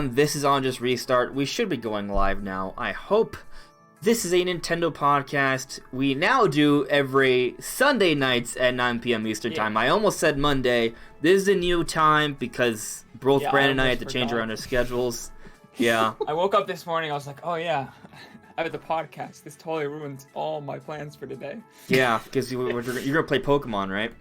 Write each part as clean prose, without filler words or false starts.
This is on Just Restart. We should be going live now, I hope. This is a Nintendo podcast. We now do every Sunday nights at 9 p.m. Eastern Time. I almost said Monday. This is a new time because both Brandon and I had to change around our schedules. Yeah. I woke up this morning, I was like, oh yeah, I have the podcast. This totally ruins all my plans for today. Yeah, because you're going to play Pokemon, right?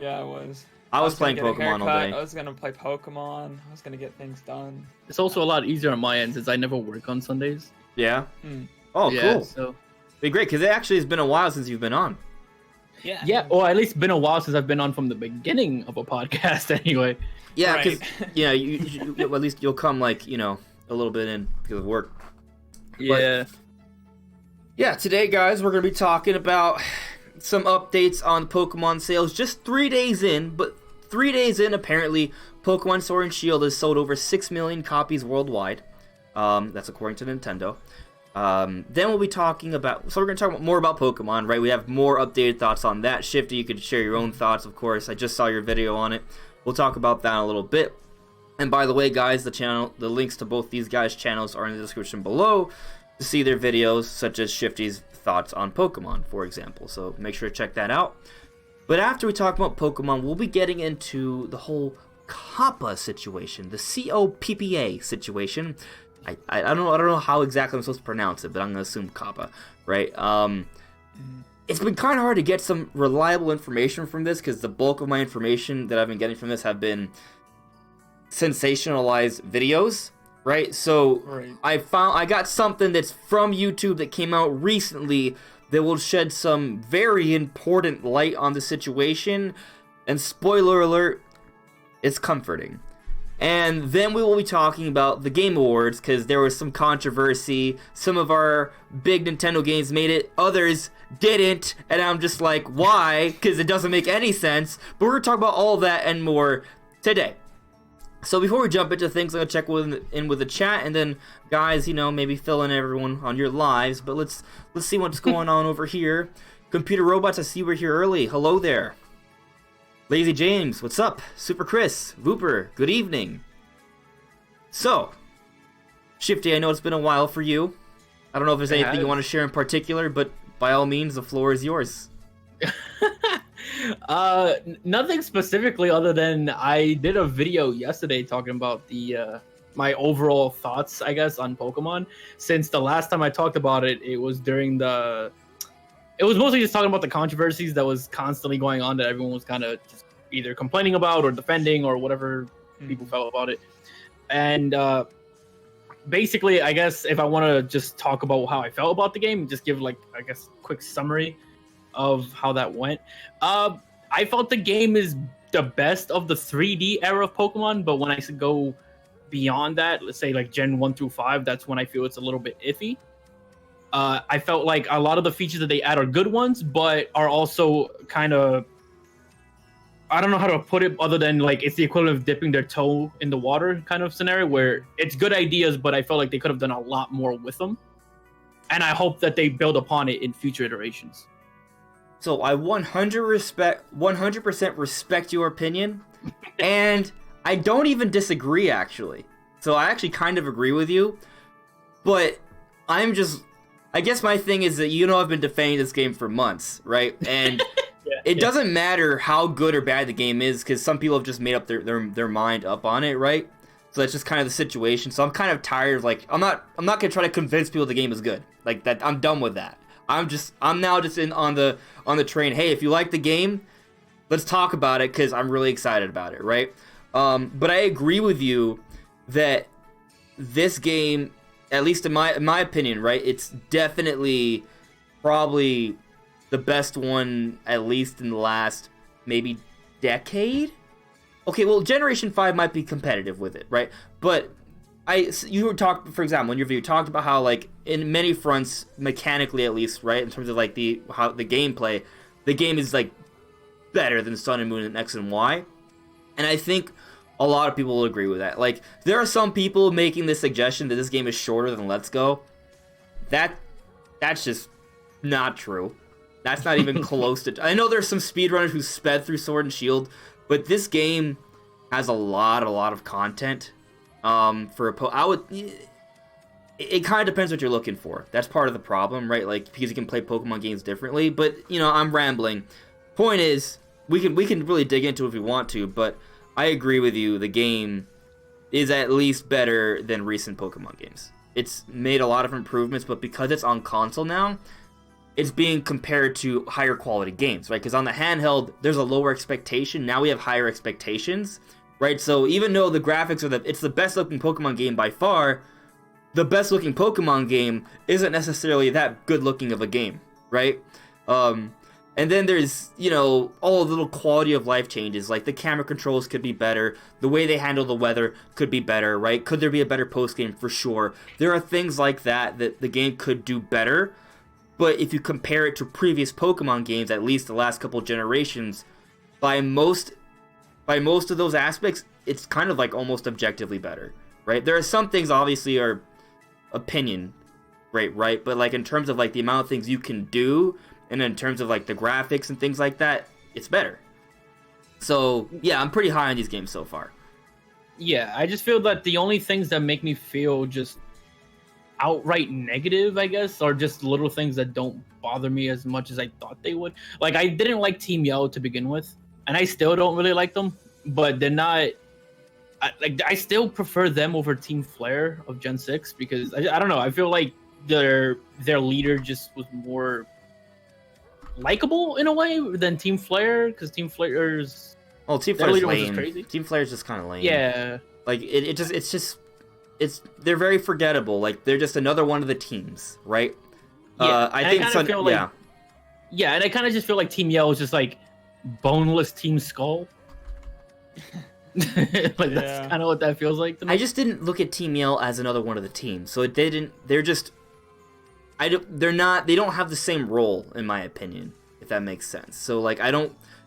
Yeah, I was. I was playing Pokemon all day. I was going to play Pokemon. I was going to get things done. It's also a lot easier on my end since I never work on Sundays. Yeah? Oh, yeah, cool. So. Be great, because it actually has been a while since you've been on. Yeah, or at least been a while since I've been on from the beginning of a podcast anyway. Yeah, because you at least you'll come a little bit in because of work. Yeah. But, yeah, today, guys, we're going to be talking about some updates on Pokemon sales. Just 3 days in, but 3 days in, apparently, Pokemon Sword and Shield has sold over 6 million copies worldwide. That's according to Nintendo. Then we'll be talking about... So we're going to talk more about Pokemon, right? We have more updated thoughts on that. Shifty, you could share your own thoughts, of course. I just saw your video on it. We'll talk about that in a little bit. And by the way, guys, the links to both these guys' channels are in the description below to see their videos, such as Shifty's thoughts on Pokemon, for example. So make sure to check that out. But after we talk about Pokemon, we'll be getting into the whole COPPA situation, the COPPA situation. I don't know how exactly I'm supposed to pronounce it, but I'm going to assume COPPA, right? It's been kind of hard to get some reliable information from this because the bulk of my information that I've been getting from this have been sensationalized videos, right? So I got something that's from YouTube that came out recently that will shed some very important light on the situation, and spoiler alert, it's comforting. And then we will be talking about the Game Awards, because there was some controversy. Some of our big Nintendo games made it, others didn't, and I'm just like, why? Because it doesn't make any sense. But we're going to talk about all of that and more today. So before we jump into things, I'm going to check in with the chat, and then, guys, maybe fill in everyone on your lives. But let's see what's going on over here. Computer Robots, I see we're here early. Hello there. Lazy James, what's up? Super Chris, Vooper, good evening. So, Shifty, I know it's been a while for you. I don't know if there's anything you want to share in particular, but by all means, the floor is yours. Nothing specifically other than I did a video yesterday talking about the my overall thoughts, I guess, on Pokemon. Since the last time I talked about it, it was during it was mostly just talking about the controversies that was constantly going on that everyone was kind of just either complaining about or defending or whatever people felt about it. And basically, I guess if I want to just talk about how I felt about the game, just give quick summary of how that went. I felt the game is the best of the 3D era of Pokemon, but when I go beyond that, let's say like Gen 1 through 5, that's when I feel it's a little bit iffy. I felt like a lot of the features that they add are good ones, but are also kind of, I don't know how to put it other than like it's the equivalent of dipping their toe in the water kind of scenario where it's good ideas, but I felt like they could have done a lot more with them. And I hope that they build upon it in future iterations. So I 100% respect your opinion, and I don't even disagree, actually. So I actually kind of agree with you, but I guess my thing is that I've been defending this game for months, right? And it doesn't matter how good or bad the game is, because some people have just made up their mind up on it, right? So that's just kind of the situation. So I'm kind of tired of I'm not gonna try to convince people the game is good. Like that, I'm done with that. I'm now just in on the train. Hey, if you like the game, let's talk about it because I'm really excited about it, right? But I agree with you that this game, at least in my opinion, right, it's definitely probably the best one, at least in the last maybe decade. Okay, well, Generation 5 might be competitive with it, right? But you were talking, for example, in your video, you talked about how, like, in many fronts, mechanically at least, right, in terms of like the gameplay, the game is like better than Sun and Moon and X and Y, and I think a lot of people will agree with that. Like, there are some people making the suggestion that this game is shorter than Let's Go. That's just not true. That's not even close to. I know there's some speedrunners who sped through Sword and Shield, but this game has a lot of content. I would. It kind of depends what you're looking for. That's part of the problem, right? Like, because you can play Pokemon games differently. But I'm rambling. Point is, we can really dig into it if we want to. But I agree with you. The game is at least better than recent Pokemon games. It's made a lot of improvements, but because it's on console now, it's being compared to higher quality games, right? Because on the handheld, there's a lower expectation. Now we have higher expectations, right? So even though the graphics it's the best looking Pokemon game by far, the best looking Pokemon game isn't necessarily that good looking of a game, right? And then there's, all the little quality of life changes, like the camera controls could be better, the way they handle the weather could be better, right? Could there be a better post game? For sure. There are things like that the game could do better, but if you compare it to previous Pokemon games, at least the last couple generations, by most of those aspects, it's kind of like almost objectively better, right? There are some things obviously are opinion, right? But like in terms of like the amount of things you can do, and in terms of like the graphics and things like that, it's better. So yeah, I'm pretty high on these games so far. Yeah, I just feel that the only things that make me feel just outright negative, I guess, are just little things that don't bother me as much as I thought they would. Like, I didn't like Team Yellow to begin with, and I still don't really like them, but they're not... I still prefer them over Team Flare of Gen 6, because, I don't know, I feel like their leader just was more likable in a way than Team Flare, because Team Flare's... Well, Team Flare's lame. Crazy. Team Flare's just kind of lame. Yeah. Like, they're very forgettable. Like, they're just another one of the teams, right? Yeah, I think so. Yeah. Yeah, and I kind of just feel like Team Yellow is just like boneless Team Skull. That's kind of what that feels like to me. I just didn't look at Team Yell as another one of the teams, so they don't have the same role, in my opinion, if that makes sense. So like,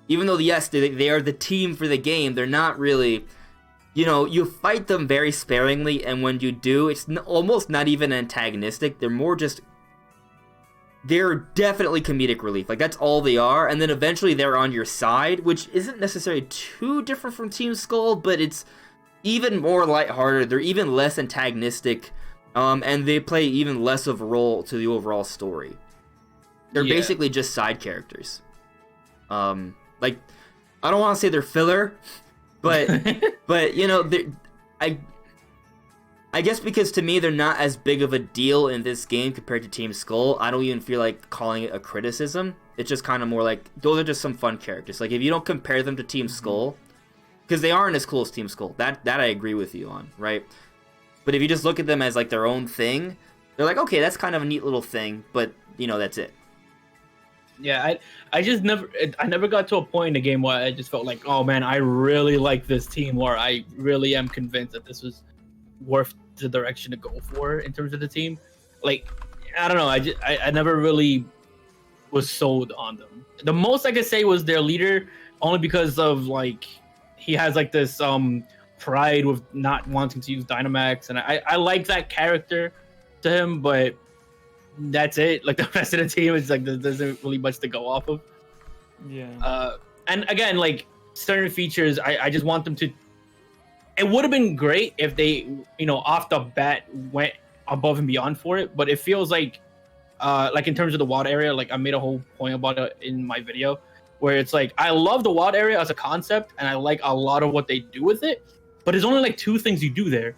even though yes, they are the team for the game, they're not really, you fight them very sparingly, and when you do, it's almost not even antagonistic. They're more just, they're definitely comedic relief. Like, that's all they are, and then eventually they're on your side, which isn't necessarily too different from Team Skull, but it's even more lighthearted. They're even less antagonistic, and they play even less of a role to the overall story. They're basically just side characters. Like, I don't want to say they're filler, but I guess because to me they're not as big of a deal in this game compared to Team Skull, I don't even feel like calling it a criticism. It's just kind of more like, those are just some fun characters. Like, if you don't compare them to Team Skull, because they aren't as cool as Team Skull, that I agree with you on, right? But if you just look at them as like their own thing, they're like, okay, that's kind of a neat little thing, but that's it. Yeah, I never got to a point in the game where I just felt like, oh man, I really like this team, or I really am convinced that this was worth the direction to go for in terms of the team. Like, I don't know, I never really was sold on them. The most I could say was their leader, only because of like, he has like this pride with not wanting to use Dynamax, and I like that character to him, but that's it. Like, the rest of the team is like, there isn't really much to go off of. Yeah. And again, like, certain features, I just want them to. It would have been great if they, off the bat went above and beyond for it, but it feels like in terms of the wild area, like I made a whole point about it in my video, where it's like, I love the wild area as a concept, and I like a lot of what they do with it, but there's only like 2 things you do there.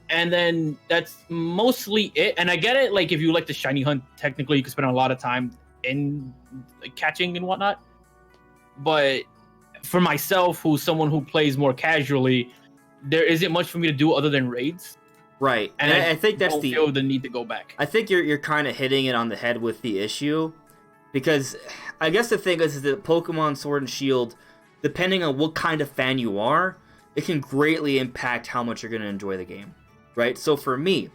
And then that's mostly it. And I get it, like, if you like the shiny hunt, technically you can spend a lot of time in like, catching and whatnot. But for myself, who's someone who plays more casually, there isn't much for me to do other than raids. Right. And I think that's don't feel the need to go back. I think you're kind of hitting it on the head with the issue, because I guess the thing is that Pokemon Sword and Shield, depending on what kind of fan you are, it can greatly impact how much you're going to enjoy the game. Right? So for me,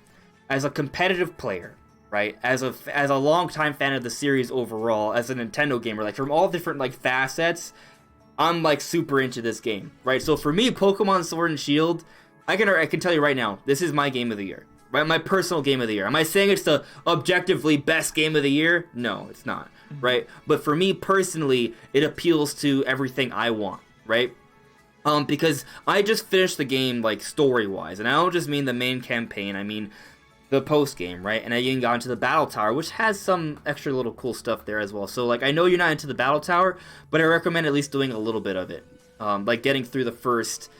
as a competitive player, right, as a longtime fan of the series overall, as a Nintendo gamer, like, from all different like facets, I'm like super into this game, right? So for me, Pokemon Sword and Shield, I can tell you right now, this is my game of the year, right? My personal game of the year. Am I saying it's the objectively best game of the year? No, it's not, right? But for me personally, it appeals to everything I want, right? Because I just finished the game, like, story-wise, and I don't just mean the main campaign, I mean the post-game, right? And I even got into the Battle Tower, which has some extra little cool stuff there as well. So, like, I know you're not into the Battle Tower, but I recommend at least doing a little bit of it. Like, getting through the first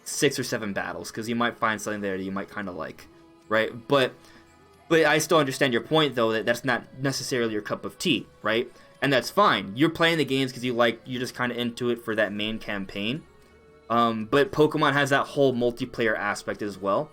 6 or 7 battles, because you might find something there that you might kind of like, right? But I still understand your point, though, that that's not necessarily your cup of tea, right? And that's fine. You're playing the games because you're just kind of into it for that main campaign. But Pokemon has that whole multiplayer aspect as well.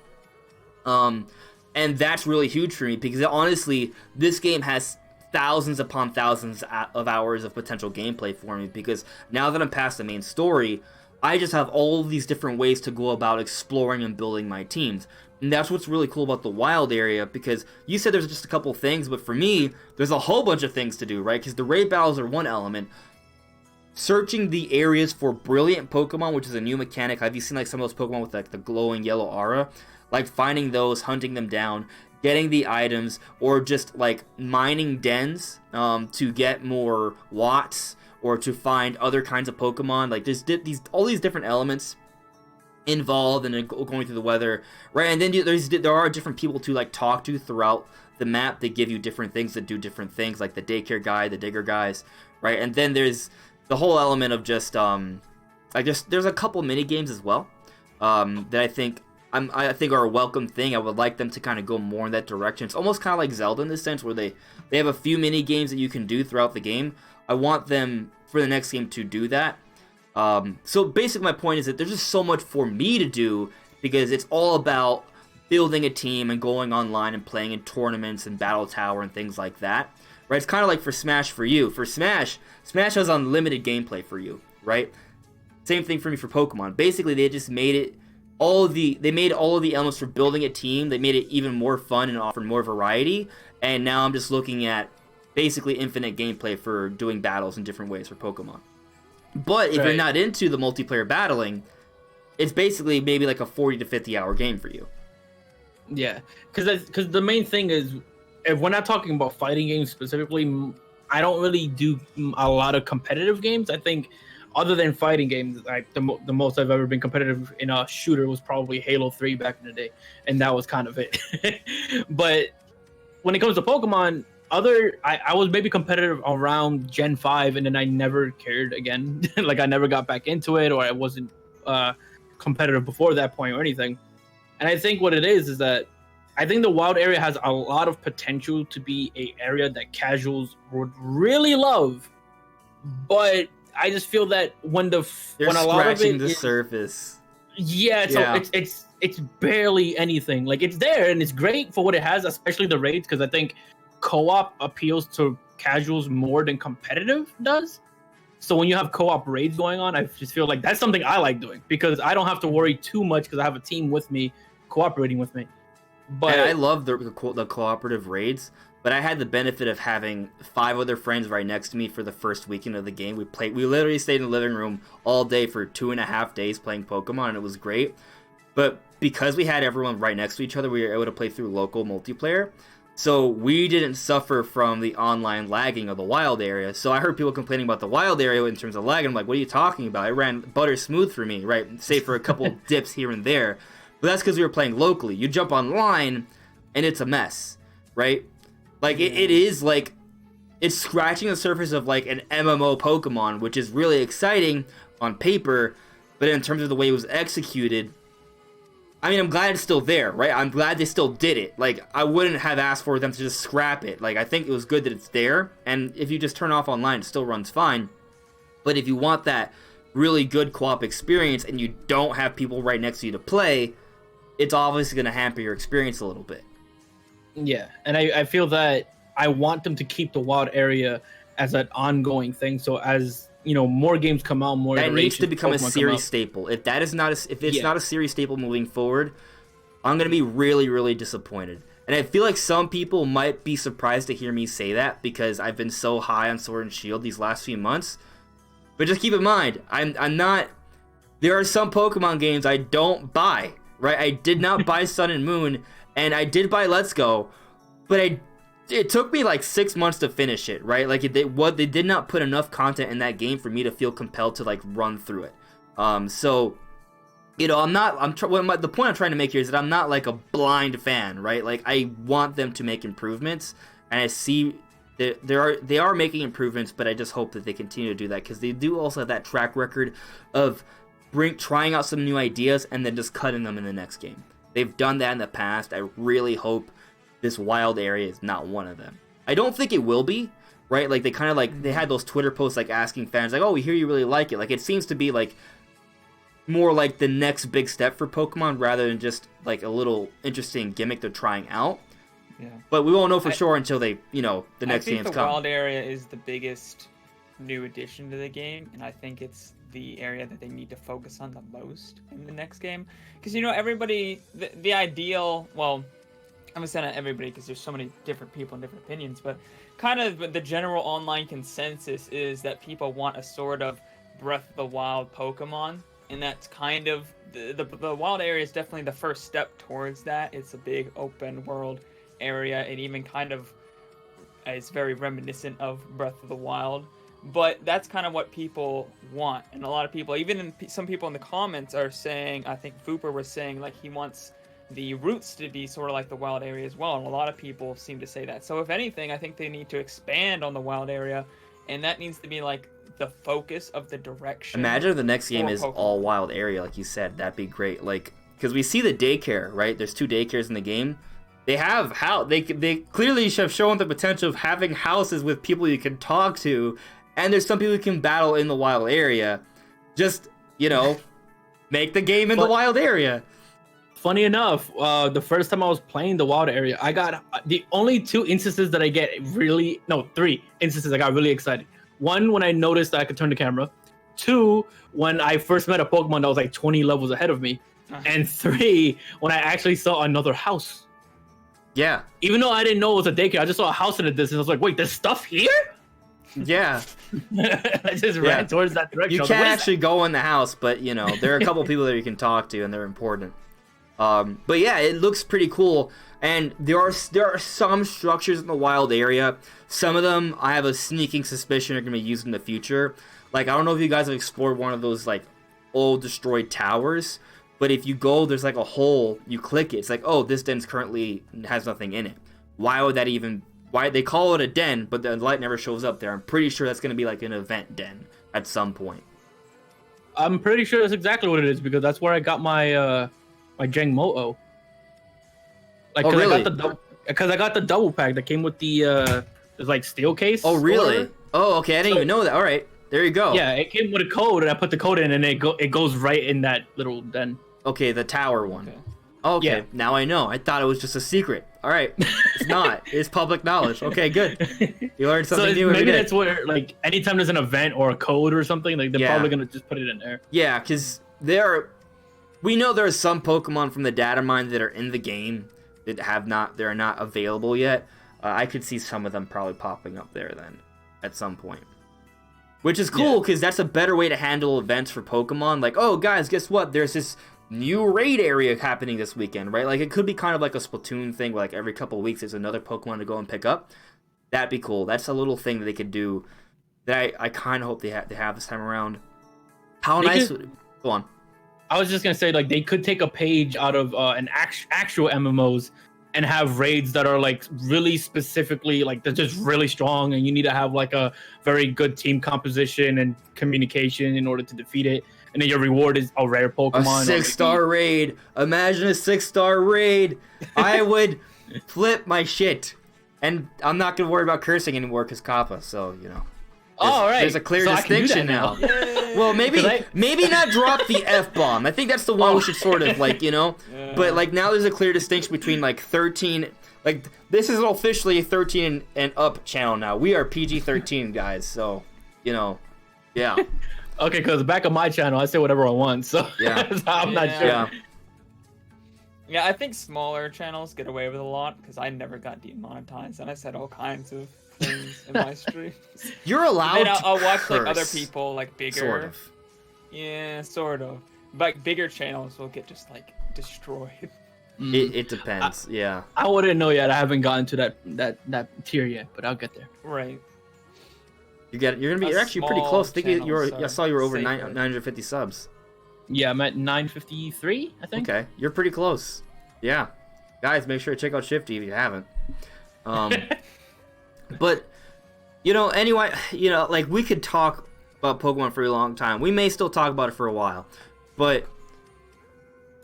And that's really huge for me because honestly, this game has thousands upon thousands of hours of potential gameplay for me because now that I'm past the main story, I just have all of these different ways to go about exploring and building my teams. And that's what's really cool about the wild area because you said there's just a couple things, but for me, there's a whole bunch of things to do, right? Because the raid battles are one element. Searching the areas for brilliant Pokemon, which is a new mechanic. Have you seen like some of those Pokemon with like the glowing yellow aura? Like finding those, hunting them down, getting the items, or just like mining dens to get more watts or to find other kinds of Pokemon. Like there's all these different elements involved and going through the weather, right? And then there are different people to like talk to throughout the map. They give you different things that do different things, like the daycare guy, the digger guys, right? And then there's the whole element of just there's a couple mini games as well that I think are a welcome thing. I would like them to kind of go more in that direction. It's almost kind of like Zelda in this sense, where they have a few mini games that you can do throughout the game. I want them for the next game to do that. So basically, my point is that there's just so much for me to do because it's all about building a team and going online and playing in tournaments and Battle Tower and things like that. Right? It's kind of like for Smash for you. For Smash has unlimited gameplay for you, right? Same thing for me for Pokemon. Basically, they just made it they made all of the elements for building a team. They made it even more fun and offered more variety. And now I'm just looking at basically infinite gameplay for doing battles in different ways for Pokemon. But if you're not into the multiplayer battling, it's basically maybe like a 40 to 50 hour game for you. Yeah, because the main thing is, if we're not talking about fighting games specifically, I don't really do a lot of competitive games. I think other than fighting games, like the most I've ever been competitive in a shooter was probably Halo 3 back in the day, and that was kind of it. But when it comes to Pokemon, I was maybe competitive around Gen 5, and then I never cared again. Like I never got back into it, or I wasn't competitive before that point or anything. And I think what it is that I think the wild area has a lot of potential to be an area that casuals would really love, but I just feel that when a lot of it the surface. Yeah, it's barely anything. Like it's there and it's great for what it has, especially the raids, because I think co-op appeals to casuals more than competitive does. So when you have co-op raids going on, I just feel like that's something I like doing because I don't have to worry too much because I have a team with me cooperating with me. But and I love the cooperative raids, but I had the benefit of having 5 other friends right next to me for the first weekend of the game. We literally stayed in the living room all day for 2.5 days playing Pokemon, and it was great. But because we had everyone right next to each other, we were able to play through local multiplayer. So we didn't suffer from the online lagging of the wild area. So I heard people complaining about the wild area in terms of lag, and I'm like, what are you talking about? It ran butter smooth for me, right? Save for a couple dips here and there. But that's because we were playing locally. You jump online, and it's a mess, right? Like, it is, like, it's scratching the surface of, like, an MMO Pokemon, which is really exciting on paper, but in terms of the way it was executed, I mean, I'm glad it's still there, right? I'm glad they still did it. Like, I wouldn't have asked for them to just scrap it. Like, I think it was good that it's there, and if you just turn off online, it still runs fine. But if you want that really good co-op experience, and you don't have people right next to you to play, it's obviously going to hamper your experience a little bit. Yeah, and I feel that I want them to keep the wild area as an ongoing thing. So as you know, more games come out, more that needs to become a series staple. If that is not if it's not a series staple moving forward, I'm gonna be really, really disappointed. And I feel like some people might be surprised to hear me say that because I've been so high on Sword and Shield these last few months. But just keep in mind, I'm not. There are some Pokemon games I don't buy. Right, I did not buy Sun and Moon, and I did buy Let's Go, but it took me like 6 months to finish it. Right, like they did not put enough content in that game for me to feel compelled to like run through it. So, you know, the point I'm trying to make here is that I'm not like a blind fan, right? Like, I want them to make improvements, and I see that they are making improvements, but I just hope that they continue to do that, because they do also have that track record of trying out some new ideas and then just cutting them in the next game. They've done that in the past. I really hope this wild area is not one of them. I don't think it will be, right? Like, they kind of like, they had those Twitter posts like asking fans like, oh, we hear you really like it. Like, it seems to be like more like the next big step for Pokemon rather than just like a little interesting gimmick they're trying out. Yeah. But we won't know for sure until they, you know, the next games come. I think the wild area is the biggest new addition to the game, and I think it's the area that they need to focus on the most in the next game. Because, you know, everybody, the ideal, well, I'm gonna say not everybody because there's so many different people and different opinions, but kind of the general online consensus is that people want a sort of Breath of the Wild Pokemon. And that's kind of, the wild area is definitely the first step towards that. It's a big open world area. It even kind of is very reminiscent of Breath of the Wild. But that's kind of what people want. And a lot of people, even some people in the comments are saying, I think Fooper was saying, like, he wants the routes to be sort of like the wild area as well. And a lot of people seem to say that. So if anything, I think they need to expand on the wild area. And that needs to be like the focus of the direction. Imagine if the next game is Pokemon. all wild area, like you said. That'd be great. Like, because we see the daycare, right? There's 2 daycares in the game. They have they clearly have shown the potential of having houses with people you can talk to, and there's some people you can battle in the wild area. Just, you know, make the game in the wild area. Funny enough, the first time I was playing the wild area, I got the only 2 instances that I get really, no, 3 instances I got really excited. 1, when I noticed that I could turn the camera. 2, when I first met a Pokemon that was like 20 levels ahead of me. And 3, when I actually saw another house. Yeah. Even though I didn't know it was a daycare, I just saw a house in the distance. I was like, wait, there's stuff here? Yeah. I just ran towards that direction. You can't actually go in the house, but, you know, there are a couple people that you can talk to, and they're important. But yeah, it looks pretty cool. And there are some structures in the wild area. Some of them, I have a sneaking suspicion are going to be used in the future. Like, I don't know if you guys have explored one of those, like, old destroyed towers. But if you go, there's like a hole, you click it, it's like, oh, this den's currently has nothing in it. Why would that even, why they call it a den, but the light never shows up there. I'm pretty sure that's going to be like an event den at some point. I'm pretty sure that's exactly what it is, because that's where I got my my Jang Mo-O. Like, oh, really? Because I got the double pack that came with the like steel case. Oh, really? Oh, okay, I didn't even know that. All right, there you go. Yeah, it came with a code, and I put the code in, and it goes right in that little den. Okay, the tower one. Okay, Yeah. Now I know. I thought it was just a secret. All right, it's not. It's public knowledge. Okay, good. You learned something new every maybe day. that's where, like, anytime there's an event or a code or something, like, they're probably gonna just put it in there. Yeah, because we know there are some Pokemon from the data mine that are in the game that they're not available yet. I could see some of them probably popping up there then at some point. Which is cool, because that's a better way to handle events for Pokemon. Like, oh, guys, guess what? There's this new raid area happening this weekend, right? Like, it could be kind of like a Splatoon thing, where like every couple of weeks there's another Pokemon to go and pick up. That'd be cool. That's a little thing that they could do that I kind of hope they have this time around. How nice would it? Go on. I was just gonna say, like, they could take a page out of an actual MMOs and have raids that are, like, really specifically, like, they're just really strong, and you need to have, like, a very good team composition and communication in order to defeat it. And then your reward is a rare Pokemon. A 6-star raid. Imagine a 6-star raid. I would flip my shit. And I'm not gonna worry about cursing anymore because COPPA. So, you know. All right. There's a clear distinction now. Well, maybe not drop the F-bomb. I think that's the one we should sort of, like, you know. Yeah. But, like, now there's a clear distinction between, like, 13. Like, this is officially a 13 and up channel now. We are PG-13, guys. So, you know, yeah. Okay, because back on my channel, I say whatever I want. So, Yeah. so I'm not sure. Yeah. Yeah, I think smaller channels get away with a lot because I never got demonetized, and I said all kinds of things in my streams. You're allowed And then I'll to watch curse, like other people, like bigger. Sort of. Yeah, sort of. But bigger channels will get just like destroyed. It depends. Yeah. I wouldn't know yet. I haven't gotten to that tier yet, but I'll get there. Right. You're actually pretty small close. I think channels I saw you were over safer. 950 subs. Yeah, I'm at 953, I think. Okay, you're pretty close. Yeah. Guys, make sure to check out Shifty if you haven't. But, anyway, like, we could talk about Pokemon for a long time. We may still talk about it for a while. But,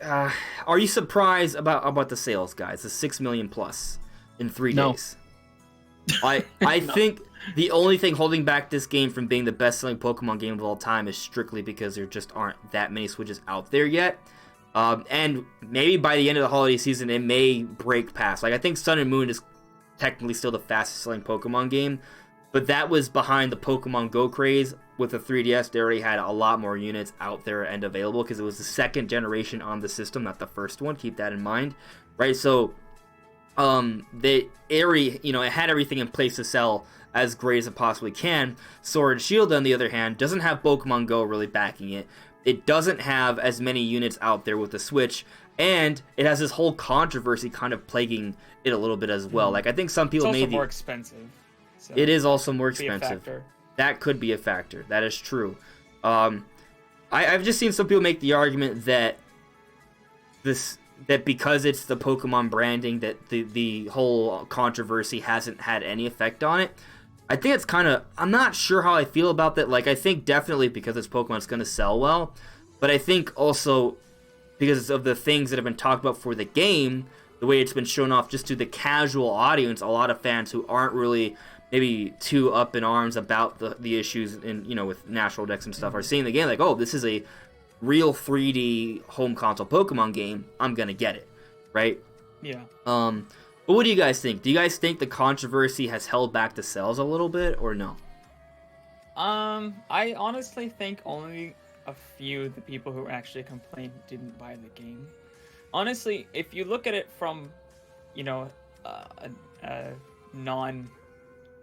are you surprised about the sales, guys? The 6 million plus in 3 days. I No. think the only thing holding back this game from being the best-selling Pokemon game of all time is strictly because there just aren't that many Switches out there yet. And maybe by the end of the holiday season, it may break past. Like, I think Sun and Moon is technically still the fastest-selling Pokemon game, but that was behind the Pokemon Go craze. With the 3DS, they already had a lot more units out there and available because it was the second generation on the system, not the first one. Keep that in mind, right? So, it had everything in place to sell as great as it possibly can. Sword and Shield, on the other hand, doesn't have Pokemon Go really backing it. It doesn't have as many units out there with the Switch, and it has this whole controversy kind of plagging it a little bit as well. Like, I think some people It's also more expensive. So it is also more be a expensive. factor. That could be a factor. That is true. I've just seen some people make the argument that because it's the Pokemon branding, that the whole controversy hasn't had any effect on it. I think it's kind of... I'm not sure how I feel about that. Like, I think definitely because it's Pokemon, it's going to sell well. But I think also because of the things that have been talked about for the game, the way it's been shown off just to the casual audience, a lot of fans who aren't really maybe too up in arms about the issues in with National Dex and stuff are seeing the game like, oh, this is a real 3D home console Pokemon game. I'm gonna get it, right? Yeah. But what do you guys think? Do you guys think the controversy has held back the sales a little bit, or no? I honestly think only a few of the people who actually complained didn't buy the game. Honestly, if you look at it from, a non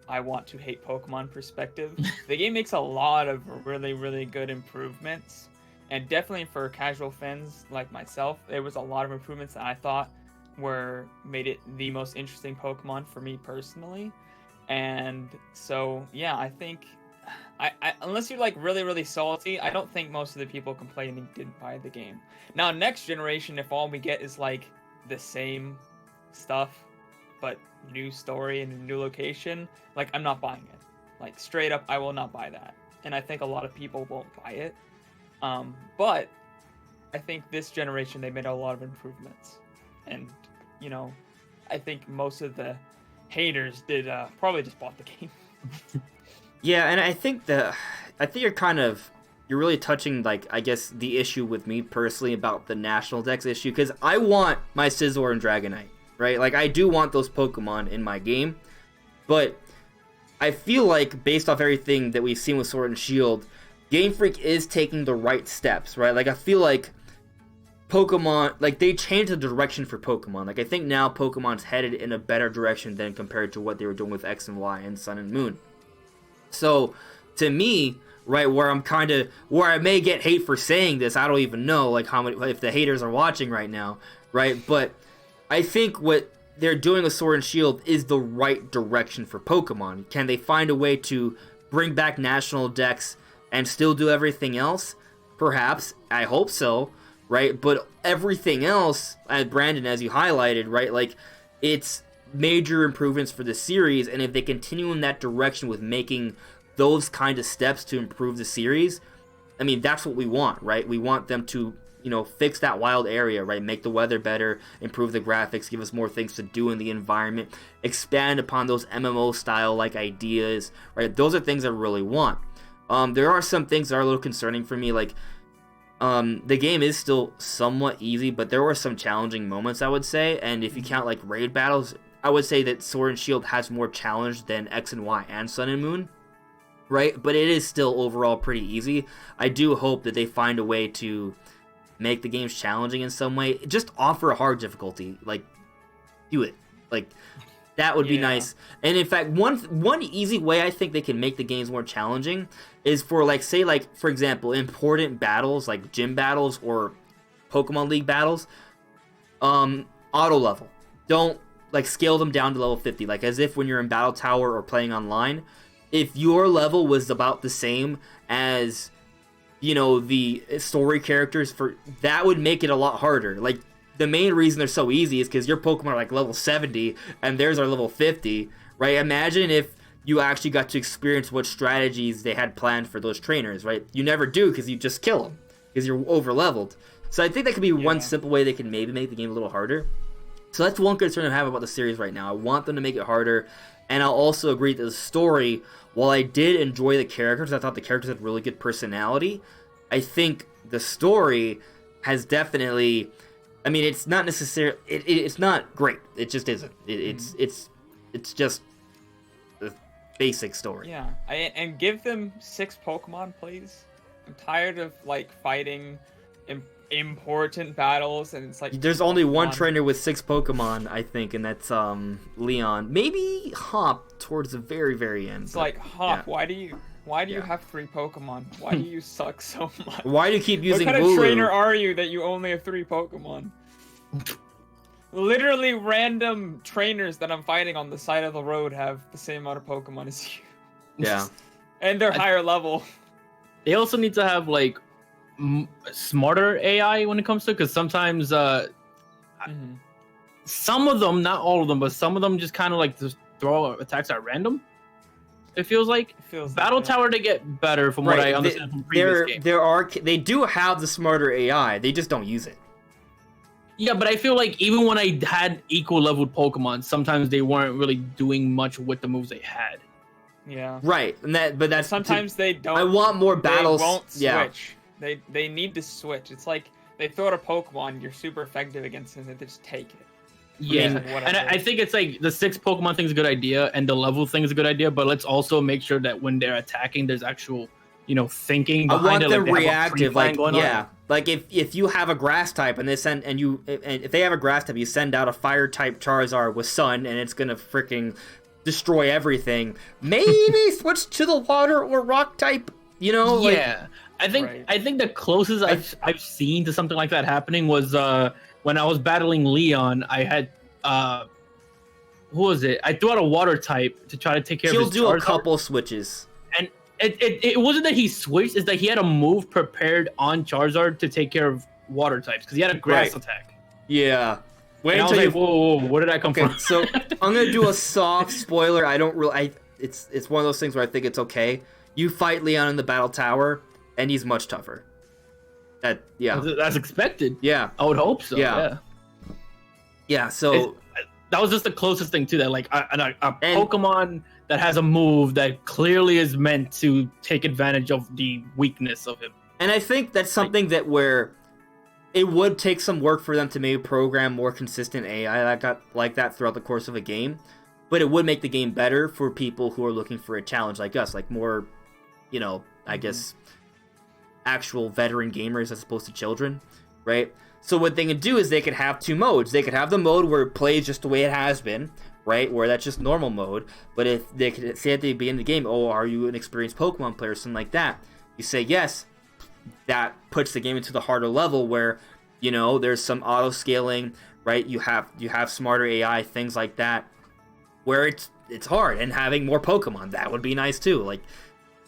I want to hate Pokemon perspective, the game makes a lot of really, really good improvements. And definitely for casual fans like myself, there was a lot of improvements that I thought made it the most interesting Pokemon for me personally. And so, yeah, I think, I unless you're like really, really salty, I don't think most of the people complaining didn't buy the game. Now, next generation, if all we get is like the same stuff, but new story and a new location, like, I'm not buying it. Like, straight up, I will not buy that. And I think a lot of people won't buy it. But I think this generation, they made a lot of improvements. And, I think most of the haters did probably just bought the game. Yeah, and I think you're really touching, like, I guess, the issue with me personally about the National Dex issue, because I want my Scizor and Dragonite, right? Like, I do want those Pokemon in my game, but I feel like, based off everything that we've seen with Sword and Shield, Game Freak is taking the right steps, right? Like, I feel like Pokemon, like, they changed the direction for Pokemon. Like, I think now Pokemon's headed in a better direction than compared to what they were doing with X and Y and Sun and Moon. So, to me, right, where I may get hate for saying this, I don't even know, like, if the haters are watching right now, right? But I think what they're doing with Sword and Shield is the right direction for Pokemon. Can they find a way to bring back National Dex and still do everything else? Perhaps. I hope so, right? But everything else, Brandon, as you highlighted, right, like, it's major improvements for the series, and if they continue in that direction with making those kind of steps to improve the series, I mean, that's what we want, right? We want them to, fix that wild area, right? Make the weather better, improve the graphics, give us more things to do in the environment, expand upon those MMO style like ideas, right? Those are things I really want. There are some things that are a little concerning for me, like, the game is still somewhat easy, but there were some challenging moments, I would say, and if you count, like, raid battles, I would say that Sword and Shield has more challenge than X and Y and Sun and Moon, right? But it is still overall pretty easy. I do hope that they find a way to make the games challenging in some way. Just offer a hard difficulty. Like, do it. Like, that would be nice. And in fact, one easy way I think they can make the games more challenging is for, like, say, like, for example, important battles, like gym battles or Pokemon League battles, auto level. Don't, like, scale them down to level 50, like, as if when you're in Battle Tower or playing online, if your level was about the same as the story characters that would make it a lot harder. Like, the main reason they're so easy is because your Pokemon are like level 70 and theirs are level 50, right? Imagine if you actually got to experience what strategies they had planned for those trainers, right? You never do because you just kill them because you're over leveled. So I think that could be one simple way they can maybe make the game a little harder. So that's one concern I have about the series right now. I want them to make it harder, and I'll also agree that the story, while I did enjoy the characters, I thought the characters had really good personality, I think the story has definitely... I mean, it's not necessarily... It's not great. It just isn't. It's just a basic story. Yeah, and give them 6 Pokemon, please. I'm tired of, like, fighting important battles, and it's like... There's only one trainer with 6 Pokemon, I think, and that's Leon. Maybe Hop towards the very, very end. It's like, Hop, why do you have 3 Pokemon? Why do you suck so much? Why do you keep using What kind Wooloo? of trainer are you that you only have 3 Pokemon? Literally random trainers that I'm fighting on the side of the road have the same amount of Pokemon as you. Yeah. And they're higher level. They also need to have, like, smarter AI when it comes to it, because sometimes some of them, not all of them, but some of them just kind of like just throw attacks at random. It feels like Battle Tower to get better from what I understand from previous games. They do have the smarter AI. They just don't use it. Yeah, but I feel like even when I had equal leveled Pokemon, sometimes they weren't really doing much with the moves they had. Yeah. Right, but that's sometimes they don't. I want more battles. They won't switch. Yeah. They need to switch. It's like they throw out a Pokemon, you're super effective against it, they just take it. Yeah, and I think it's like the 6 Pokemon thing is a good idea, and the level thing is a good idea, but let's also make sure that when they're attacking, there's actual, thinking behind I want it. them like reactive, like if you have a grass type and if they have a grass type, you send out a fire type Charizard with Sun, and it's gonna freaking destroy everything. Maybe switch to the water or rock type. Yeah, I think the closest I've seen to something like that happening was when I was battling Leon. I had who was it? I threw out a water type to try to take care of his Charizard. He'll do a couple switches. And it wasn't that he switched, it's that he had a move prepared on Charizard to take care of water types, because he had a grass attack. Yeah. Wait until you... Whoa, where did that come from? So I'm gonna do a soft spoiler. I don't really... It's one of those things where I think it's okay. You fight Leon in the Battle Tower, and he's much tougher. That's expected. Yeah. I would hope so. Yeah. Yeah, so... That was just the closest thing to that. Like, a Pokemon that has a move that clearly is meant to take advantage of the weakness of him. And I think that's something that where it would take some work for them to maybe program more consistent AI that got like that throughout the course of a game. But it would make the game better for people who are looking for a challenge like us, like more, I guess, actual veteran gamers as opposed to children, right? So what they can do is they could have 2 modes. They could have the mode where it plays just the way it has been, right? Where that's just normal mode. But if they could say at the beginning of the game, oh, are you an experienced Pokemon player, something like that. You say yes. That puts the game into the harder level where, there's some auto scaling, right? You have smarter AI, things like that, where it's hard. And having more Pokemon, that would be nice too. Like,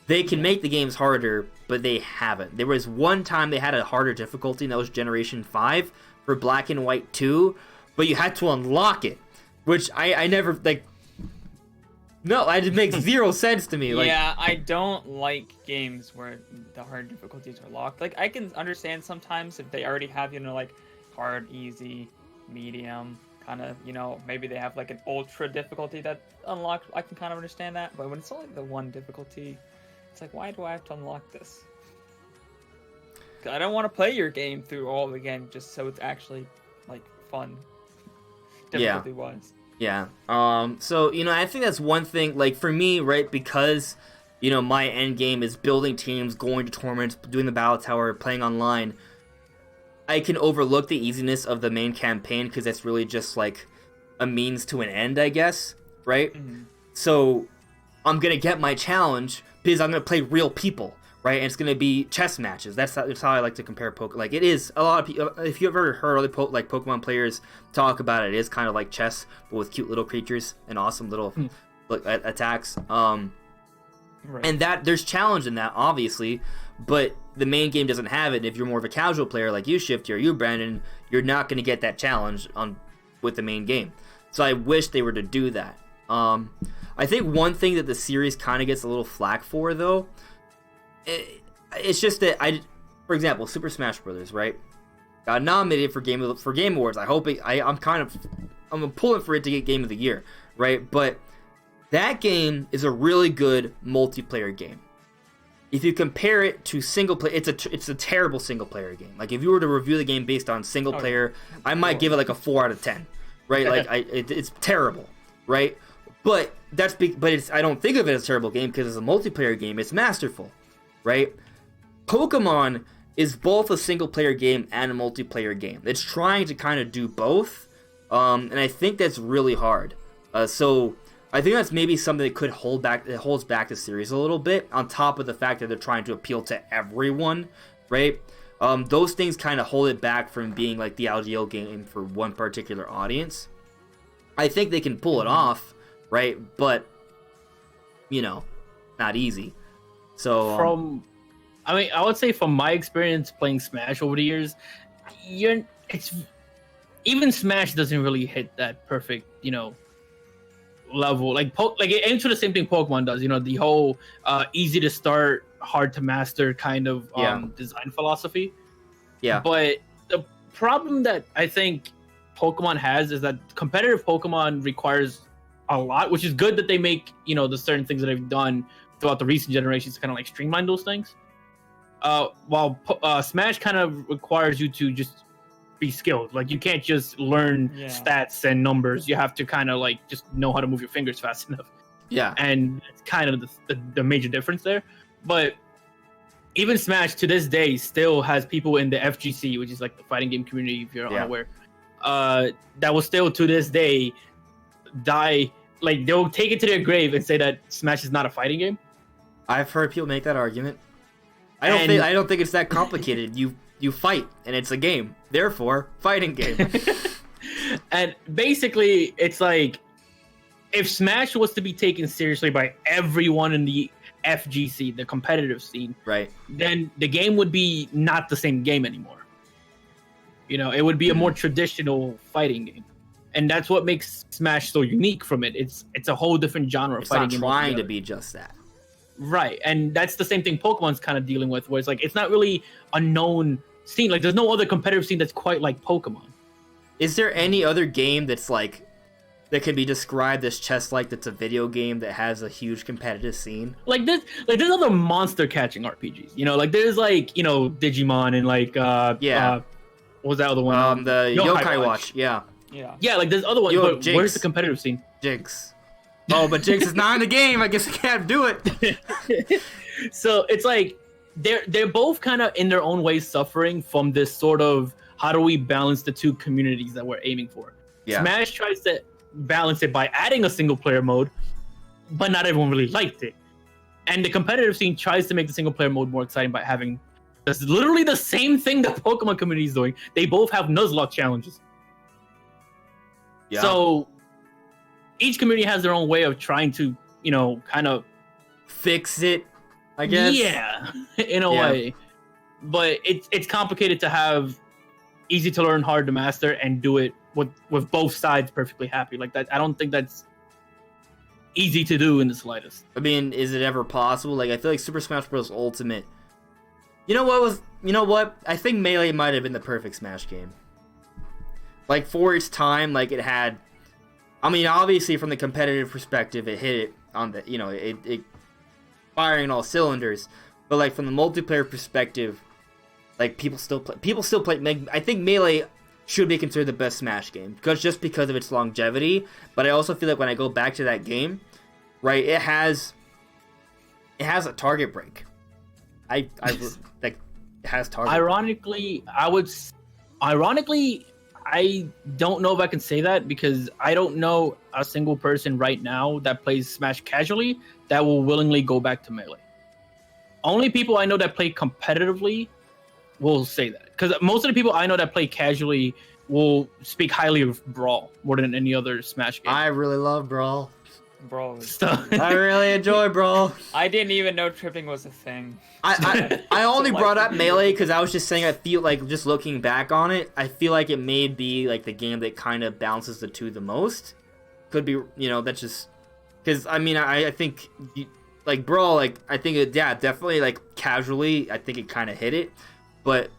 they can make the games harder, but they haven't. There was one time they had a harder difficulty, and that was Generation 5 for Black and White 2, but you had to unlock it, which I never, like... No, it makes zero sense to me. Like, yeah, I don't like games where the hard difficulties are locked. Like, I can understand sometimes if they already have, like, hard, easy, medium, kind of, maybe they have, like, an ultra difficulty that unlocked. I can kind of understand that, but when it's only the one difficulty... It's like, why do I have to unlock this? I don't want to play your game through all again just so it's actually, like, fun. Difficulty-wise. Yeah. So, I think that's one thing, like, for me, right, because, my end game is building teams, going to tournaments, doing the Battle Tower, playing online, I can overlook the easiness of the main campaign because that's really just, like, a means to an end, I guess, right? Mm-hmm. So, I'm going to get my challenge because I'm going to play real people, right? And it's going to be chess matches. That's how I like to compare Pokemon. Like, it is a lot of people. If you've ever heard other Pokemon players talk about it, it is kind of like chess, but with cute little creatures and awesome little attacks. Right. And that there's challenge in that, obviously, but the main game doesn't have it. And if you're more of a casual player like you, Shifty, or you, Brandon, you're not going to get that challenge with the main game. So I wish they were to do that. I think one thing that the series kind of gets a little flack for, though, it's just that for example, Super Smash Bros. Right, got nominated for Game Awards. I'm pulling for it to get Game of the Year, right? But that game is a really good multiplayer game. If you compare it to single player, it's a terrible single player game. Like if you were to review the game based on single player, I might give it like a 4 out of 10, right? Like it's terrible, right? But I don't think of it as a terrible game because it's a multiplayer game. It's masterful, right? Pokemon is both a single player game and a multiplayer game. It's trying to kind of do both, and I think that's really hard. So I think that's maybe something that holds back the series a little bit, on top of the fact that they're trying to appeal to everyone, right? Those things kind of hold it back from being like the ideal game for one particular audience. I think they can pull it off, right? But, not easy. So I would say from my experience playing Smash over the years, even Smash doesn't really hit that perfect, level. Like it aims for the same thing Pokemon does. The whole easy to start, hard to master kind of design philosophy. Yeah. But the problem that I think Pokemon has is that competitive Pokemon requires a lot, which is good that they make the certain things that they've done throughout the recent generations to kind of like streamline those things. While Smash kind of requires you to just be skilled. Like you can't just learn stats and numbers. You have to kind of like just know how to move your fingers fast enough. Yeah. And it's kind of the major difference there. But even Smash to this day still has people in the FGC, which is like the fighting game community, if you're unaware, that will still to this day die. Like they'll take it to their grave and say that Smash is not a fighting game. I've heard people make that argument. I don't think it's that complicated. You fight, and it's a game. Therefore, fighting game. And basically, it's like, if Smash was to be taken seriously by everyone in the FGC, the competitive scene, right, then the game would be not the same game anymore. It would be a more traditional fighting game. And that's what makes Smash so unique from it. It's a whole different genre of fighting game. It's not trying to be just that. Right, and that's the same thing Pokemon's kind of dealing with, where it's like, it's not really a known scene. Like, there's no other competitive scene that's quite like Pokemon. Is there any other game that's like, that can be described as chess-like, that's a video game that has a huge competitive scene? There's other monster catching RPGs. Like there's like, Digimon and like what was that other one? The Yokai Watch. Yeah, like there's other ones, but where's the competitive scene? Jinx. Oh, but Jinx is not in the game. I guess I can't do it. So it's like they're both kind of in their own way suffering from this sort of, how do we balance the two communities that we're aiming for? Yeah. Smash tries to balance it by adding a single player mode, but not everyone really liked it. And the competitive scene tries to make the single player mode more exciting by having literally the same thing the Pokemon community is doing. They both have Nuzlocke challenges. Yeah. So each community has their own way of trying to, kind of fix it, I guess. Yeah, in a way. But it's complicated to have easy to learn, hard to master, and do it with both sides perfectly happy. Like that, I don't think that's easy to do in the slightest. I mean, is it ever possible? Like, I feel like Super Smash Bros. Ultimate. You know what? I think Melee might have been the perfect Smash game. Like, for its time, like, it had... I mean, obviously, from the competitive perspective, it hit it on the... it firing all cylinders. But, like, from the multiplayer perspective, like, people still play... I think Melee should be considered the best Smash game. Just because of its longevity. But I also feel like when I go back to that game, right, it has a target break. It has target. Ironically, I don't know if I can say that, because I don't know a single person right now that plays Smash casually that will willingly go back to Melee. Only people I know that play competitively will say that. Because most of the people I know that play casually will speak highly of Brawl more than any other Smash game. I really love Brawl. Brawl was. Stuff. I really enjoy Brawl. I didn't even know tripping was a thing. I only brought up Melee because I was just saying I feel like, just looking back on it, I feel like it may be like the game that kind of balances the two the most. Could be, that's just because I think like Brawl, like I think it, yeah, definitely, like casually I think it kind of hit it, but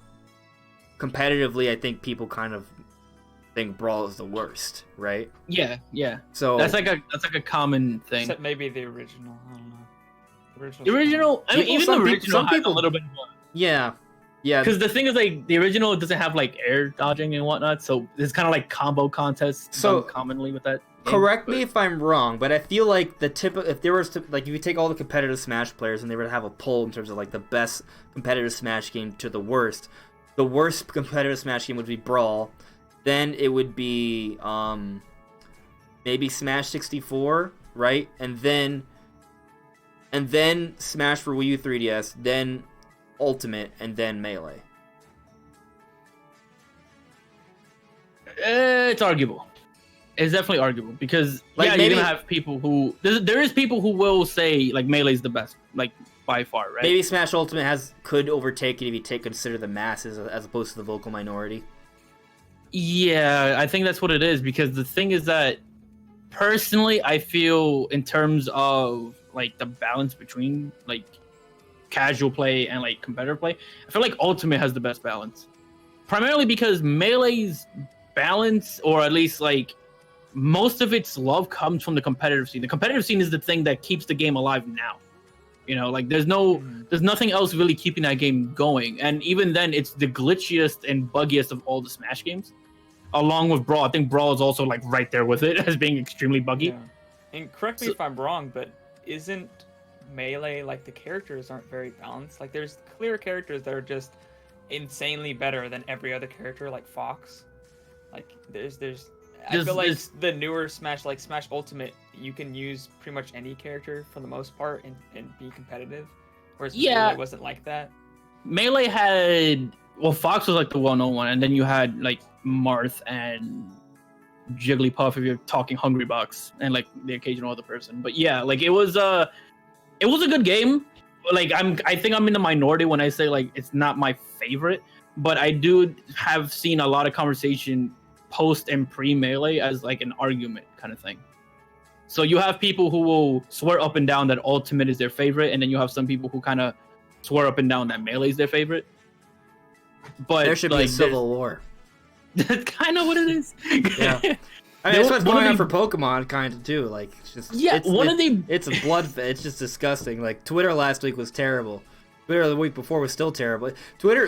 competitively I think people kind of think Brawl is the worst, right? Yeah. So that's like a common thing. Except maybe the original. I don't know. The original, I mean, even the original has a little bit more. Yeah. Because the thing is, like, the original doesn't have like air dodging and whatnot, so it's kind of like combo contests done commonly with that game. Correct me if I'm wrong, but I feel like if there was like, if you take all the competitive Smash players and they were to have a poll in terms of like the best competitive Smash game to the worst competitive Smash game would be Brawl. Then it would be maybe Smash 64, right? And then Smash for Wii U 3DS, then Ultimate, and then Melee. It's arguable. It's definitely arguable because like, you're gonna have people who there is people who will say like Melee's the best, like by far, right? Maybe Smash Ultimate could overtake it if you consider the masses as opposed to the vocal minority. Yeah, I think that's what it is because the thing is that personally, I feel in terms of like the balance between like casual play and like competitive play, I feel like Ultimate has the best balance. Primarily because Melee's balance, or at least like most of its love, comes from the competitive scene. The competitive scene is the thing that keeps the game alive now. Like there's nothing else really keeping that game going. And even then, it's the glitchiest and buggiest of all the Smash games, along with Brawl. I think Brawl is also like right there with it as being extremely buggy. Yeah. And correct me if I'm wrong, but isn't Melee, like, the characters aren't very balanced? Like, there's clear characters that are just insanely better than every other character, like Fox. Like, I feel like the newer Smash, like Smash Ultimate, you can use pretty much any character for the most part and be competitive. Whereas Melee wasn't like that. Melee had, Fox was like the well-known one, and then you had like Marth and Jigglypuff if you're talking Hungry Box, and like the occasional other person. But yeah, like it was a good game. Like I think I'm in the minority when I say like it's not my favorite, but I do have seen a lot of conversation post and pre Melee as like an argument kind of thing. So you have people who will swear up and down that Ultimate is their favorite, and then you have some people who kind of swear up and down that Melee is their favorite. But there should be a civil war. That's kind of what it is. Yeah. I mean, that's what's going on for Pokemon, kind of too. Like, it's just it's a blood. It's just disgusting. Like, Twitter last week was terrible. Twitter the week before was still terrible.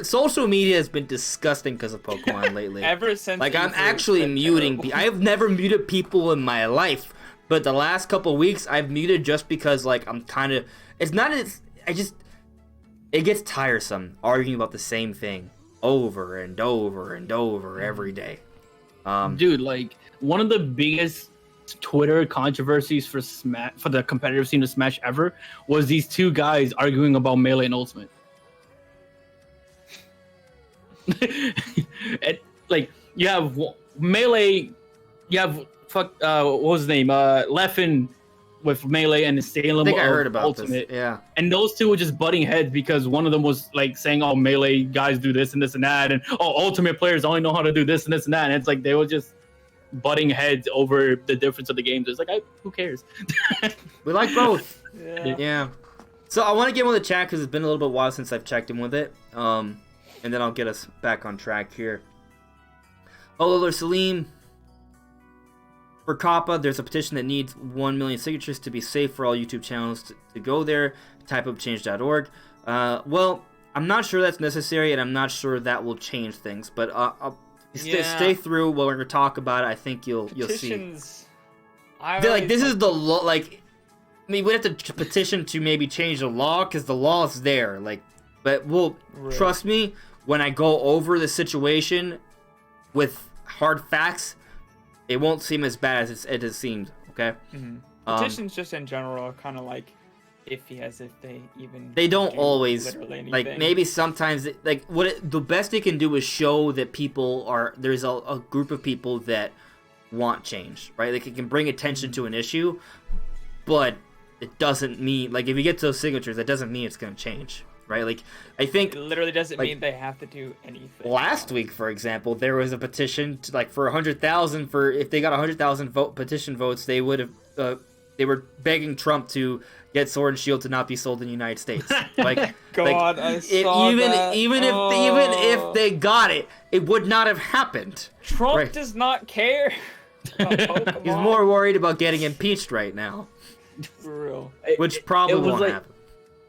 Social media has been disgusting because of Pokemon lately. Ever since, like, I'm actually muting. I've never muted people in my life, but the last couple weeks I've muted just because, like, I'm kind of. It's not. It gets tiresome arguing about the same thing over and over and over every day. Dude, like, one of the biggest Twitter controversies for the competitive scene of Smash ever was these two guys arguing about Melee and Ultimate. Like, you have Melee, you have what was his name? Leffen with Melee and Salem. I think I heard about Ultimate. this. Yeah. And those two were just butting heads because one of them was like saying, "Oh, Melee guys do this and this and that," and Ultimate players only know how to do this and this and that. And it's like they were just butting heads over the difference of the games. It's like, who cares? We like both. Yeah. So I want to get him with the chat because it's been a little bit while since I've checked him with it. And then I'll get us back on track here. There's Salim. For COPPA, there's a petition that needs 1 million signatures to be safe for all YouTube channels to go there. Type up change.org. Well, I'm not sure that's necessary, and I'm not sure that will change things. But stay through while we're going to talk about it. I think you'll see. This is the law. Like, I mean, we have to petition to maybe change the law because the law is there. Like, but trust me, when I go over the situation with hard facts, it won't seem as bad as it has seemed, okay? Mm-hmm. Petitions just in general are kind of like iffy, as if they even... They don't always... Like, maybe sometimes... the best they can do is show that there's a group of people that want change, right? Like, it can bring attention to an issue, but it doesn't mean like if you get to those signatures, that doesn't mean it's gonna change, right? Like I think It literally doesn't like, mean they have to do anything. last week, for example, there was a petition to, like for 100,000 for if they got 100,000 petition votes, they would have. They were begging Trump to get Sword and Shield to not be sold in the United States. Like, God, I saw that. Even if they got it, it would not have happened. Trump Right. does not care about Pokemon. He's more worried about getting impeached right now, For real. which probably it was won't like- happen.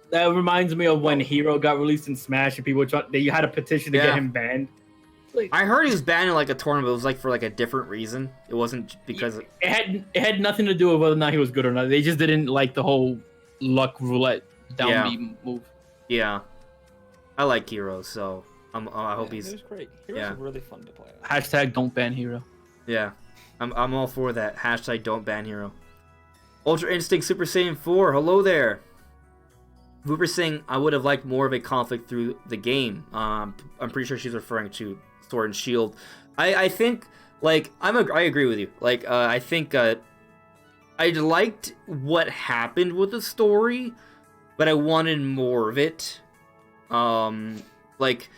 That reminds me of when Hero got released in Smash and people you had a petition to Yeah. get him banned. Like, I heard he was banned in like a tournament. It was like for like a different reason. It wasn't because it had nothing to do with whether or not he was good or not. They just didn't like the whole luck roulette down Yeah. B move. yeah. I like heroes, so I hope Yeah, he's It was great. He was yeah. really fun to play. Hashtag don't ban Hero. yeah. I'm all for that. Hashtag don't ban hero. Ultra Instinct Super Saiyan 4. Hello there. Hoover saying I would have liked more of a conflict through the game. I'm pretty sure she's referring to Sword and Shield. I think like I agree with you. Like I think I liked what happened with the story, but I wanted more of it. Like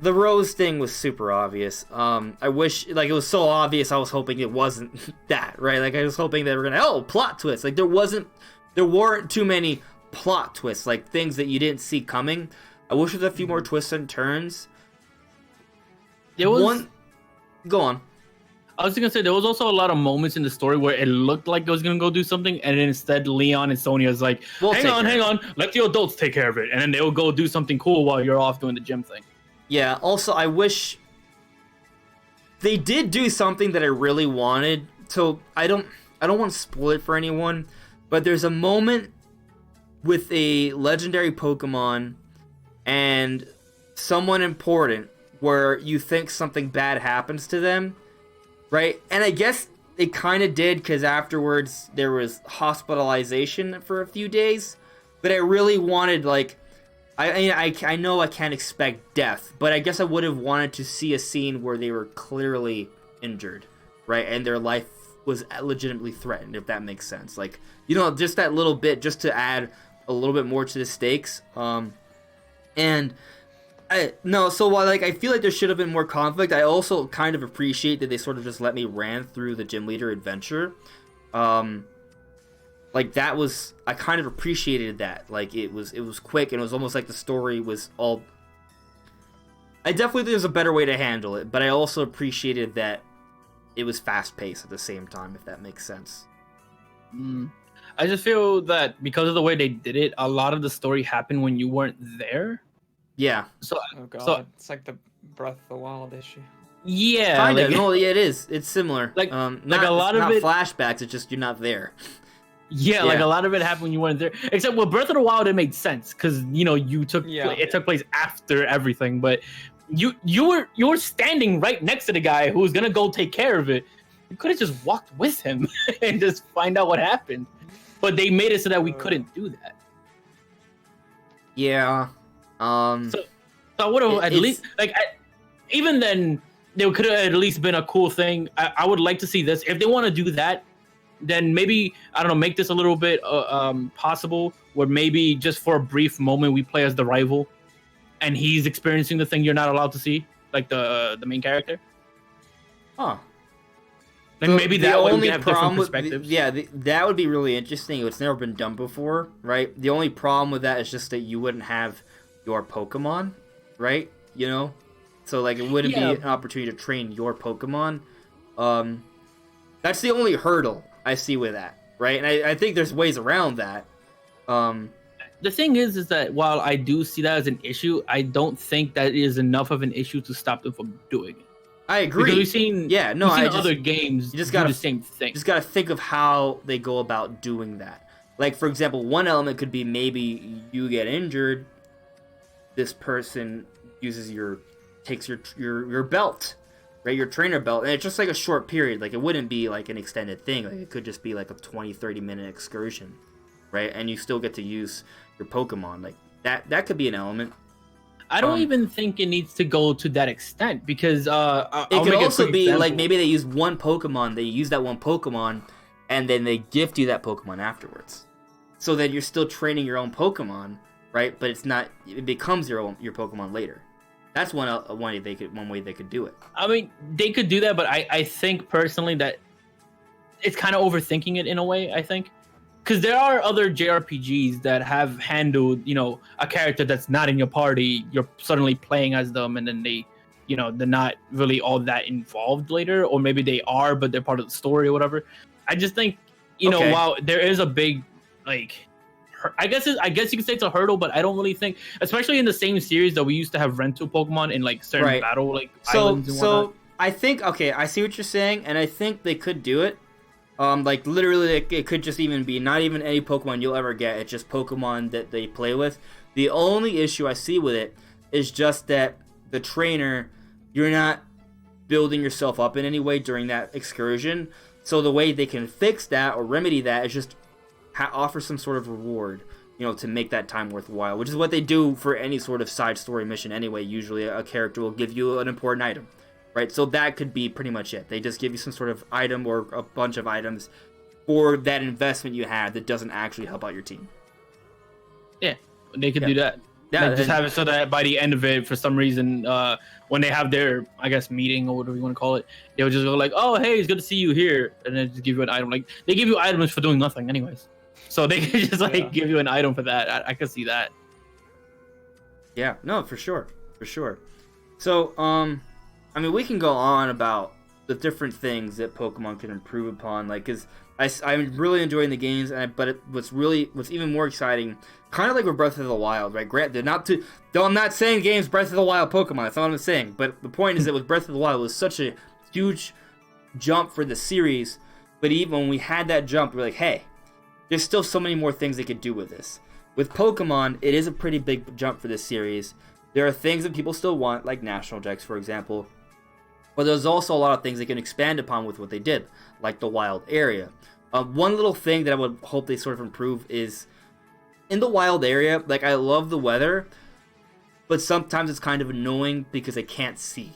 the Rose thing was super obvious. I wish like it was so obvious. I was hoping it wasn't that, right? Like I was hoping they were gonna plot twist. Like there weren't too many plot twists, like things that you didn't see coming. I wish there was a few more twists and turns. There was Go on. I was gonna say there was also a lot of moments in the story where it looked like it was gonna go do something, and then instead Leon and Sonya's like, We'll hang take on, care let the adults take care of it, and then they'll go do something cool while you're off doing the gym thing. Yeah, also I wish they did do something that I really wanted. So I don't want to spoil it for anyone, but there's a moment with a legendary Pokemon and someone important where you think something bad happens to them, right? And I guess it kind of did because afterwards there was hospitalization for a few days, but I really wanted like I know I can't expect death, but I guess I would have wanted to see a scene where they were clearly injured, right? And their life was legitimately threatened, if that makes sense. Like, you know, just that little bit, just to add a little bit more to the stakes. So while like I feel like there should have been more conflict, I also kind of appreciate that they sort of just let me ran through the gym leader adventure. Like that was, I kind of appreciated that. Like it was quick and it was almost like the story was all. I definitely think there's a better way to handle it, but I also appreciated that it was fast paced at the same time, if that makes sense. I just feel that because of the way they did it, a lot of the story happened when you weren't there. Yeah. So Oh god, So- it's like the Breath of the Wild issue. yeah, Kind of. like, No, yeah, it is. It's similar. Like- not, like a lot it's of not it- flashbacks. It's just you're not there. yeah, like Yeah. a lot of it happened when you weren't there. Except with Breath of the Wild, it made sense because it took place after everything. But you were standing right next to the guy who was gonna go take care of it. You could have just walked with him and just find out what happened. But they made it so that we couldn't do that. Yeah. So I would have at it's- least even then there could have at least been a cool thing. I would like to see this. If they want to do that, then maybe I don't know, make this a little bit possible. Where maybe just for a brief moment we play as the rival, and he's experiencing the thing you're not allowed to see, like the main character. Huh. And maybe The that way we only can have different problem with- perspectives. that would be really interesting. It's never been done before, right? The only problem with that is just that you wouldn't have your Pokemon, right? You know, so like it wouldn't Yeah. be an opportunity to train your Pokemon. That's the only hurdle I see with that, right? And I think there's ways around that. The thing is that while I do see that as an issue, I don't think that is enough of an issue to stop them from doing it. I agree. Because we've seen other games you just do gotta- the same thing. You just gotta think of how they go about doing that. Like, for example, one element could be maybe you get injured, this person takes your belt, right? Your trainer belt, and it's just like a short period. Like, it wouldn't be like an extended thing. Like, it could just be like a 20-30 minute excursion, right? And you still get to use your Pokemon. Like, that could be an element. I don't even think it needs to go to that extent because It could also be like maybe they use one Pokemon. They use that one Pokemon, and then they gift you that Pokemon afterwards. So then you're still training your own Pokemon, right? But it becomes your Pokemon later. That's one way they could do it. I mean, they could do that, but I think personally that it's kind of overthinking it in a way, I think. Because there are other JRPGs that have handled, a character that's not in your party, you're suddenly playing as them, and then they, they're not really all that involved later, or maybe they are, but they're part of the story or whatever. I just think, while there is a big, I guess you could say it's a hurdle, but I don't really think, especially in the same series that we used to have rental Pokemon in certain battle islands and whatnot. So I think I see what you're saying, and I think they could do it. Literally, it could just even be not even any Pokemon you'll ever get. It's just Pokemon that they play with. The only issue I see with it is just that the trainer, you're not building yourself up in any way during that excursion. So the way they can fix that or remedy that is just offer some sort of reward, to make that time worthwhile, which is what they do for any sort of side story mission anyway. Usually a character will give you an important item. Right, so that could be pretty much it. They just give you some sort of item or a bunch of items for that investment you had that doesn't actually help out your team. Yeah, they could do that. Yeah, just have it so that by the end of it, for some reason, when they have their, I guess, meeting or whatever you want to call it, they'll just go like, "Oh, hey, it's good to see you here," and then just give you an item. Like they give you items for doing nothing, anyways. So they can just give you an item for that. I could see that. Yeah, no, for sure. So, I mean, we can go on about the different things that Pokemon can improve upon, because I'm really enjoying the games, but what's even more exciting, kind of like with Breath of the Wild, right? Though I'm not saying games Breath of the Wild Pokemon, that's not what I'm saying, but the point is that with Breath of the Wild, it was such a huge jump for the series, but even when we had that jump, we're like, hey, there's still so many more things they could do with this. With Pokemon, it is a pretty big jump for this series. There are things that people still want, like National Dex, for example. But there's also a lot of things they can expand upon with what they did, like the wild area. One little thing that I would hope they sort of improve is, in the wild area, I love the weather, but sometimes it's kind of annoying because I can't see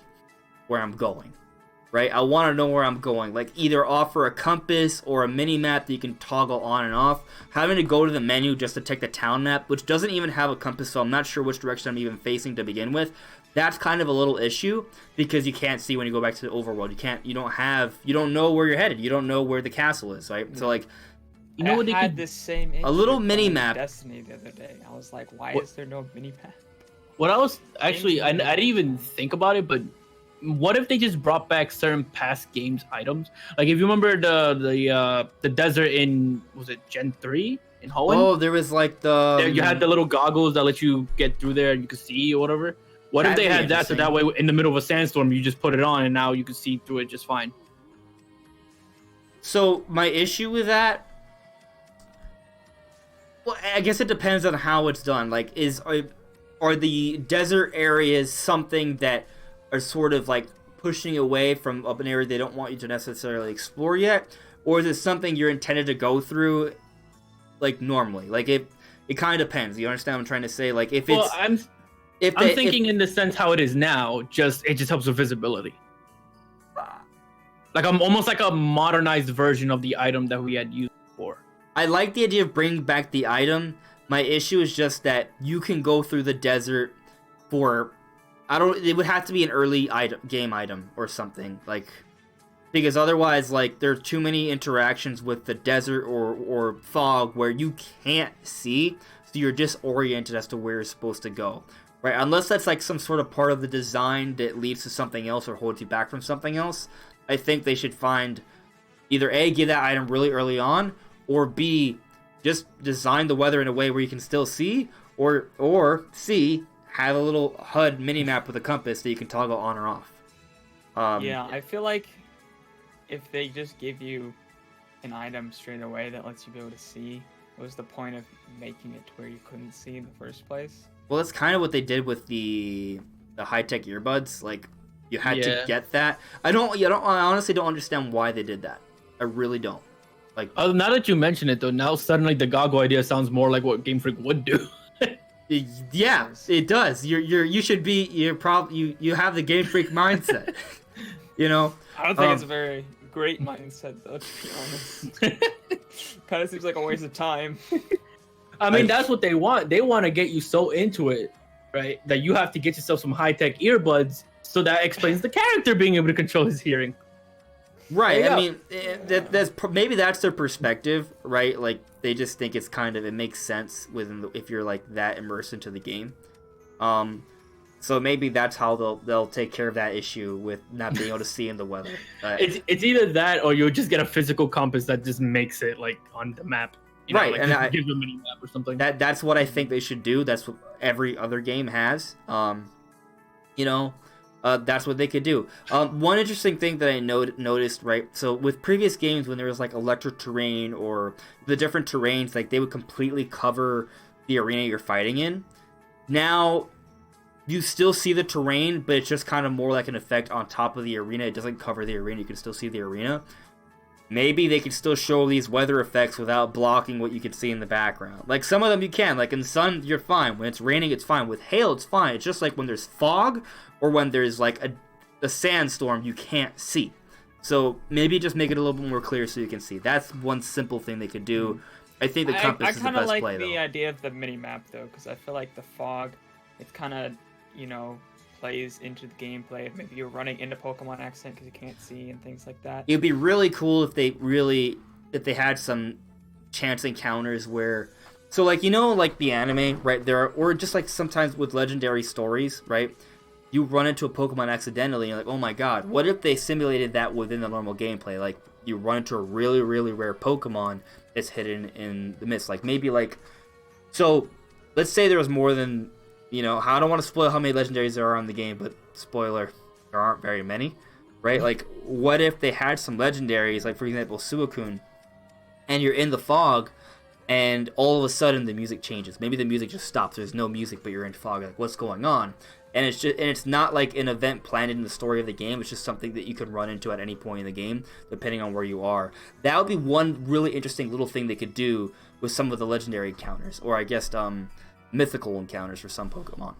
where I'm going, right? I want to know where I'm going, either offer a compass or a mini-map that you can toggle on and off. Having to go to the menu just to take the town map, which doesn't even have a compass, so I'm not sure which direction I'm even facing to begin with. That's kind of a little issue because you can't see when you go back to the overworld. You don't know where you're headed. You don't know where the castle is, right? So you know what they had this same issue a little mini map. Destiny the other day. I was like, why is there no mini map? What I was actually, I didn't even think about it, but what if they just brought back certain past games items? Like if you remember the desert in, was it Gen 3 in Hoenn? Oh, there was you had the little goggles that let you get through there and you could see or whatever. What if they had that, so that way in the middle of a sandstorm you just put it on and now you can see through it just fine? So my issue with that, well, I guess it depends on how it's done. Are the desert areas something that are sort of pushing away from an area they don't want you to necessarily explore yet, or is it something you're intended to go through normally? It kind of depends. You understand what I'm trying to say? If it's I'm thinking in the sense how it is now, it just helps with visibility. I'm almost like a modernized version of the item that we had used before. I like the idea of bringing back the item. My issue is just that you can go through the desert for, it would have to be an early game item or something, because otherwise, there are too many interactions with the desert or fog where you can't see, so you're disoriented as to where you're supposed to go. Right, unless that's some sort of part of the design that leads to something else or holds you back from something else, I think they should find either A, give that item really early on, or B, just design the weather in a way where you can still see, or C, have a little HUD mini-map with a compass that you can toggle on or off. Yeah, I feel like if they just give you an item straight away that lets you be able to see, what was the point of making it to where you couldn't see in the first place? Well, that's kind of what they did with the high-tech earbuds. You had to get that. I honestly don't understand why they did that. I really don't. Now that you mention it, though, now suddenly the goggle idea sounds more like what Game Freak would do. Yeah, it does. You have the Game Freak mindset. I don't think it's a very great mindset, though, to be honest. Kind of seems like a waste of time. I mean, that's what they want. They want to get you so into it, right, that you have to get yourself some high-tech earbuds, so that explains the character being able to control his hearing. Right. I mean, maybe that's their perspective, right? Like, they just think it's kind of, it makes sense if you're like that immersed into the game. So maybe that's how they'll take care of that issue with not being able to see in the weather. It's either that, or you'll just get a physical compass that just makes it like on the map. You know, right, like and give them a mini map or something. That's what I think they should do. That's what every other game has. That's what they could do. One interesting thing that I noticed, right? So with previous games, when there was like electric terrain or the different terrains, like they would completely cover the arena you're fighting in. Now, you still see the terrain, but it's just kind of more like an effect on top of the arena. It doesn't cover the arena. You can still see the arena. Maybe they could still show these weather effects without blocking what you can see in the background. Like, some of them you can. Like, in the sun, you're fine. When it's raining, it's fine. With hail, it's fine. It's just like when there's fog or when there's, like, a sandstorm, you can't see. So, maybe just make it a little bit more clear so you can see. That's one simple thing they could do. I think the compass is the best play, though. I kind of like the idea of the mini-map, though, because I feel like the fog, it's kind of, plays into the gameplay. Maybe you're running into Pokemon accent because you can't see and things like that. It'd be really cool if they had some chance encounters where, so like, like the anime, right? Or just like sometimes with legendary stories, right? You run into a Pokemon accidentally and you're like, oh my god, what if they simulated that within the normal gameplay? Like, you run into a really, really rare Pokemon that's hidden in the mist. Like, maybe like, so let's say there was more than, I don't want to spoil how many legendaries there are in the game, but spoiler, there aren't very many, right? Like, what if they had some legendaries, like, for example, Suicune, and you're in the fog, and all of a sudden the music changes. Maybe the music just stops. There's no music, but you're in fog. Like, what's going on? And it's not like an event planned in the story of the game. It's just something that you can run into at any point in the game, depending on where you are. That would be one really interesting little thing they could do with some of the legendary encounters, or I guess mythical encounters for some Pokemon.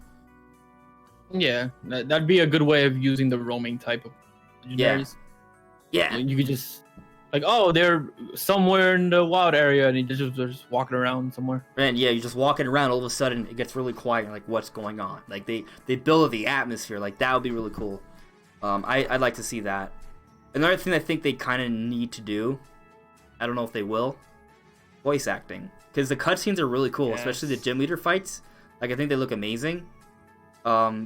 Yeah, that'd be a good way of using the roaming type of legendaries. Yeah. You could just, like, oh, they're somewhere in the wild area, and they're just walking around somewhere. And yeah, you're just walking around, all of a sudden it gets really quiet, and like, what's going on? Like, they build the atmosphere. Like, that would be really cool. I'd like to see that. Another thing I think they kind of need to do, I don't know if they will, voice acting. Because the cutscenes are really cool, especially the gym leader fights. Like, I think they look amazing. But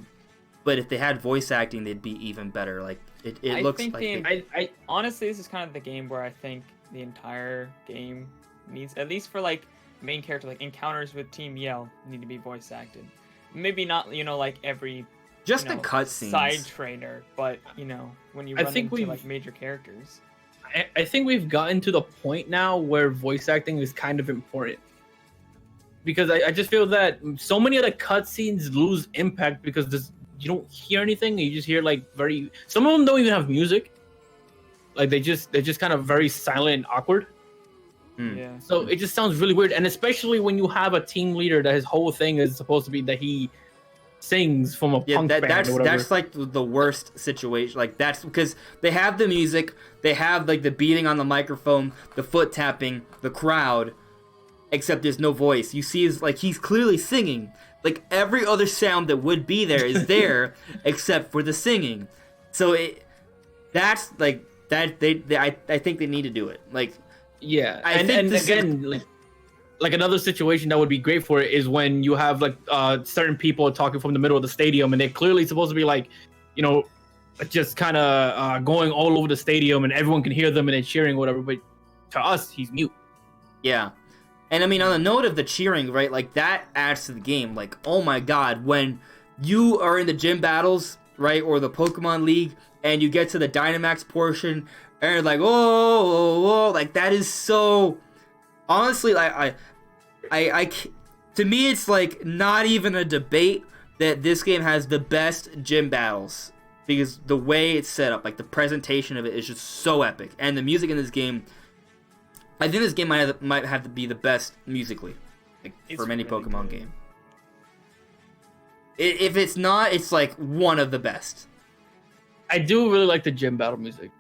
if they had voice acting, they'd be even better. Like, it looks like... honestly, this is kind of the game where I think the entire game needs, at least for, like, main character, like, encounters with Team Yell need to be voice acted. Maybe not, like, every... Just the cutscenes. Side trainer, but, when you run into, like, major characters... I think we've gotten to the point now where voice acting is kind of important. Because I just feel that so many of the cutscenes lose impact because you don't hear anything. You just hear like some of them don't even have music. Like they're just kind of very silent and awkward. Yeah. So it just sounds really weird. And especially when you have a team leader that his whole thing is supposed to be that he sings from a punk band or whatever. That's like the worst situation. Like, that's because they have the music, they have like the beating on the microphone, the foot tapping, the crowd, except there's no voice. You see he's clearly singing. Like, every other sound that would be there is there except for the singing. So that's like that I think they need to do it. Like, yeah. And again, like another situation that would be great for it is when you have like certain people talking from the middle of the stadium, and they're clearly supposed to be like, just kind of going all over the stadium, and everyone can hear them and they're cheering or whatever. But to us, he's mute. Yeah, and I mean, on the note of the cheering, right? Like, that adds to the game. Like, oh my god, when you are in the gym battles, right, or the Pokemon League, and you get to the Dynamax portion, and you're like, oh, like, that is so. Honestly, to me, it's like not even a debate that this game has the best gym battles, because the way it's set up, like the presentation of it, is just so epic, and the music in this game, I think this game might have to be the best musically, like, for any really Pokemon game. If it's not, it's like one of the best. I do really like the gym battle music.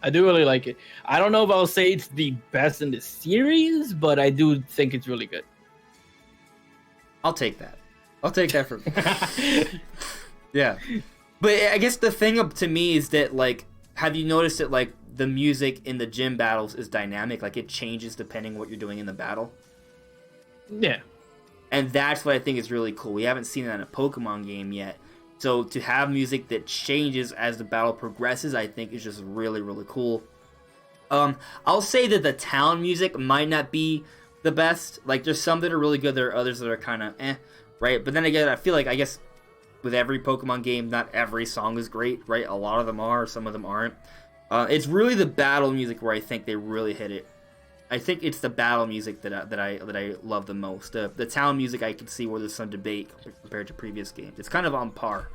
I do really like it. I don't know if I'll say it's the best in the series, but I do think it's really good. I'll take that. I'll take that from yeah. But I guess the thing up to me is that, like, have you noticed that, like, the music in the gym battles is dynamic? Like, it changes depending what you're doing in the battle. Yeah. And that's what I think is really cool. We haven't seen that in a Pokemon game yet. So to have music that changes as the battle progresses, I think is just really, really cool. I'll say that the town music might not be the best. Like, there's some that are really good, there are others that are kind of right? But then again, I feel like, I guess, with every Pokemon game, not every song is great, right? A lot of them are, some of them aren't. It's really the battle music where I think they really hit it. I think it's the battle music that I love the most. The town music, I can see where there's some debate compared to previous games. It's kind of on par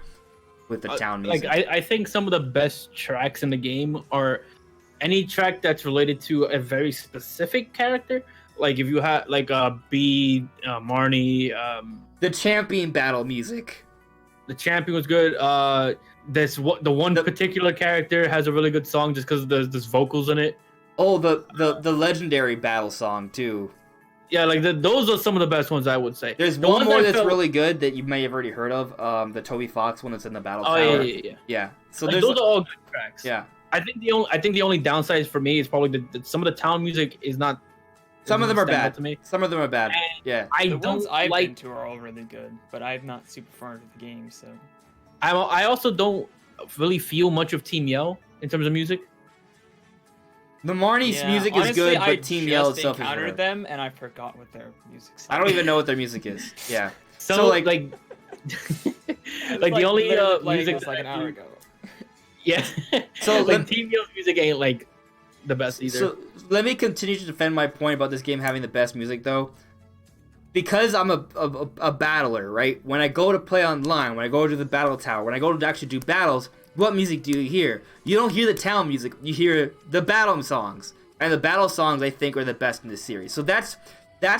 with the town music. Like, I think some of the best tracks in the game are any track that's related to a very specific character. Like, if you have, like, Bee, Marnie, the champion battle music. The champion was good. The one particular character has a really good song just because there's vocals in it. Oh, the legendary battle song too. Yeah, like those are some of the best ones, I would say. There's one more that's really good that you may have already heard of. The Toby Fox one that's in the battle tower. Yeah. So like, those are all good tracks. Yeah. I think the only downside for me is probably some of the town music is not. Some of them are bad to me. Some of them are bad. And yeah. The ones I've been to are all really good, but I'm not super far into the game, so. I also don't really feel much of Team Yell in terms of music. The Marnie's music is good, but Team Yell itself is I encountered them, and I forgot what their music is. I don't even know what their music is. Yeah. So like like the only music was like an hour ago. Yeah. So like Team Yell's music ain't like the best either. So let me continue to defend my point about this game having the best music, though. Because I'm a battler, right? When I go to play online, when I go to the battle tower, when I go to actually do battles, what music do you hear? You don't hear the town music. You hear the battle songs. And the battle songs, I think, are the best in this series. So that's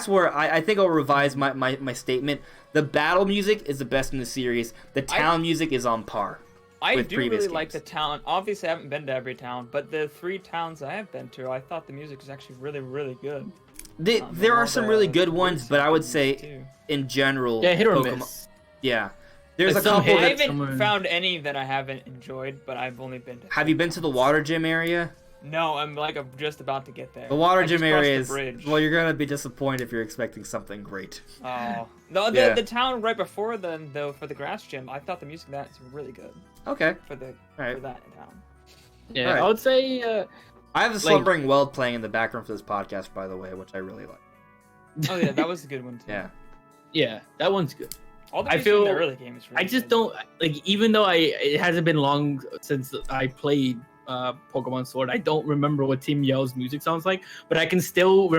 where I think I'll revise my statement. The battle music is the best in the series. The town music is on par. I do really like the town. Obviously, I haven't been to every town, but the 3 towns I have been to, I thought the music was actually really, really good. There are some really good ones, but I would say, in general, hit or Pokemon, miss. Yeah. There's like a couple I haven't found any that I haven't enjoyed, but I've only been to. Have you been to the water gym area? No, I'm just about to get there. The water gym area is... bridge. Well, you're going to be disappointed if you're expecting something great. Oh. The town right before then, though, for the grass gym, I thought the music in that is really good. Okay. For that town. Yeah, right. I would say... I have the Slumbering Weld playing in the background for this podcast, by the way, which I really like. Oh, yeah, that was a good one, too. Yeah. Yeah, that one's good. All the music in the early game is really I just good. don't... Like, even though it hasn't been long since I played Pokemon Sword, I don't remember what Team Yell's music sounds like, but I can still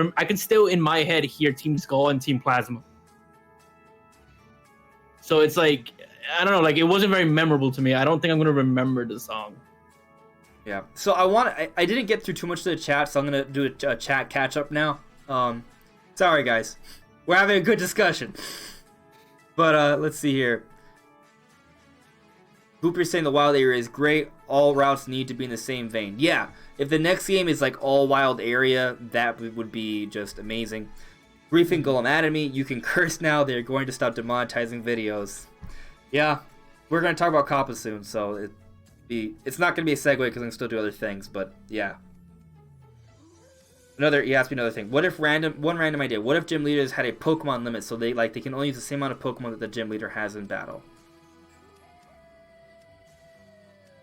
in my head hear Team Skull and Team Plasma. So it's like, I don't know, like, it wasn't very memorable to me. I don't think I'm going to remember the song. Yeah. So I didn't get through too much of the chat, so I'm going to do a chat catch-up now. Sorry, guys. We're having a good discussion. But, let's see here. Hooper's saying the wild area is great. All routes need to be in the same vein. Yeah. If the next game is, like, all wild area, that would be just amazing. Briefing Golem Anatomy, you can curse now. They're going to stop demonetizing videos. Yeah. We're going to talk about COPPA soon, so it's not going to be a segue because I can still do other things, but yeah. He asked me another thing. What if one random idea? What if gym leaders had a Pokemon limit so they can only use the same amount of Pokemon that the gym leader has in battle?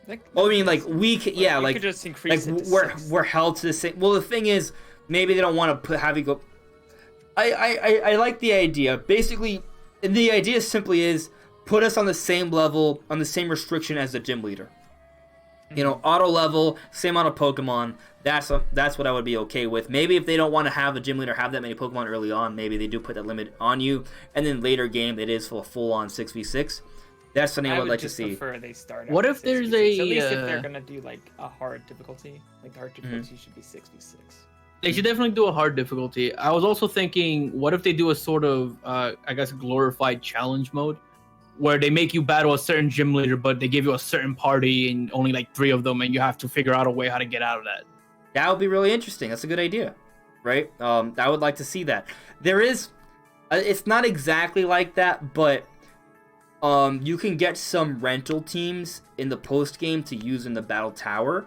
I mean, like we could, yeah, you like could just increase it to we're held to the same. Well, the thing is, maybe they don't want to have you go. I like the idea. Basically, the idea simply is put us on the same level, on the same restriction as the gym leader. You know, auto level, same amount of Pokemon. That's what I would be okay with. Maybe if they don't want to have a gym leader have that many Pokemon early on, maybe they do put that limit on you, and then later game it is full on 6v6. That's something I would like to see. Prefer they start. What if there's a? At least if they're gonna do like a hard difficulty, like the hard difficulty should be 6v6. They should definitely do a hard difficulty. I was also thinking, what if they do a sort of, I guess, glorified challenge mode, where they make you battle a certain gym leader, but they give you a certain party and only like 3 of them, and you have to figure out a way how to get out of that. That would be really interesting. That's a good idea, right? I would like to see that. There is, it's not exactly like that, but you can get some rental teams in the post game to use in the battle tower,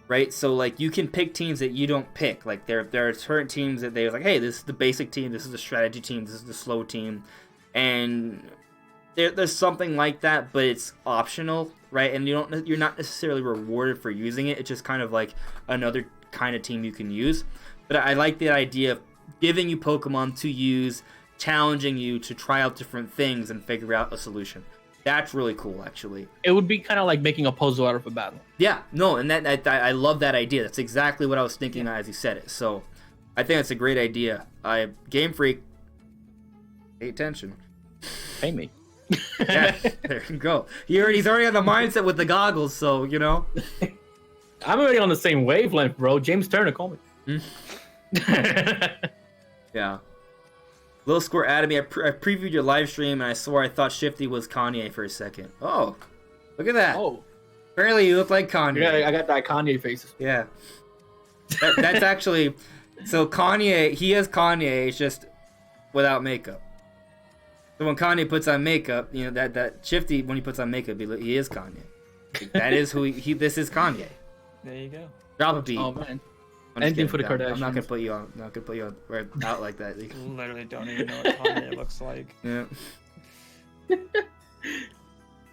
right? So like you can pick teams that you don't pick. Like there are certain teams that they're like, hey, this is the basic team, this is the strategy team, this is the slow team, and there's something like that, but it's optional, right? And you're not necessarily rewarded for using it. It's just kind of like another kind of team you can use. But I like the idea of giving you Pokemon to use, challenging you to try out different things and figure out a solution. That's really cool, actually. It would be kind of like making a puzzle out of a battle. Yeah, no, and that I love that idea. That's exactly what I was thinking as you said it. So I think that's a great idea. Game Freak, pay attention. Pay me. Yeah, there you go. He's already on the mindset with the goggles, so you know. I'm already on the same wavelength, bro. James Turner, call me. Yeah. Little Score added me. I previewed your live stream and I swore I thought Shifty was Kanye for a second. Oh, look at that. Oh, Apparently you look like Kanye. yeah, I got that Kanye face. Yeah. That's actually, so Kanye, he is Kanye, it's just without makeup. So when Kanye puts on makeup, you know, that Shifty, when he puts on makeup, he is Kanye. Like, that is who this is Kanye. There you go. Drop a beat. Oh man. I'm just Anything for the kidding. Kardashians. I'm not gonna put you on out like that. Literally don't even know what Kanye looks like. Yeah.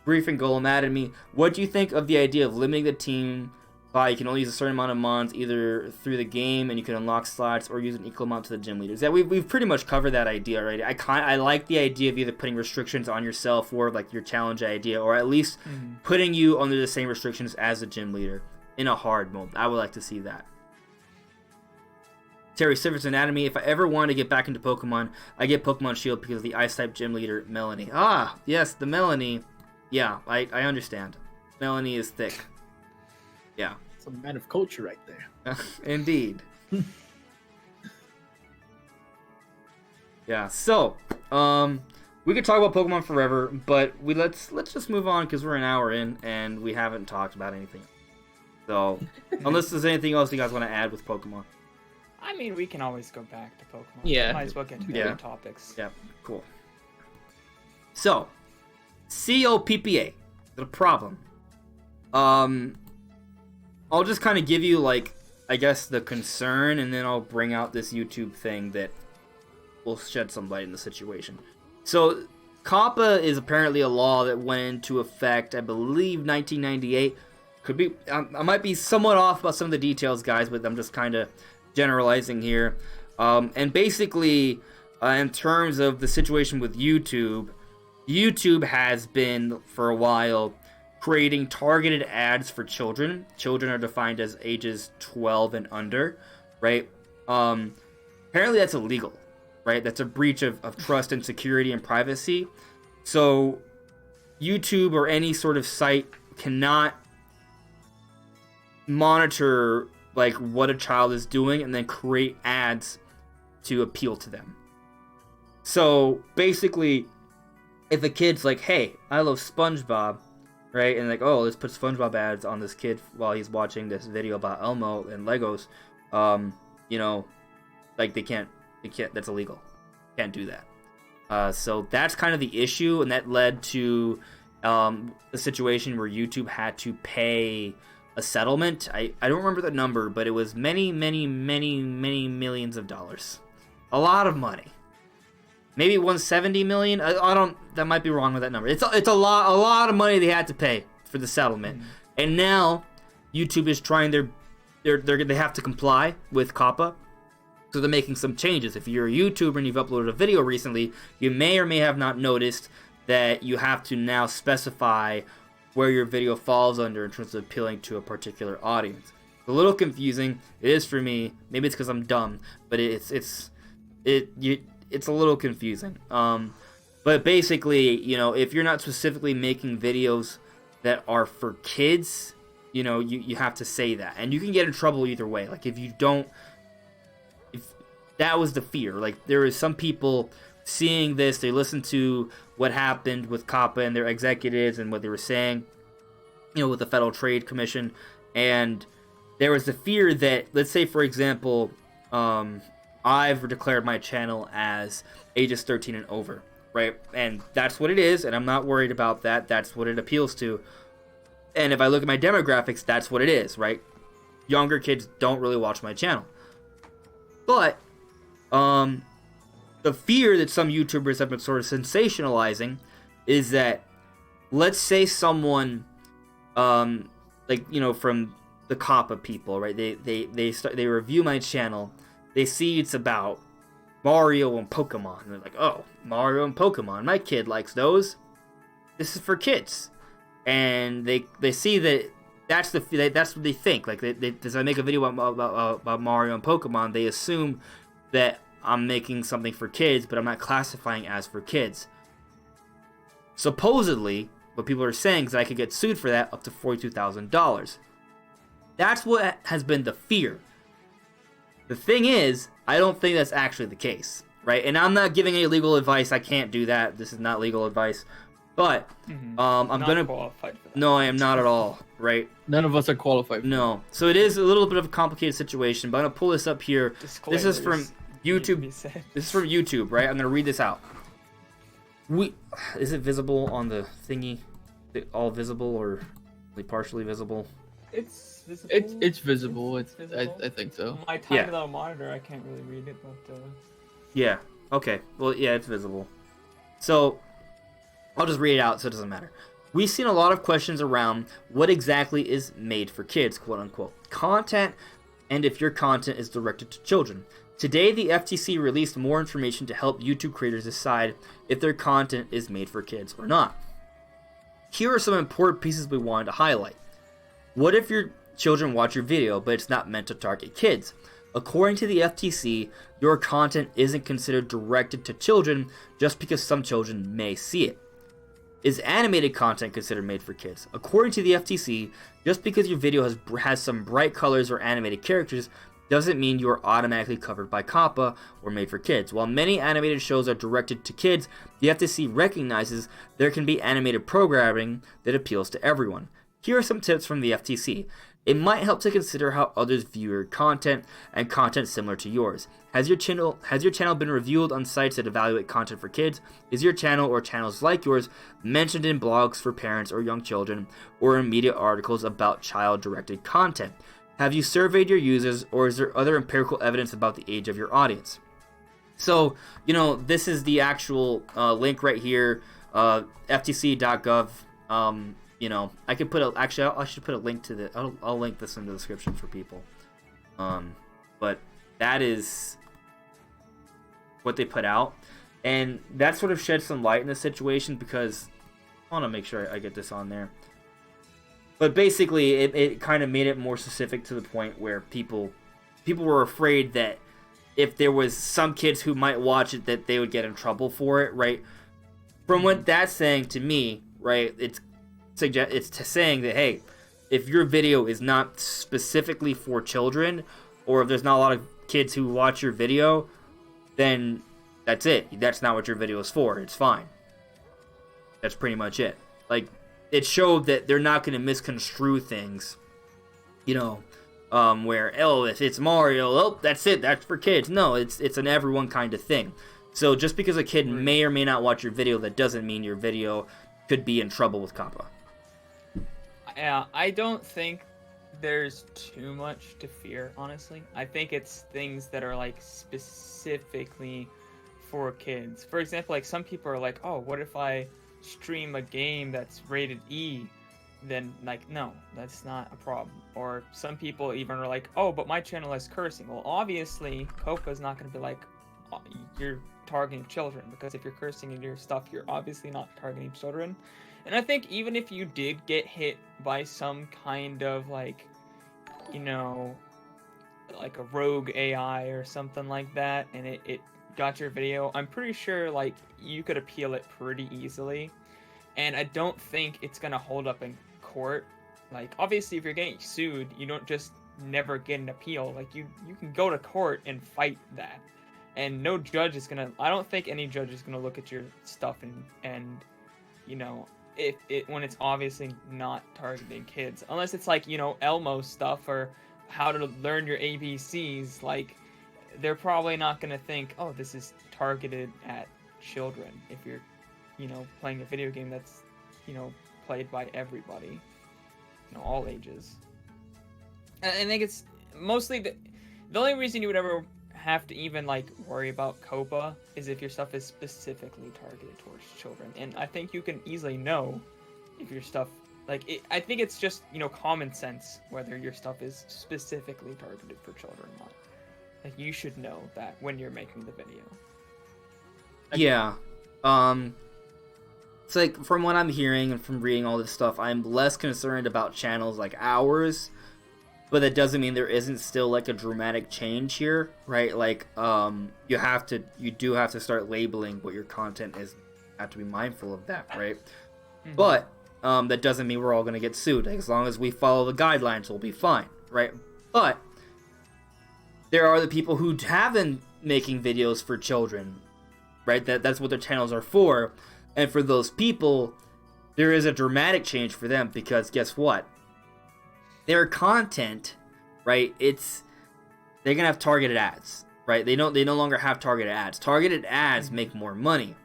Brief and Golem added me. What do you think of the idea of limiting the team by you can only use a certain amount of mons either through the game and you can unlock slots or use an equal amount to the gym leaders? Yeah, we've pretty much covered that idea already. I like the idea of either putting restrictions on yourself or like your challenge idea, or at least putting you under the same restrictions as the gym leader in a hard mode. I would like to see that. Terry Sivert's Anatomy. If I ever want to get back into Pokemon, I get Pokemon Shield because of the Ice-type gym leader, Melanie. Ah, yes, the Melanie. Yeah, I understand. Melanie is thick. Yeah. It's a man of culture right there. Indeed. Yeah, so, we could talk about Pokemon forever, but let's just move on because we're an hour in and we haven't talked about anything. So, unless there's anything else you guys want to add with Pokemon. I mean, we can always go back to Pokemon. Yeah. Might as well get to the other topics. Yeah, cool. So, COPPA, the problem. I'll just kind of give you, like, I guess the concern, and then I'll bring out this YouTube thing that will shed some light in the situation. So, COPPA is apparently a law that went into effect, I believe, 1998. Could be, I might be somewhat off about some of the details, guys, but I'm just kind of generalizing here. And basically, in terms of the situation with YouTube has been, for a while, creating targeted ads for children. Children are defined as ages 12 and under, right? Apparently that's illegal, right? That's a breach of trust and security and privacy. So YouTube or any sort of site cannot monitor like what a child is doing and then create ads to appeal to them. So basically, if a kid's like, hey, I love SpongeBob, right? And like, oh, let's put SpongeBob ads on this kid while he's watching this video about Elmo and Legos, you know, like they can't, that's illegal. Can't do that. So that's kind of the issue, and that led to a situation where YouTube had to pay a settlement. I don't remember the number, but it was many millions of dollars. A lot of money. Maybe 170 million. I don't. That might be wrong with that number. It's a lot of money they had to pay for the settlement, and now YouTube is trying they have to comply with COPPA, so they're making some changes. If you're a YouTuber and you've uploaded a video recently, you may or may have not noticed that you have to now specify where your video falls under in terms of appealing to a particular audience. It's a little confusing. It is for me. Maybe it's because I'm dumb, but it's a little confusing. But basically, you know, if you're not specifically making videos that are for kids, you know, you have to say that, and you can get in trouble either way. Like if that was the fear. Like there is some people seeing this, they listen to what happened with COPPA and their executives and what they were saying, with the Federal Trade Commission, and there was the fear that, let's say, for example, I've declared my channel as ages 13 and over, right? And that's what it is, and I'm not worried about that. That's what it appeals to. And if I look at my demographics, that's what it is, right? Younger kids don't really watch my channel. But the fear that some YouTubers have been sort of sensationalizing is that, let's say someone, from the COPPA people, right? They review my channel. They see it's about Mario and Pokemon. And they're like, oh, Mario and Pokemon. My kid likes those. This is for kids. And they see that that's what they think. Like, as I make a video about Mario and Pokemon, they assume that I'm making something for kids, but I'm not classifying as for kids. Supposedly, what people are saying is that I could get sued for that up to $42,000. That's what has been the fear. The thing is, I don't think that's actually the case, right? And I'm not giving any legal advice. I can't do that. This is not legal advice. But I'm not gonna qualified for that. No, I am not at all, right? None of us are qualified. No. So it is a little bit of a complicated situation, but I'm gonna pull this up here. This is from YouTube. This is from YouTube, right? I'm gonna read this out. Is it visible on the thingy? Is it all visible or partially visible? It's visible. It's visible. It's visible. I think so. My tiny little monitor, I can't really read it, but Yeah. Okay. Well, yeah, it's visible. So I'll just read it out so it doesn't matter. We've seen a lot of questions around what exactly is made for kids, quote unquote, content, and if your content is directed to children. Today, the FTC released more information to help YouTube creators decide if their content is made for kids or not. Here are some important pieces we wanted to highlight. What if your children watch your video, but it's not meant to target kids? According to the FTC, your content isn't considered directed to children just because some children may see it. Is animated content considered made for kids? According to the FTC, just because your video has some bright colors or animated characters doesn't mean you are automatically covered by COPPA or made for kids. While many animated shows are directed to kids, the FTC recognizes there can be animated programming that appeals to everyone. Here are some tips from the FTC. It might help to consider how others view your content and content similar to yours. Has your channel been reviewed on sites that evaluate content for kids? Is your channel or channels like yours mentioned in blogs for parents or young children or in media articles about child-directed content? Have you surveyed your users, or is there other empirical evidence about the age of your audience? So, this is the actual link right here, ftc.gov. I could put I should put a link to the. I'll link this in the description for people. But that is what they put out, and that sort of sheds some light in the situation because I want to make sure I get this on there. But basically, it kind of made it more specific to the point where people were afraid that if there was some kids who might watch it, that they would get in trouble for it, right? From what that's saying to me, right, it's saying that, hey, if your video is not specifically for children, or if there's not a lot of kids who watch your video, then that's it. That's not what your video is for. It's fine. That's pretty much it. Like, it showed that they're not going to misconstrue things, where, if it's Mario, that's it, that's for kids. No, it's an everyone kind of thing. So just because a kid may or may not watch your video, that doesn't mean your video could be in trouble with COPPA. Yeah, I don't think there's too much to fear, honestly. I think it's things that are, specifically for kids. For example, some people are like, oh, what if I stream a game that's rated E? Then, no, that's not a problem. Or some people even are like, oh, but my channel is cursing. Well, obviously, COPPA's not going to be like, oh, you're targeting children, because if you're cursing in your stuff, you're obviously not targeting children. And I think even if you did get hit by some kind of a rogue AI or something like that, and it got your video, I'm pretty sure you could appeal it pretty easily. And I don't think it's gonna hold up in court. Obviously, if you're getting sued, you don't just never get an appeal. You can go to court and fight that. and no judge is gonna. I don't think any judge is gonna look at your stuff and you know, when it's obviously not targeting kids, unless it's like, you know, Elmo stuff or how to learn your ABCs. Like, they're probably not gonna think, oh, this is targeted at children. If you're, you know, playing a video game that's, you know, played by everybody, you know, all ages. And I think it's mostly the only reason you would ever have to even like worry about COPPA is if your stuff is specifically targeted towards children. And I think you can easily know if your stuff, like, I think it's just, you know, common sense whether your stuff is specifically targeted for children or not. Like, you should know that when you're making the video. Yeah. It's like, from what I'm hearing and from reading all this stuff, I'm less concerned about channels like ours, but that doesn't mean there isn't still like a dramatic change here, right? Like, you do have to start labeling what your content is. You have to be mindful of that, right? Mm-hmm. But that doesn't mean we're all gonna get sued. Like, as long as we follow the guidelines, we'll be fine, right? But there are the people who have been making videos for children, right? That's what their channels are for. And for those people, there is a dramatic change for them, because guess what? Their content, right? They're gonna have targeted ads, right? They no longer have targeted ads. Targeted ads make more money.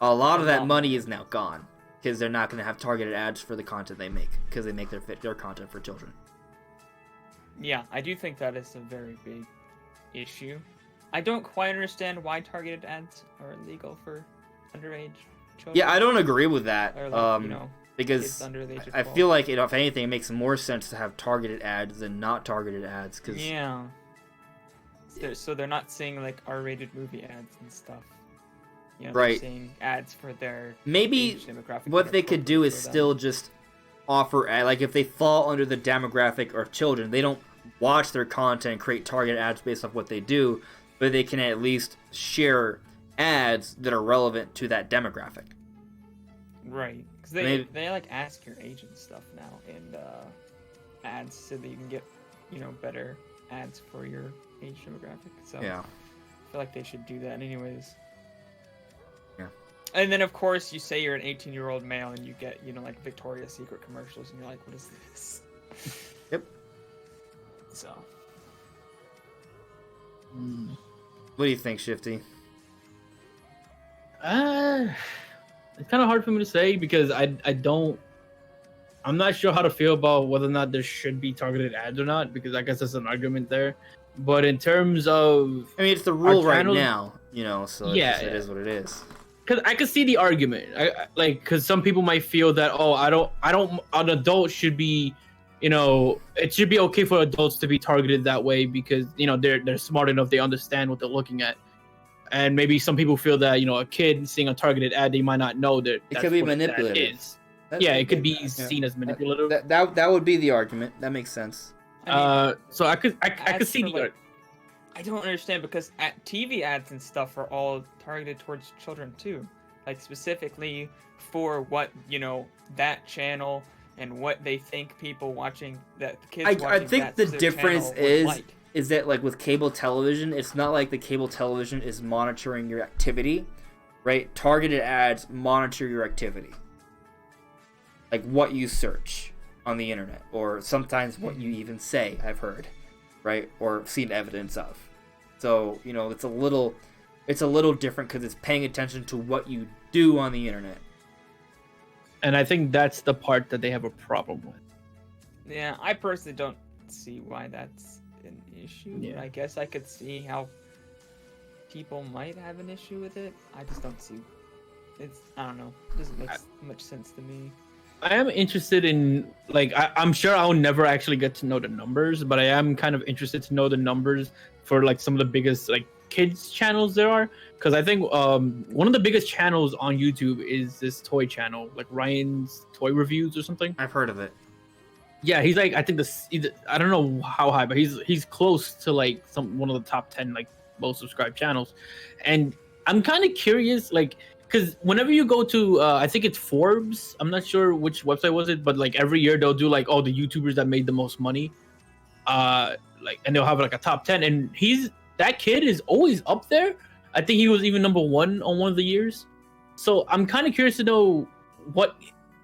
A lot of that money is now gone because they're not gonna have targeted ads for the content they make, because they make their content for children. Yeah, I do think that is a very big issue. I don't quite understand why targeted ads are illegal for underage children. Yeah, I don't agree with that. Or like, you know, because under the age of I 12. feel like, if anything, it makes more sense to have targeted ads than not targeted ads. Cause yeah. So they're not seeing like R-rated movie ads and stuff. You know, right. They're seeing ads for their maybe age demographic. what they could do is still just offer, like, if they fall under the demographic of children, they don't watch their content and create targeted ads based off what they do, but they can at least share ads that are relevant to that demographic. Right. Because they like ask your age and stuff now, and ads, so that you can get, you know, better ads for your age demographic. So yeah, I feel like they should do that anyways. Yeah. And then of course you say you're an 18-year-old male and you get, you know, like Victoria's Secret commercials, and you're like, what is this? Yep. So. What do you think, Shifty? It's kind of hard for me to say, because I'm not sure how to feel about whether or not there should be targeted ads or not, because I guess there's an argument there. But in terms of, I mean, it's the rule right channels, now, you know, so yeah, it is what it is. Because I could see the argument, because some people might feel that, oh, an adult should be, you know, it should be okay for adults to be targeted that way, because, you know, they're smart enough, they understand what they're looking at. And maybe some people feel that, you know, a kid seeing a targeted ad, they might not know that it could be manipulative. It could be seen as manipulative. That would be the argument. That makes sense. I mean, so I could see the. Like, I don't understand, because TV ads and stuff are all targeted towards children too, like specifically for what, you know, that channel and what they think people watching that kids. I think the difference is that, like, with cable television, it's not like the cable television is monitoring your activity, right? Targeted ads monitor your activity, like what you search on the internet, or sometimes what you even say, I've heard, right? Or seen evidence of. So, you know, it's a little different, because it's paying attention to what you do on the internet. And I think that's the part that they have a problem with. Yeah, I personally don't see why that's an issue. Yeah. I guess I could see how people might have an issue with it. I just don't see. I don't know. It doesn't make much sense to me. I am interested in, like, I'm sure I'll never actually get to know the numbers, but I am kind of interested to know the numbers for, like, some of the biggest, like, kids channels there are, because I think one of the biggest channels on YouTube is this toy channel, like Ryan's Toy Reviews or something. I've heard of it. Yeah, he's like, I think I don't know how high, but he's close to, like, one of the top 10, like, most subscribed channels. And I'm kind of curious, like, because whenever you go to I think it's Forbes, I'm not sure which website was it, but like every year they'll do like all the YouTubers that made the most money, like, and they'll have like a top 10, and he's that kid is always up there. I think he was even #1 on one of the years. So I'm kind of curious to know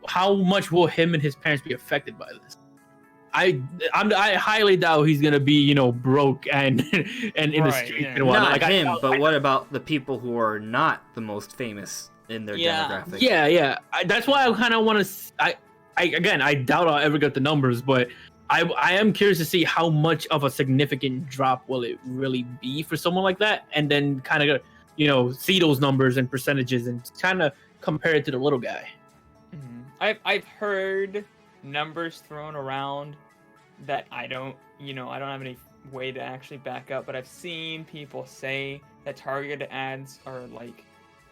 how much will him and his parents be affected by this. I highly doubt he's gonna be, you know, broke and in the street and whatnot. Not him, but what about the people who are not the most famous in their demographic? Yeah. That's why I kind of want to. I doubt I'll ever get the numbers, but I am curious to see how much of a significant drop will it really be for someone like that, and then kind of, you know, see those numbers and percentages and kind of compare it to the little guy. Mm-hmm. I've heard numbers thrown around that I don't have any way to actually back up, but I've seen people say that targeted ads are like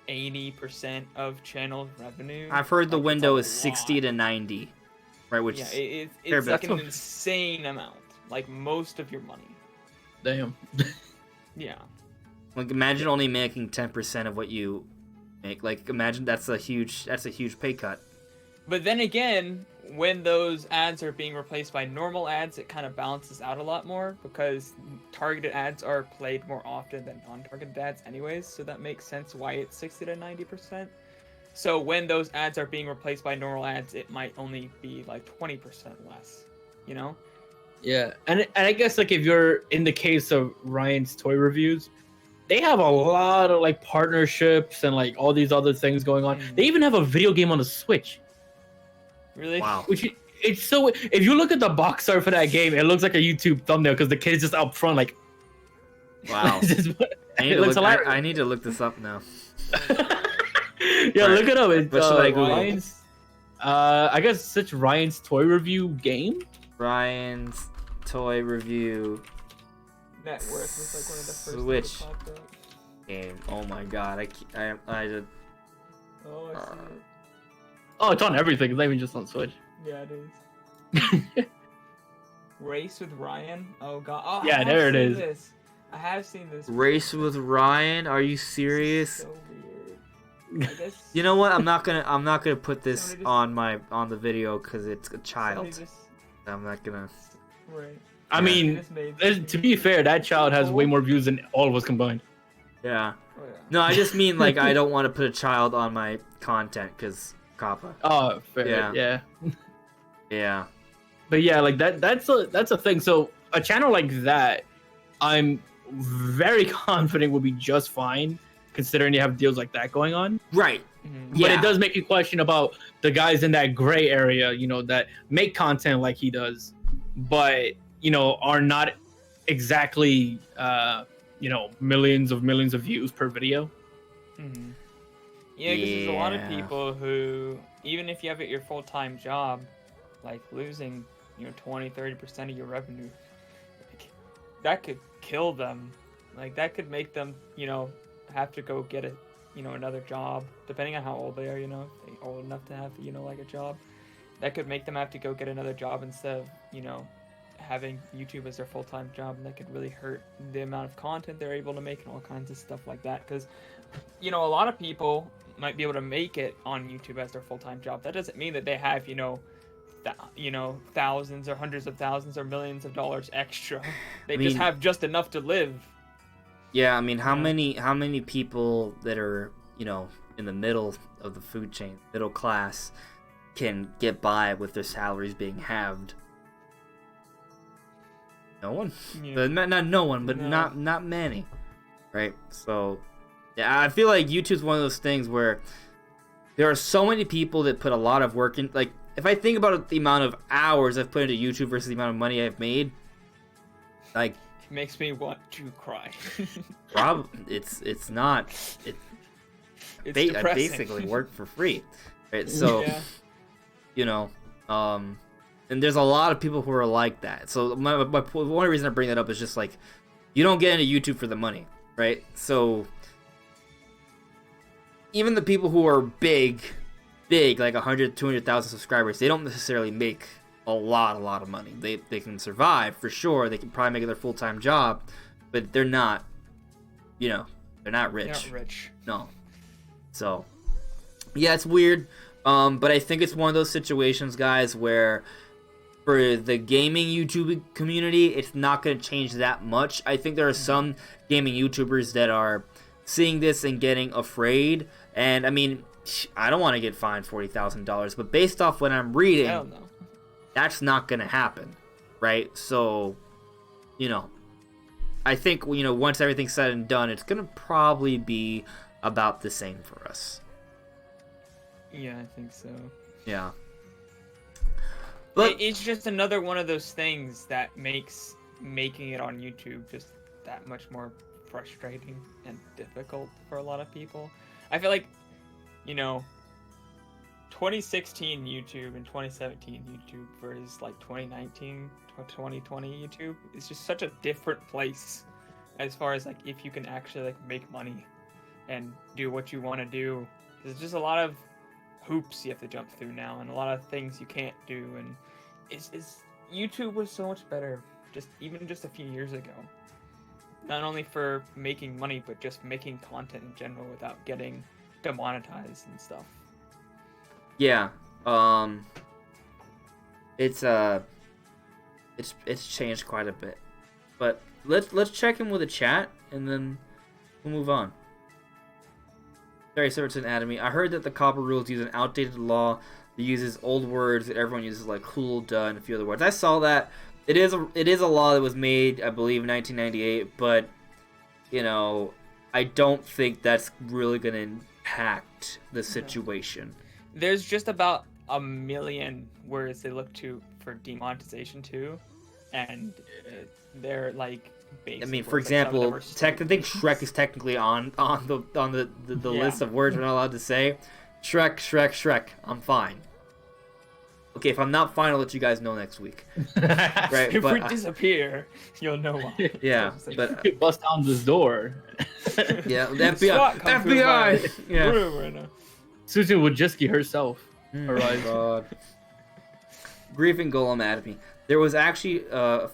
80% of channel revenue. I've heard the window is 60 to 90, right? Which it's like an insane amount, like most of your money. Damn. Yeah. Like, imagine only making 10% of what you make. Like, imagine that's a huge pay cut. But then again, when those ads are being replaced by normal ads, it kind of balances out a lot more because targeted ads are played more often than non-targeted ads anyways, so that makes sense why it's 60 to 90%. So when those ads are being replaced by normal ads, it might only be like 20% less, you know? Yeah, and I guess, like, if you're in the case of Ryan's toy reviews, they have a lot of, like, partnerships and, like, all these other things going on. They even have a video game on the Switch. Really? Wow. It's so. If you look at the box art for that game, it looks like a YouTube thumbnail because the kid is just up front, like. Wow. I need to look this up now. Yeah, look it up. It's, what should I Google? Ryan's, I guess it's Ryan's toy review game. Ryan's toy review. Net worth was like one of the first Switch things that popped up. game. Oh my god! I did. Oh, I see it. Oh, it's on everything. It's not even just on Switch. Yeah, it is. Race with Ryan? Oh god. Oh, yeah, there it is. I have seen this. Race with Ryan? Are you serious? So weird. I guess You know what? I'm not gonna put this on the video because it's a child. I'm not gonna. Right. I mean, to be fair, that child has way more views than all of us combined. Yeah. Oh, yeah. No, I just mean, like, I don't want to put a child on my content because COPPA. Oh, fair. Yeah. Yeah. But yeah, like that's a thing. So a channel like that, I'm very confident will be just fine, considering you have deals like that going on. Right. Mm-hmm. But it does make you question about the guys in that gray area, you know, that make content like he does, but, you know, are not exactly, you know, millions of views per video. Mm-hmm. Yeah, because there's a lot of people who, even if you have it your full-time job, like losing, you know, 20-30% of your revenue, like, that could kill them. Like, that could make them, you know, have to go get a, you know, another job, depending on how old they are, you know, if they're old enough to have, you know, like a job. That could make them have to go get another job instead of, you know, having YouTube as their full-time job, and that could really hurt the amount of content they're able to make and all kinds of stuff like that. Because, you know, a lot of people might be able to make it on YouTube as their full-time job. That doesn't mean that they have, you know, thousands or hundreds of thousands or millions of dollars extra. They just have just enough to live. Yeah, I mean, how many people that are, you know, in the middle of the food chain, middle class, can get by with their salaries being halved? No one. Yeah. Not no one, but not many, right? So, yeah, I feel like YouTube's one of those things where there are so many people that put a lot of work in. Like, if I think about the amount of hours I've put into YouTube versus the amount of money I've made, like, it makes me want to cry. it's not. It's I basically work for free, right? So, you know, and there's a lot of people who are like that. So one reason I bring that up is just like, you don't get into YouTube for the money, right? So even the people who are big, like 100, 200,000 subscribers, they don't necessarily make a lot of money. They can survive for sure. They can probably make it their full-time job, but they're not, you know, they're not rich. They're not rich. No. So, yeah, it's weird. But I think it's one of those situations, guys, where for the gaming YouTube community, it's not going to change that much. I think there are some gaming YouTubers that are seeing this and getting afraid. And I mean, I don't want to get fined $40,000, but based off what I'm reading, Hell no. that's not going to happen, right? So, you know, I think, you know, once everything's said and done, it's going to probably be about the same for us. Yeah, I think so. Yeah. But It's just another one of those things that makes making it on YouTube just that much more frustrating and difficult for a lot of people. I feel like, you know, 2016 YouTube and 2017 YouTube versus like 2019, 2020 YouTube is just such a different place as far as like if you can actually like make money and do what you want to do. There's just a lot of hoops you have to jump through now and a lot of things you can't do, and it's YouTube was so much better even just a few years ago. Not only for making money, but just making content in general without getting demonetized and stuff. yeah, it's changed quite a bit. But let's check in with the chat and then we'll move on. Sorry, Silverton Anatomy. I heard that the COPPA rules use an outdated law that uses old words that everyone uses, like cool, duh, and a few other words. I saw that. It is a law that was made, I believe, in 1998, but, you know, I don't think that's really going to impact the situation. There's just about 1 million words they look to for demonetization too, and they're like basic I mean, for words, like, some of them example, are I think Shrek is technically on the Yeah. list of words we're not allowed to say. Shrek. I'm fine. Okay, if I'm not fine, I'll let you guys know next week. Right, If but we disappear, you'll know why. yeah, So it's but You bust down this door. yeah, the SWAT FBI, come through my yeah. room right now. Susan Wojcicki herself. Oh arrives. God. Griefing Golem at me. There was actually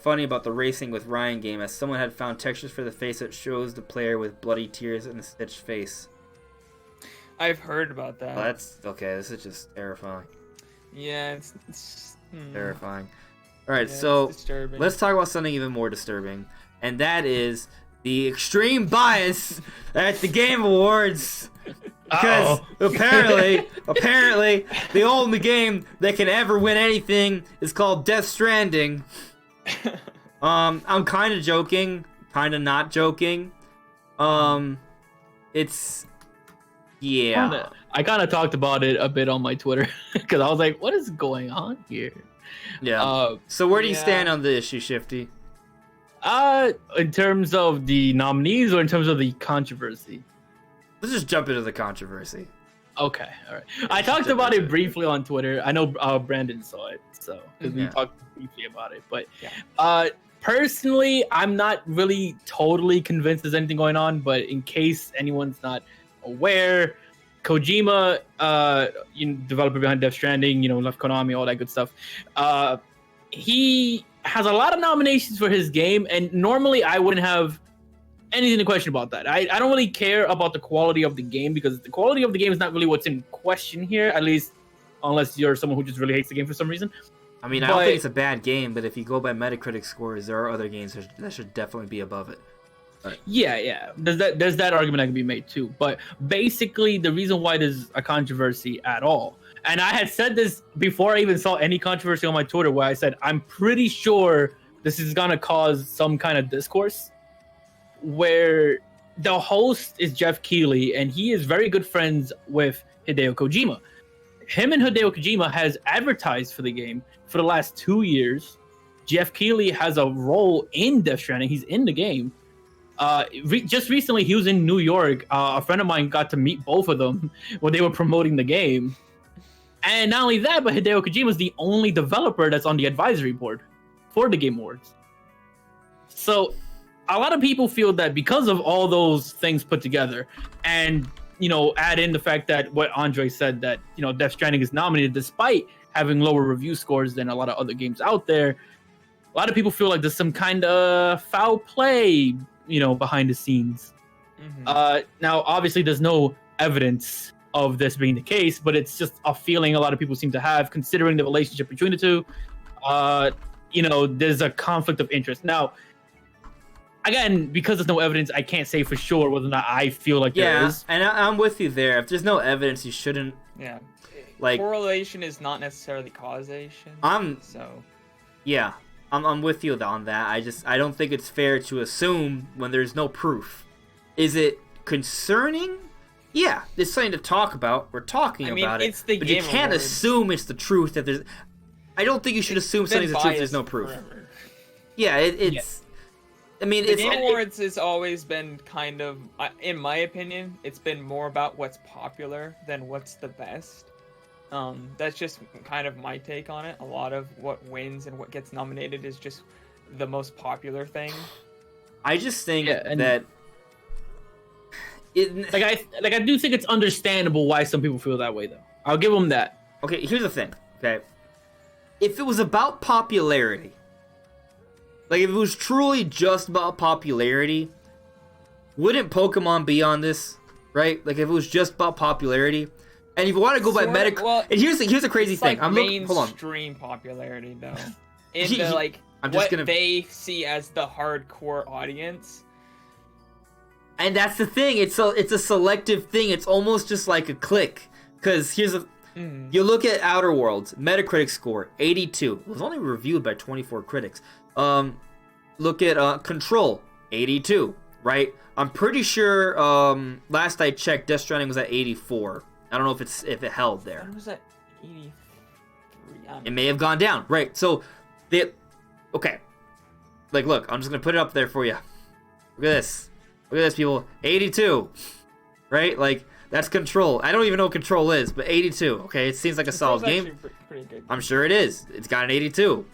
funny about the racing with Ryan game, as someone had found textures for the face that shows the player with bloody tears and a stitched face. I've heard about that. Well, that's okay. This is just terrifying. Yeah, it's Terrifying. All right, yeah, so it's disturbing. let's talk about something even more disturbing, and that is the extreme bias at the Game Awards. Because apparently, the only game that can ever win anything is called Death Stranding. I'm kind of joking, kind of not joking. It's yeah. I kind of talked about it a bit on my Twitter because I was like, "What is going on here?" Yeah. So where do you yeah. stand on the issue, Shifty? In terms of the nominees or in terms of the controversy? Let's just jump into the controversy. Okay, all right. I talked about it briefly on Twitter. I know Brandon saw it, so because we Yeah. talked briefly about it. But Yeah. personally, I'm not really totally convinced there's anything going on. But in case anyone's not aware, Kojima, developer behind Death Stranding, left Konami, all that good stuff. He has a lot of nominations for his game, and normally I wouldn't have anything to question about that. I don't really care about the quality of the game because the quality of the game is not really what's in question here, at least unless you're someone who just really hates the game for some reason. I mean, I don't think it's a bad game, but if you go by Metacritic scores, there are other games that should definitely be above it. Yeah. There's that argument that can be made too. But basically, the reason why there's a controversy at all, and I had said this before I even saw any controversy on my Twitter, where I said I'm pretty sure this is gonna cause some kind of discourse, where the host is Jeff Keighley, and he is very good friends with Hideo Kojima. Him and Hideo Kojima has advertised for the game for the last 2 years. Jeff Keighley has a role in Death Stranding. He's in the game. Just recently, he was in New York. A friend of mine got to meet both of them when they were promoting the game. And not only that, but Hideo Kojima is the only developer that's on the advisory board for the Game Awards. So a lot of people feel that because of all those things put together, and add in the fact that what Andre said, that Death Stranding is nominated despite having lower review scores than a lot of other games out there, a lot of people feel like there's some kind of foul play behind the scenes. Mhm. Now, obviously, there's no evidence of this being the case, but it's just a feeling a lot of people seem to have, considering the relationship between the two. there's a conflict of interest. Now, again, because there's no evidence, I can't say for sure whether or not I feel like there is. And I'm with you there. If there's no evidence, you shouldn't. Yeah. Like, correlation is not necessarily causation. Yeah, I'm with you on that. I don't think it's fair to assume when there's no proof. Is it concerning? Yeah, it's something to talk about. We're talking about it. It's the but Game you can't Awards. assume it's the truth. That there's. I don't think you should assume something's the truth if there's no proof. Forever. Yeah, it's. I mean, The it's. Game Awards has always been kind of, in my opinion, it's been more about what's popular than what's the best. That's just kind of my take on it. A lot of what wins and what gets nominated is just the most popular thing. I just think that. I do think it's understandable why some people feel that way, though. I'll give them that. Okay, here's the thing. Okay, if it was about popularity, like if it was truly just about popularity, wouldn't Pokemon be on this? Right? Like if it was just about popularity, and if you want to go by Metacritic, well, and here's the crazy thing. Like I'm looking. Hold on. mainstream popularity, though. In the what they see as the hardcore audience. And that's the thing. It's a selective thing. It's almost just like a click. Because here's a. You look at Outer Worlds, Metacritic score 82. It was only reviewed by 24 critics. Look at Control 82. Right. I'm pretty sure. Last I checked, Death Stranding was at 84. I don't know if it held there. When was that? 83. It may have gone down. Right. So okay. Like, look. I'm just gonna put it up there for you. Look at this. Look at this, people. 82. Right? Like, that's Control. I don't even know what Control is, but 82. Okay, it seems like a solid game. Pretty good. I'm sure it is. It's got an 82.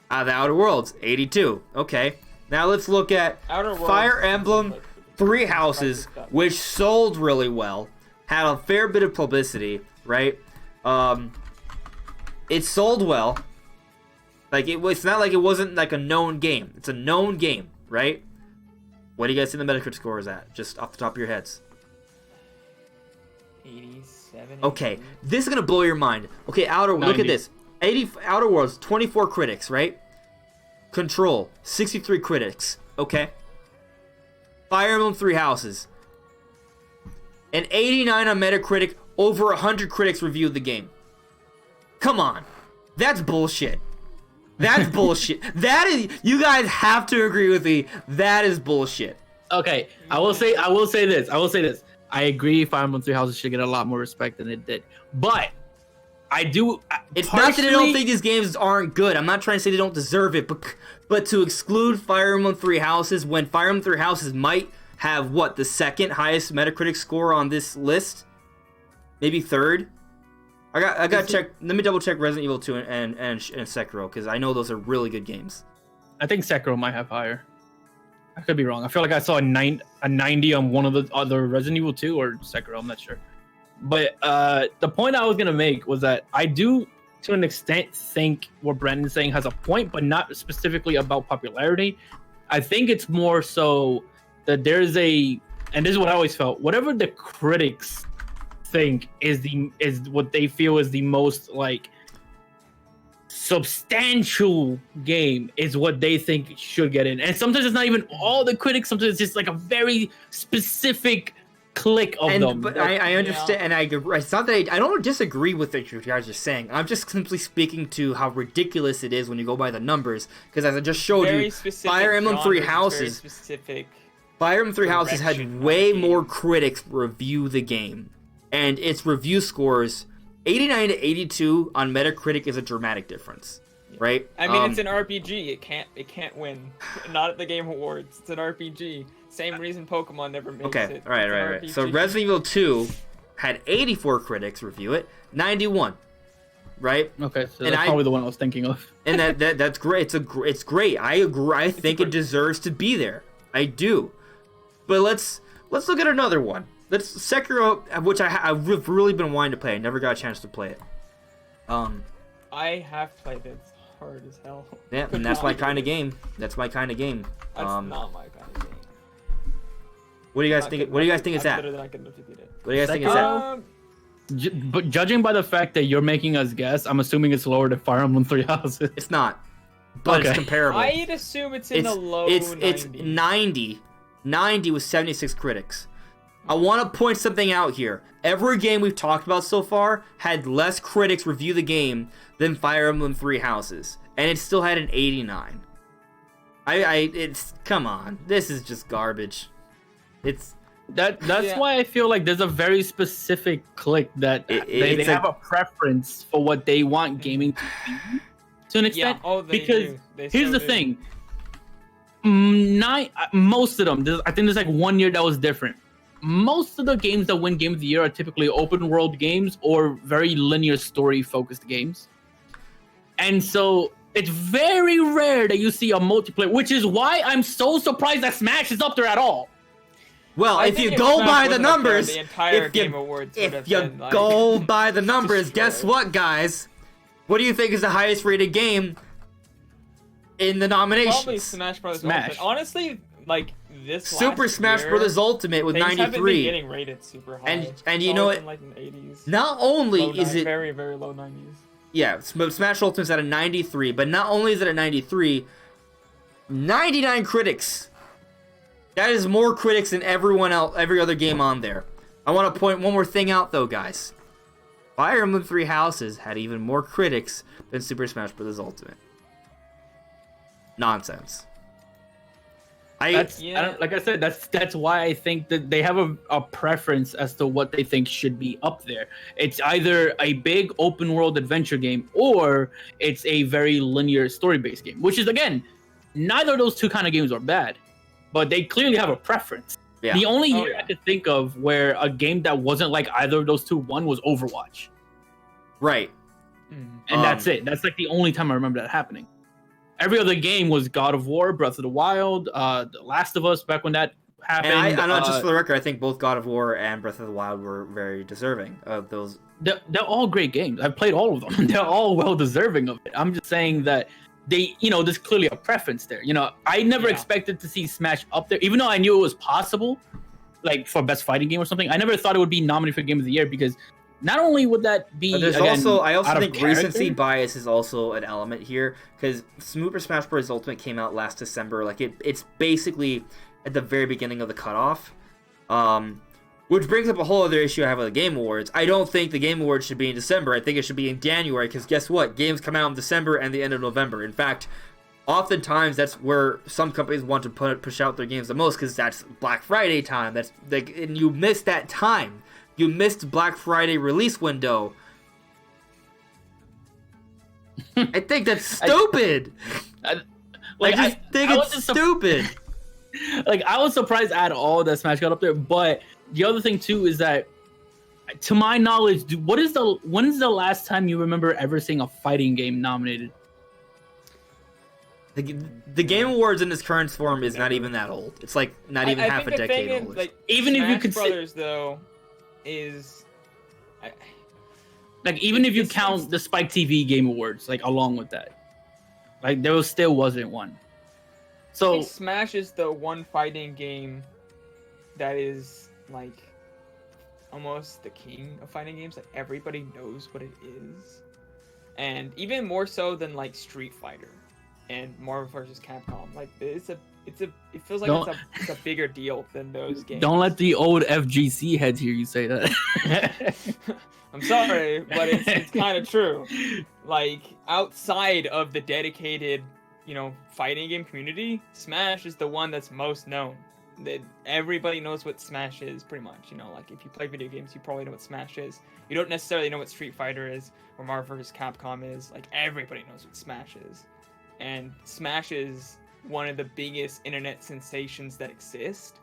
The Outer Worlds, 82. Okay. Now let's look at Fire Emblem Three Houses, which sold really well. Had a fair bit of publicity, right? It sold well. Like, it's not like it wasn't like a known game. It's a known game, right? What do you guys think the Metacritic score is at? Just off the top of your heads. 87. Okay, this is gonna blow your mind. Okay, look at this. Outer Worlds, 24 critics, right? Control, 63 critics. Okay. Fire Emblem Three Houses, an 89 on Metacritic. Over 100 critics reviewed the game. Come on, that's bullshit. That's bullshit. That is. You guys have to agree with me. That is bullshit. Okay, I will say this. I agree. Fire Emblem Three Houses should get a lot more respect than it did, but I do. It's not that I don't think these games aren't good. I'm not trying to say they don't deserve it, but to exclude Fire Emblem Three Houses when Fire Emblem Three Houses might have the second highest Metacritic score on this list, maybe third. I got to check. Let me double check Resident Evil 2 and Sekiro, because I know those are really good games. I think Sekiro might have higher. I could be wrong. I feel like I saw a 90 on one of the other Resident Evil 2 or Sekiro. I'm not sure. But the point I was going to make was that I do, to an extent, think what Brandon's saying has a point, but not specifically about popularity. I think it's more so that there's and this is what I always felt, whatever the critics think is what they feel is the most like substantial game is what they think should get in. And sometimes it's not even all the critics, sometimes it's just like a very specific clique of them. But I understand, and I it's not that I don't disagree with what you guys are saying. I'm just simply speaking to how ridiculous it is when you go by the numbers, because as I just showed you, Fire Emblem Three Houses had way more critics review the game. And its review scores, 89 to 82 on Metacritic, is a dramatic difference, right? I mean, it's an RPG. It can't win. Not at the Game Awards. It's an RPG. Same reason Pokemon never makes it. Okay, right. So Resident Evil 2 had 84 critics review it, 91, right? Okay, so that's probably the one I was thinking of. And that's great. It's great. I agree. I think it deserves to be there. I do. But let's look at another one. Let's Sekiro, which I've really been wanting to play. I never got a chance to play it. I have played it. It's hard as hell. Yeah, and that's my kind of game. That's my kind of game. That's not my kind of game. What do you guys think? What do you guys think it's at? What do you guys think it's at? But judging by the fact that you're making us guess, I'm assuming it's lower than Fire Emblem Three Houses. It's not, but it's Okay. comparable. I'd assume it's in the low it's 90s. 90 with 76 critics. I want to point something out here. Every game we've talked about so far had less critics review the game than Fire Emblem Three Houses, and it still had an 89. It's come on, this is just garbage. That's Yeah. Why I feel like there's a very specific clique that they have a preference for what they want gaming to be to an extent. Because here's the thing. Most of them, I think there's like 1 year that was different. Most of the games that win Game of the Year are typically open world games or very linear story focused games. And so it's very rare that you see a multiplayer, which is why I'm so surprised that Smash is up there at all. Well, if you go by the numbers, guess what, guys? What do you think is the highest rated game in the nominations? Probably Smash Bros. Ultimate. Honestly, like this Super Smash Bros. Ultimate with 93. Haven't been getting rated super high. And you know what? Like in the 80s. Not only is it very, very low 90s. Yeah, Smash Ultimate's at a 93, but not only is it at 93, 99 critics. That is more critics than everyone else, every other game on there. I want to point one more thing out, though, guys. Fire Emblem Three Houses had even more critics than Super Smash Bros. Ultimate. Nonsense. Like I said, that's why I think that they have a preference as to what they think should be up there. It's either a big open world adventure game or it's a very linear story-based game, which is, again, neither of those two kind of games are bad, but they clearly have a preference. Yeah. The only year I could think of where a game that wasn't like either of those two won was Overwatch. Right. And that's it. That's like the only time I remember that happening. Every other game was God of War, Breath of the Wild, The Last of Us, back when that happened. And I know, just for the record, I think both God of War and Breath of the Wild were very deserving of those. They're all great games. I've played all of them. They're all well deserving of it. I'm just saying that they, there's clearly a preference there. I never expected to see Smash up there, even though I knew it was possible, like for best fighting game or something. I never thought it would be nominated for Game of the Year because not only would that be, I also think recency bias is also an element here because Super Smash Bros. Ultimate came out last December. Like it's basically at the very beginning of the cutoff, which brings up a whole other issue I have with the Game Awards. I don't think the Game Awards should be in December. I think it should be in January because guess what? Games come out in December and the end of November. In fact, oftentimes that's where some companies want to push out their games the most because that's Black Friday time. That's and you miss that time. You missed Black Friday release window. I think that's stupid. I think it's stupid. Like, I was surprised at all that Smash got up there, but the other thing too is that, to my knowledge, when's the last time you remember ever seeing a fighting game nominated? The Game Awards in its current form is not even that old. It's like not even half a decade old. Like, even Smash if you could Brothers though is even if you count the Spike TV Game Awards like along with that, like there still wasn't one. So Smash is the one fighting game that is like almost the king of fighting games. Like everybody knows what it is, and even more so than like Street Fighter and Marvel vs. Capcom. Like it feels like it's a bigger deal than those games. Don't let the old FGC heads hear you say that. I'm sorry, but it's kind of true. Like outside of the dedicated, fighting game community, Smash is the one that's most known. That everybody knows what Smash is, pretty much. Like if you play video games, you probably know what Smash is. You don't necessarily know what Street Fighter is or Marvel vs. Capcom is. Like everybody knows what Smash is, and Smash is one of the biggest internet sensations that exist.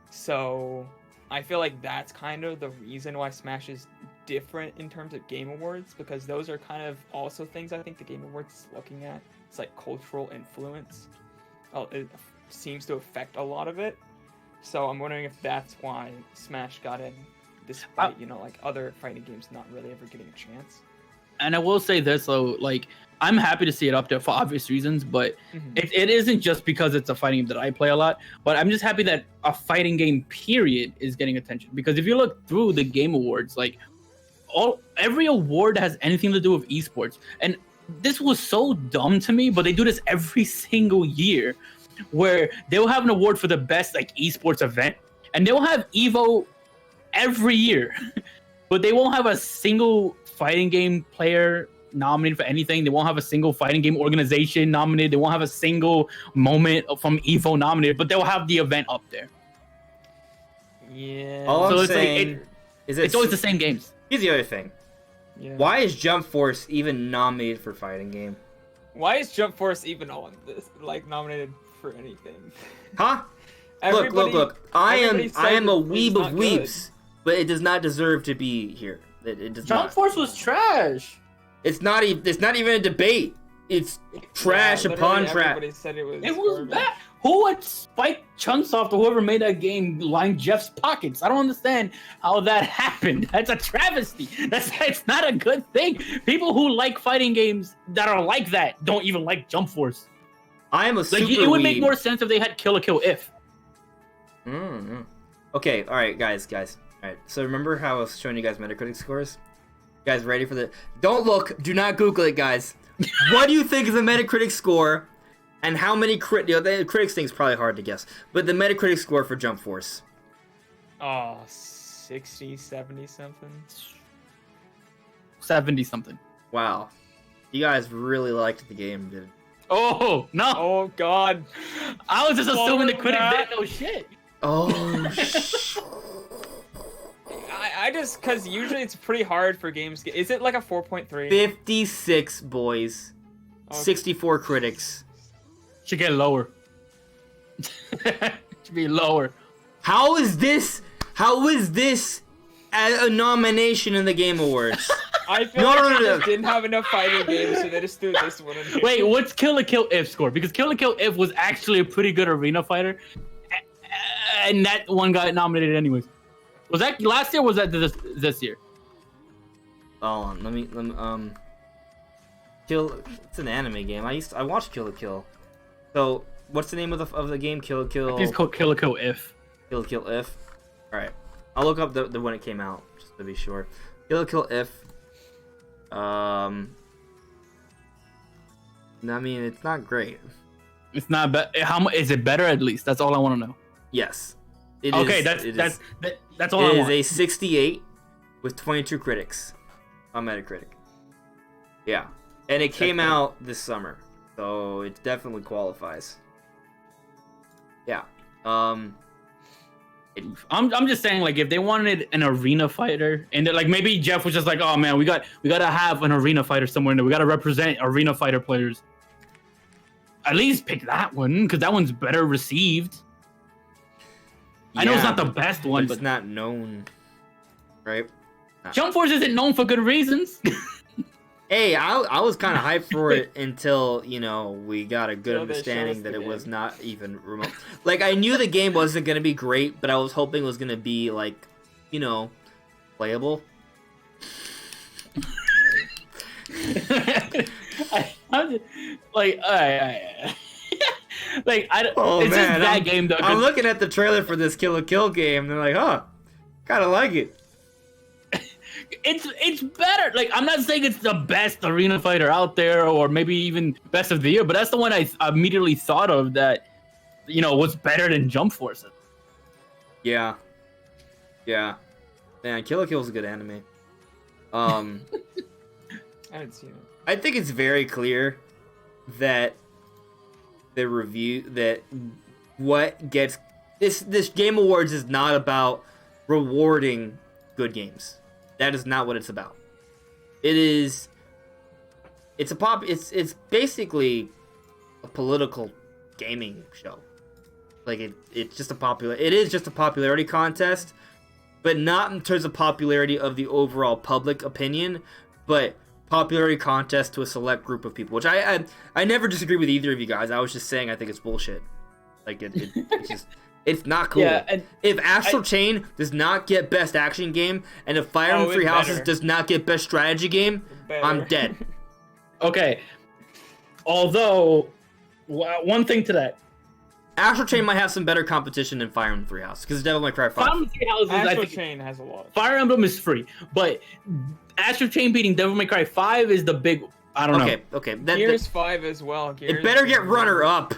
So I feel like that's kind of the reason why Smash is different in terms of Game Awards, because those are kind of also things I think the Game Awards is looking at. It's like cultural influence. It seems to affect a lot of it. So I'm wondering if that's why Smash got in, despite, like other fighting games not really ever getting a chance. And I will say this though, like I'm happy to see it up there for obvious reasons, but it isn't just because it's a fighting game that I play a lot, but I'm just happy that a fighting game period is getting attention. Because if you look through the Game Awards, like every award that has anything to do with esports, and this was so dumb to me, but they do this every single year, where they'll have an award for the best like esports event, and they'll have Evo every year, but they won't have a single fighting game player nominated for anything. They won't have a single fighting game organization nominated. They won't have a single moment from Evo nominated, but they'll have the event up there. Yeah. All So I'm it's like, saying is It's always the same games. Here's the other thing. Yeah. Why is Jump Force even nominated for fighting game? Why is Jump Force even on this? Like nominated for anything? Huh? Everybody- Look. I everybody am a said it's weeb not of weebs, but it does not deserve to be here. It does Jump not. Force was trash. It's not even a debate. It's trash Yeah, upon literally trash. Everybody said it was. It was garbage. bad. Who would spike Chunsoft or whoever made that game line Jeff's pockets? I don't understand how that happened. That's a travesty. It's not a good thing. People who like fighting games that are like that don't even like Jump Force. I am a Like super it would weeb. make more sense if they had Kill a Kill If. Mm-hmm. Okay, all right, guys. All right. So remember how I was showing you guys Metacritic scores? You guys ready for the? Don't look. Do not Google it, guys. What do you think is the Metacritic score? And how many the critics thing's probably hard to guess, but the Metacritic score for Jump Force. Oh, 60, 70 something. 70 something. Wow. You guys really liked the game, dude. Oh no! Oh God. I was just assuming the Oh, critics God. didn't know shit. Oh, sh- I just because usually it's pretty hard for games. Is it like a 4.3? 56 boys. Okay. 64 critics. Should get lower. Should be lower. How is this a nomination in the Game Awards? I feel No, like no, they no, just no. didn't have enough fighting games, so they just threw this one in here. Wait, what's Kill a Kill If score? Because Kill a Kill If was actually a pretty good arena fighter, and that one got nominated anyways. Was that last year? Or was that this year? Hold on, let me Kill. It's an anime game. I watched Kill la Kill. So what's the name of the game? Kill la Kill. I think it's called Kill a Kill If. Kill la Kill If. All right, I'll look up the when it came out just to be sure. Kill la Kill If. I mean, it's not great. It's not bad. How much is it better? At least that's all I want to know. Yes. It Okay, is, that's all I It is want. a 68 with 22 critics on Metacritic. Yeah, and it came out this summer, so it definitely qualifies. Yeah. I'm just saying, like, if they wanted an arena fighter, and like maybe Jeff was just like, oh man, we gotta have an arena fighter somewhere in there. We gotta represent arena fighter players. At least pick that one, because that one's better received. I know it's not the best one, it's but not known, right? Jump Force isn't known for good reasons. Hey, I was kind of hyped for it until, we got a good Until they showed understanding us that the it was game. not even remote. Like, I knew the game wasn't going to be great, but I was hoping it was going to be, like, playable. I'm just, like, like, Oh, it's man. just that game, though. 'cause I'm looking at the trailer for this Kill la Kill game, and I'm like, huh, kind of like it. It's better. Like, I'm not saying it's the best arena fighter out there, or maybe even best of the year, but that's the one I immediately thought of that, was better than Jump Force. Yeah. Yeah. Man, Kill la Kill is a good anime. I haven't seen it. I think it's very clear that what gets this Game Awards is not about rewarding good games. That is not what it's about. It's basically a political gaming show. Like it is just a popularity contest, but not in terms of popularity of the overall public opinion, but popularity contest to a select group of people, which I never disagree with either of you guys. I was just saying I think it's bullshit. Like it's just it's not cool. Yeah, and if Astral Chain does not get best action game, and if Fire Oh, and Three it Houses better. does not get best strategy game, Better. I'm dead. Okay. Although, one thing to that, Astral Chain might have some better competition than Fire Emblem Three Houses because Devil May Cry 5. Fire Emblem Three Houses, I Astral think Chain has a lot. Fire Emblem is free, but Astral Chain beating Devil May Cry 5 is the big. I don't know. Okay. Gears 5 as well. Gears it better get runner up.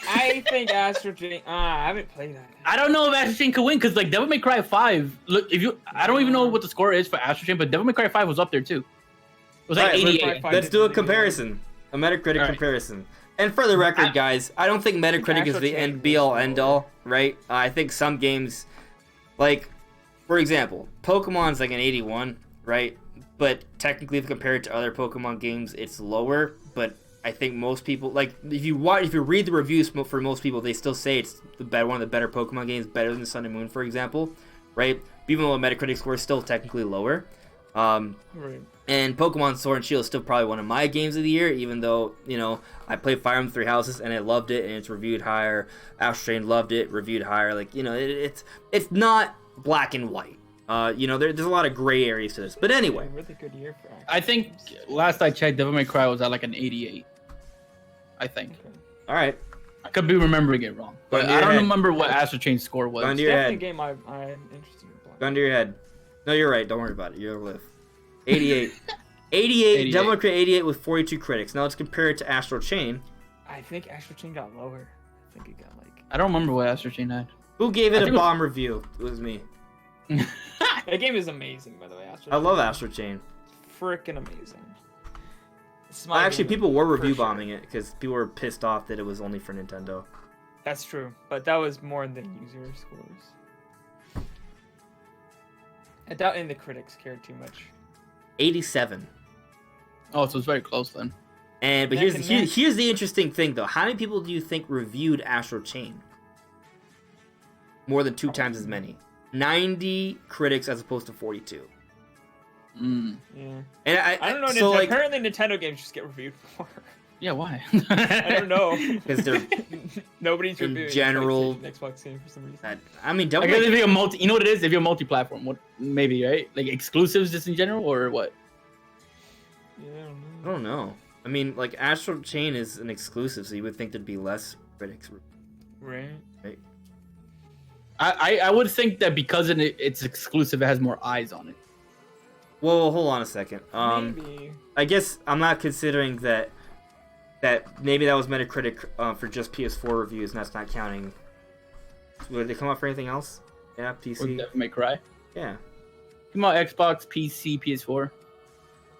I think Astral Chain. I haven't played that. I don't know if Astral Chain could win because like Devil May Cry 5. Look, I don't even know what the score is for Astral Chain, but Devil May Cry 5 was up there too. It was like Alright, 88. let's do a comparison, a Metacritic comparison. And for the record, guys, I don't think Metacritic is the be-all, end-all, right? I think some games, like, for example, Pokemon's like an 81, right? But technically, if compared to other Pokemon games, it's lower. But I think most people, like, if you read the reviews for most people, they still say it's one of the better Pokemon games, better than Sun and Moon, for example, right? Even though a Metacritic score is still technically lower. Right. And Pokemon Sword and Shield is still probably one of my games of the year, even though, you know, I played Fire Emblem Three Houses and I loved it and it's reviewed higher. Astral Chain loved it, reviewed higher. Like, you know, it's not black and white. You know, there's a lot of gray areas to this. But anyway. Really good year for I think last I checked, Devil May Cry was at like an 88. I think. Okay. All right. I could be remembering it wrong, but I don't remember what Astral Chain's score was. Gun to It's your definitely a head. game I'm interested in playing. Gun to your head. No, you're right. Don't worry about it. You'll live. 88. 88. Devil May Cry 88 with 42 critics. Now let's compare it to Astral Chain. I think Astral Chain got lower. I think it got like. I don't remember what Astral Chain had. Who gave it a bomb review? It was me. That game is amazing, by the way. Astral I Chain. love Astral Chain. Freaking amazing. Actually, people were review sure. bombing it because people were pissed off that it was only for Nintendo. That's true, but that was more than user scores. I doubt any of the critics cared too much. 87. Oh, so it's very close then. But here's the interesting thing though. How many people do you think reviewed Astral Chain? More than 2 times as many. 90 critics as opposed to 42. Mm. Yeah. And I don't know. So like, apparently, Nintendo games just get reviewed more. Yeah, why? I don't know. because they're Nobody's in reviewing general. Xbox game for some reason. I mean, I guess if you're you know what it is? If you're multi-platform, what maybe right? Like exclusives just in general, or what? Yeah, I don't know. I mean, like Astral Chain is an exclusive, so you would think there'd be less critics. Right. Right. I would think that because it's exclusive, it has more eyes on it. Well, hold on a second. Maybe. I guess I'm not considering that maybe that was Metacritic for just PS4 reviews, and that's not counting. Would they come up for anything else? Yeah, Or PC. Devil May Cry. Yeah. Come on, Xbox, PC, PS4.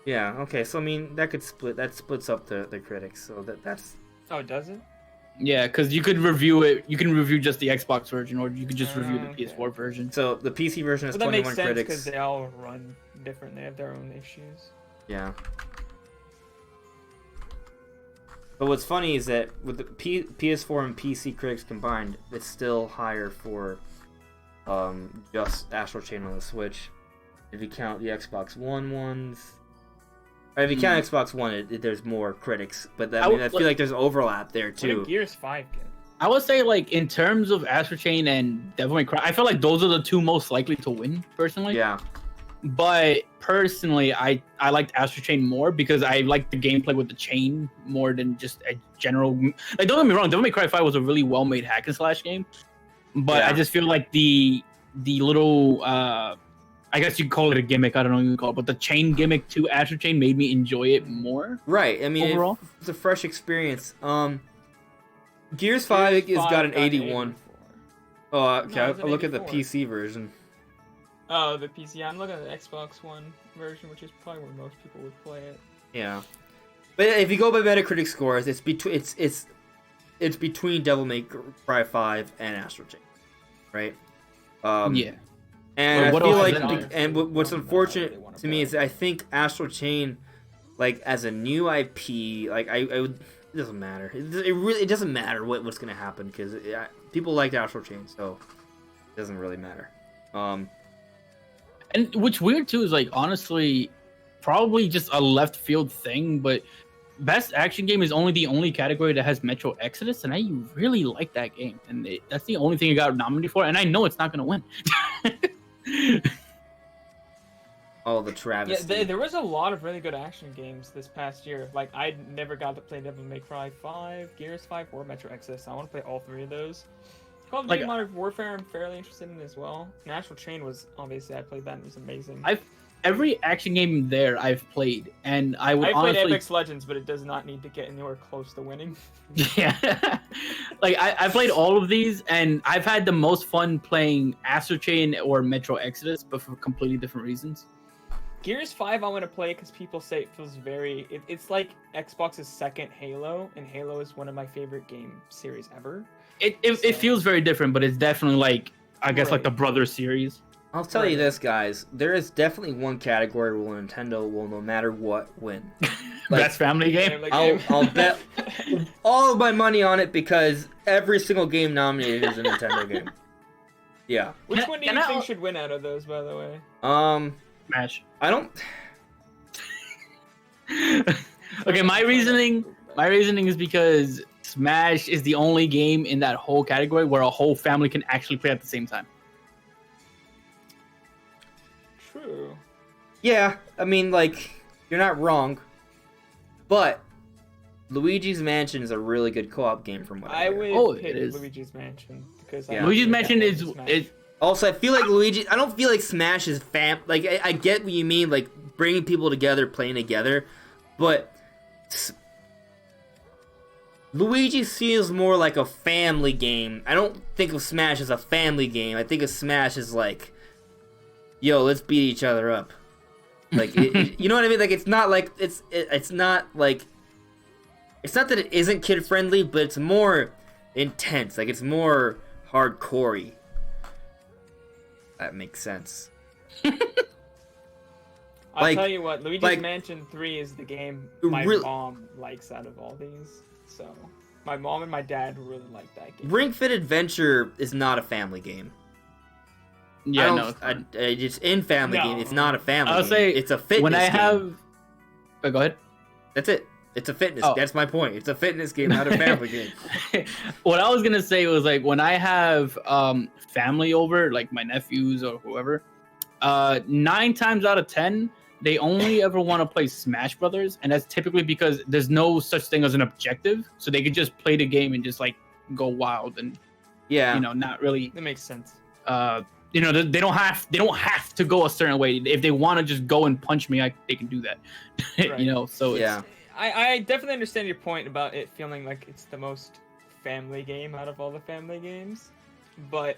Yeah. Okay. So I mean, that splits up the critics. So that's. Oh, does it? Yeah, because you could review it. You can review just the Xbox version, or you could just review the Okay. PS4 version. So the PC version has Well, that 21 makes sense because critics. they all run different. They have their own issues. Yeah. But what's funny is that with the PS4 and PC critics combined, it's still higher for just Astral Chain on the Switch. If you count the Xbox One ones, or if you count Xbox One, there's more critics. But I feel like there's overlap there What too. did Gears 5 get? I would say, like, in terms of Astral Chain and Devil May Cry, I feel like those are the two most likely to win, personally. Yeah. But personally, I liked Astral Chain more because I liked the gameplay with the chain more than just a general. Like, don't get me wrong, Devil May Cry 5 was a really well-made hack and slash game, but Yeah. I just feel like the little I guess you could call it a gimmick. I don't know what you call it, but the chain gimmick to Astral Chain made me enjoy it more. Right. I mean, Overall? it's a fresh experience. Gears 5 has got an 81. 84. Oh, okay. No, it's I'll an look at the 84. PC version. Oh, the PC. I'm looking at the Xbox One version, which is probably where most people would play it. Yeah, but if you go by Metacritic scores, it's between it's between Devil May Cry 5 and Astral Chain, right? Yeah. And Well, I what feel else like, is in there? what's One that I unfortunate really wanna to me play. is that I think Astral Chain, like as a new IP, like I would, it doesn't matter. It doesn't matter what's gonna happen because people liked Astral Chain, so it doesn't really matter. And what's weird too is, like, honestly, probably just a left field thing, but best action game is the only category that has Metro Exodus, and I really like that game, and that's the only thing it got nominated for, and I know it's not gonna win. Oh, the Yeah, travesty. there was a lot of really good action games this past year. Like, I never got to play Devil May Cry 5, Gears 5, or Metro Exodus. I want to play all three of those. Call of Duty Modern Warfare I'm fairly interested in as well. National Chain was, obviously, I played that and it was amazing. Every action game there I've played, and I would I played honestly... Apex Legends, but it does not need to get anywhere close to winning. Yeah. Like, I played all of these, and I've had the most fun playing Astro Chain or Metro Exodus, but for completely different reasons. Gears 5 I want to play because people say it feels very... It's like Xbox's second Halo, and Halo is one of my favorite game series ever. It feels very different, but it's definitely like, I guess, like the brother series. I'll tell you this, guys. There is definitely one category where Nintendo will, no matter what, win. Best family game? I'll bet all of my money on it because every single game nominated is a Nintendo game. Yeah. Which one do you think should win out of those, by the way? Smash. I don't... Okay, my reasoning is because Smash is the only game in that whole category where a whole family can actually play at the same time. True. Yeah, I mean, like, you're not wrong. But Luigi's Mansion is a really good co-op game from what I hear. would pick Luigi's Mansion because Luigi's Mansion is also, I feel like I don't feel like Smash is like I get what you mean, like bringing people together, playing together, but Luigi feels more like a family game. I don't think of Smash as a family game. I think of Smash as like, yo, let's beat each other up. Like, you know what I mean? Like, it's not like it's not like it's not that it isn't kid friendly, but it's more intense. Like, it's more hardcore-y. That makes sense. I'll tell you what, Luigi's Mansion 3 is the game my mom likes out of all these. So, my mom and my dad really like that game. Ring Fit Adventure is not a family game. Yeah, no. It's in family game. It's not a family game. I'll say it's a fitness game. Go ahead. That's it. It's a fitness. That's my point. It's a fitness game, not a family game. What I was gonna say was, like, when I have family over, like my nephews or whoever, 9 times out of 10 they only ever want to play Smash Brothers, and that's typically because there's no such thing as an objective, so they could just play the game and just like go wild and not really. That makes sense. They don't have to go a certain way. If they want to just go and punch me, they can do that. Right. So yeah. I definitely understand your point about it feeling like it's the most family game out of all the family games, but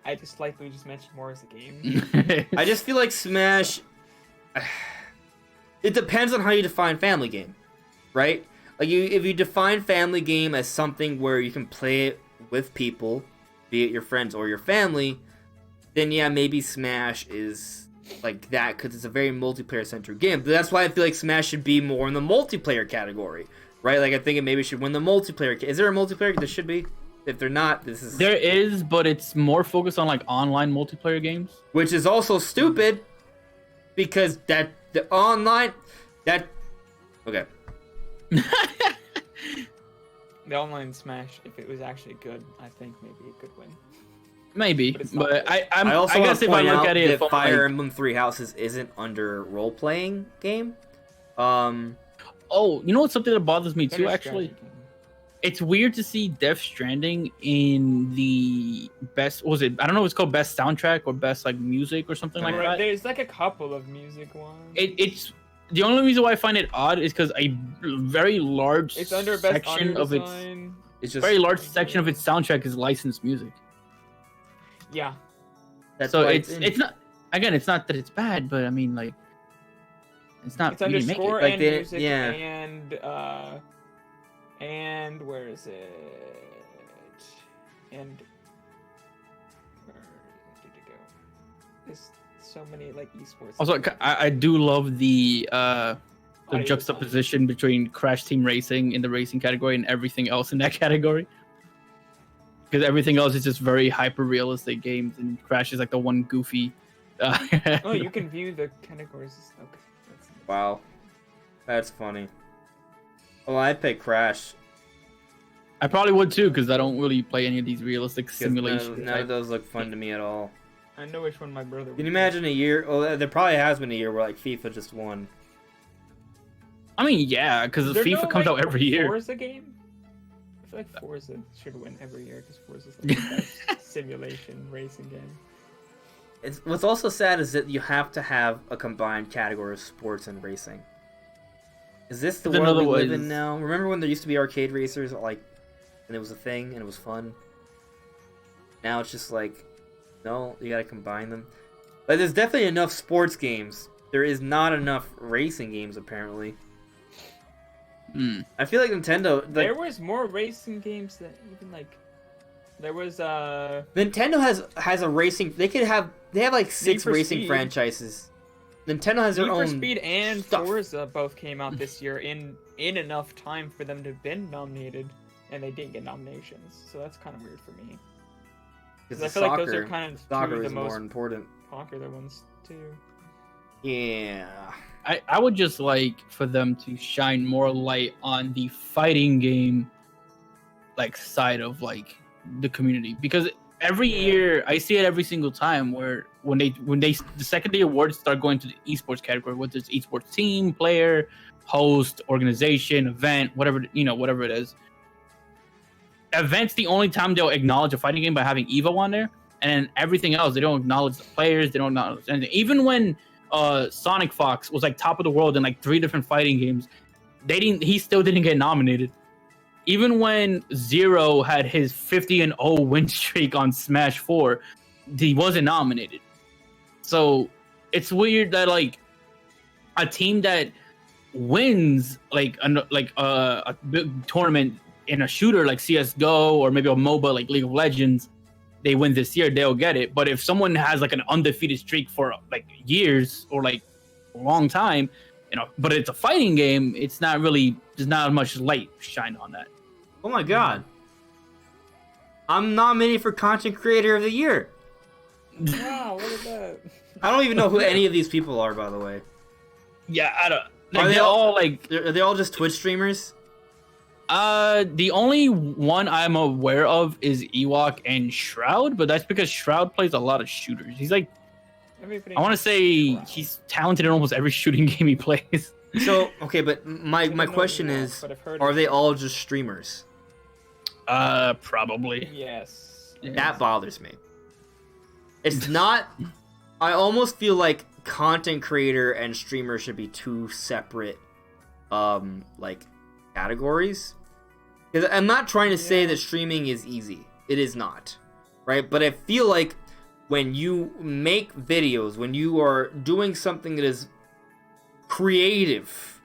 I just like Luigi's Mansion more as a game. I just feel like Smash... It depends on how you define family game, right? Like, if you define family game as something where you can play it with people, be it your friends or your family, then yeah, maybe Smash is like that because it's a very multiplayer-centric game. But that's why I feel like Smash should be more in the multiplayer category, right? Like, I think it maybe should win the multiplayer. Is there a multiplayer? There should be. If they're not, this is... There is, but it's more focused on, like, online multiplayer games. Which is also stupid, because the online... Okay. The online Smash, if it was actually good, I think maybe it could win. Maybe, but I also guess if I look at it, that Fire Emblem Three Houses isn't under role-playing game. Oh, you know what's something that bothers me too? Actually, it's weird to see Death Stranding in the best. What was it? I don't know. If it's called best soundtrack or best like music or something like that. There's like a couple of music ones. It's the only reason why I find it odd is because a very large section of its very large section of its soundtrack is licensed music. Yeah. So it's not, again, it's not that it's bad, but I mean, like, it's not. It's under score and music, yeah. And where is it? And where did it go? There's so many like esports. Also, I do love the juxtaposition between Crash Team Racing in the racing category and everything else in that category. Because everything else is just very hyper-realistic games, and Crash is like the one goofy... Oh, you can view the categories. Okay. Wow. That's funny. Well, I'd pick Crash. I probably would too, because I don't really play any of these realistic simulations. None of those look fun to me at all. I know which one my brother. Can you imagine a year? Oh, there probably has been a year where like FIFA just won. I mean, yeah, because FIFA comes out every year. Forza game? I feel like Forza should win every year because Forza's like the best simulation racing game. What's also sad is that you have to have a combined category of sports and racing. Is this the world we live in now? Remember when there used to be arcade racers, like, and it was a thing and it was fun? Now it's just like, no, you gotta combine them. Like, there's definitely enough sports games. There is not enough racing games, apparently. I feel like Nintendo... Like, there was more racing games than even, like... There was, Nintendo has a racing... They have like 6 racing franchises. Nintendo has their own... Need for Speed and stuff. Forza both came out this year in enough time for them to have been nominated, and they didn't get nominations. So that's kind of weird for me. Because I feel like those are kind of two of the most important popular ones, too. Yeah. I would just like for them to shine more light on the fighting game like side of like the community, because every year I see it every single time where when the second day awards start going to the esports category, whether it's esports team, player, host, organization, event, whatever it is. Event's the only time they'll acknowledge a fighting game by having Evo on there, and everything else they don't acknowledge the players, they don't acknowledge anything. Even when Sonic Fox was like top of the world in like 3 different fighting games, he still didn't get nominated. Even when Zero had his 50-0 win streak on Smash 4, he wasn't nominated. So it's weird that like a team that wins like a big tournament in a shooter like CS:GO or maybe a MOBA like League of Legends, they win this year, they'll get it. But if someone has like an undefeated streak for like years or like a long time, but it's a fighting game, it's not really, there's not much light shine on that. Oh my god. I'm nominated for Content Creator of the Year. Wow, what is that? I don't even know who any of these people are, by the way. Yeah, I don't. Like, Are they all like? Are they all just Twitch streamers? The only one I'm aware of is Ewok and Shroud, but that's because Shroud plays a lot of shooters. He's like, I want to say he's talented in almost every shooting game he plays. So, okay, but my question is, are they all just streamers? Probably. Yes. That bothers me. It's not... I almost feel like content creator and streamer should be 2 separate, like, categories. Because I'm not trying to say that streaming is easy. It is not. Right? But I feel like when you make videos, when you are doing something that is creative,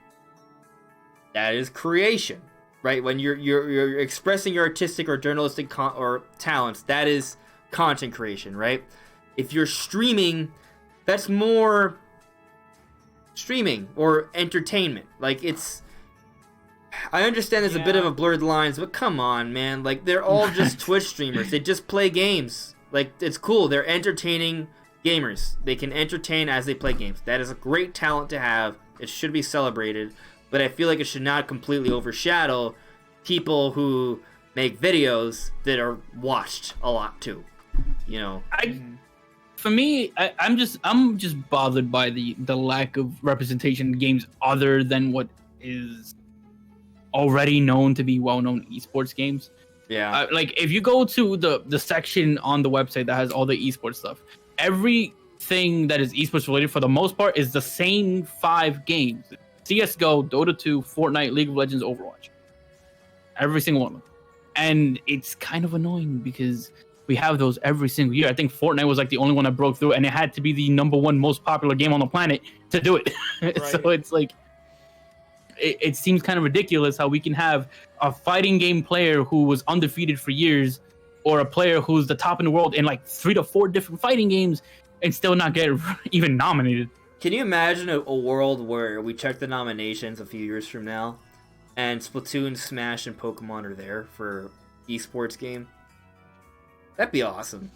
that is creation. Right? When you're expressing your artistic or journalistic or talents, that is content creation, right? If you're streaming, that's more streaming or entertainment. Like, it's... I understand there's a bit of a blurred lines, but come on, man. Like, they're all just Twitch streamers. They just play games. Like, it's cool. They're entertaining gamers. They can entertain as they play games. That is a great talent to have. It should be celebrated. But I feel like it should not completely overshadow people who make videos that are watched a lot too. For me, I'm just bothered by the lack of representation in games other than what is already known to be well-known esports games. Yeah. Like if you go to the section on the website that has all the esports stuff, everything that is esports related for the most part is the same 5 games: CS:GO, Dota 2, Fortnite, League of Legends, Overwatch. Every single one of them. And it's kind of annoying because we have those every single year. I think Fortnite was like the only one that broke through, and it had to be the #1 most popular game on the planet to do it. Right. So it's like, it seems kind of ridiculous how we can have a fighting game player who was undefeated for years, or a player who's the top in the world in like 3 to 4 different fighting games, and still not get even nominated. Can you imagine a world where we check the nominations a few years from now, and Splatoon, Smash, and Pokemon are there for esports game? That'd be awesome.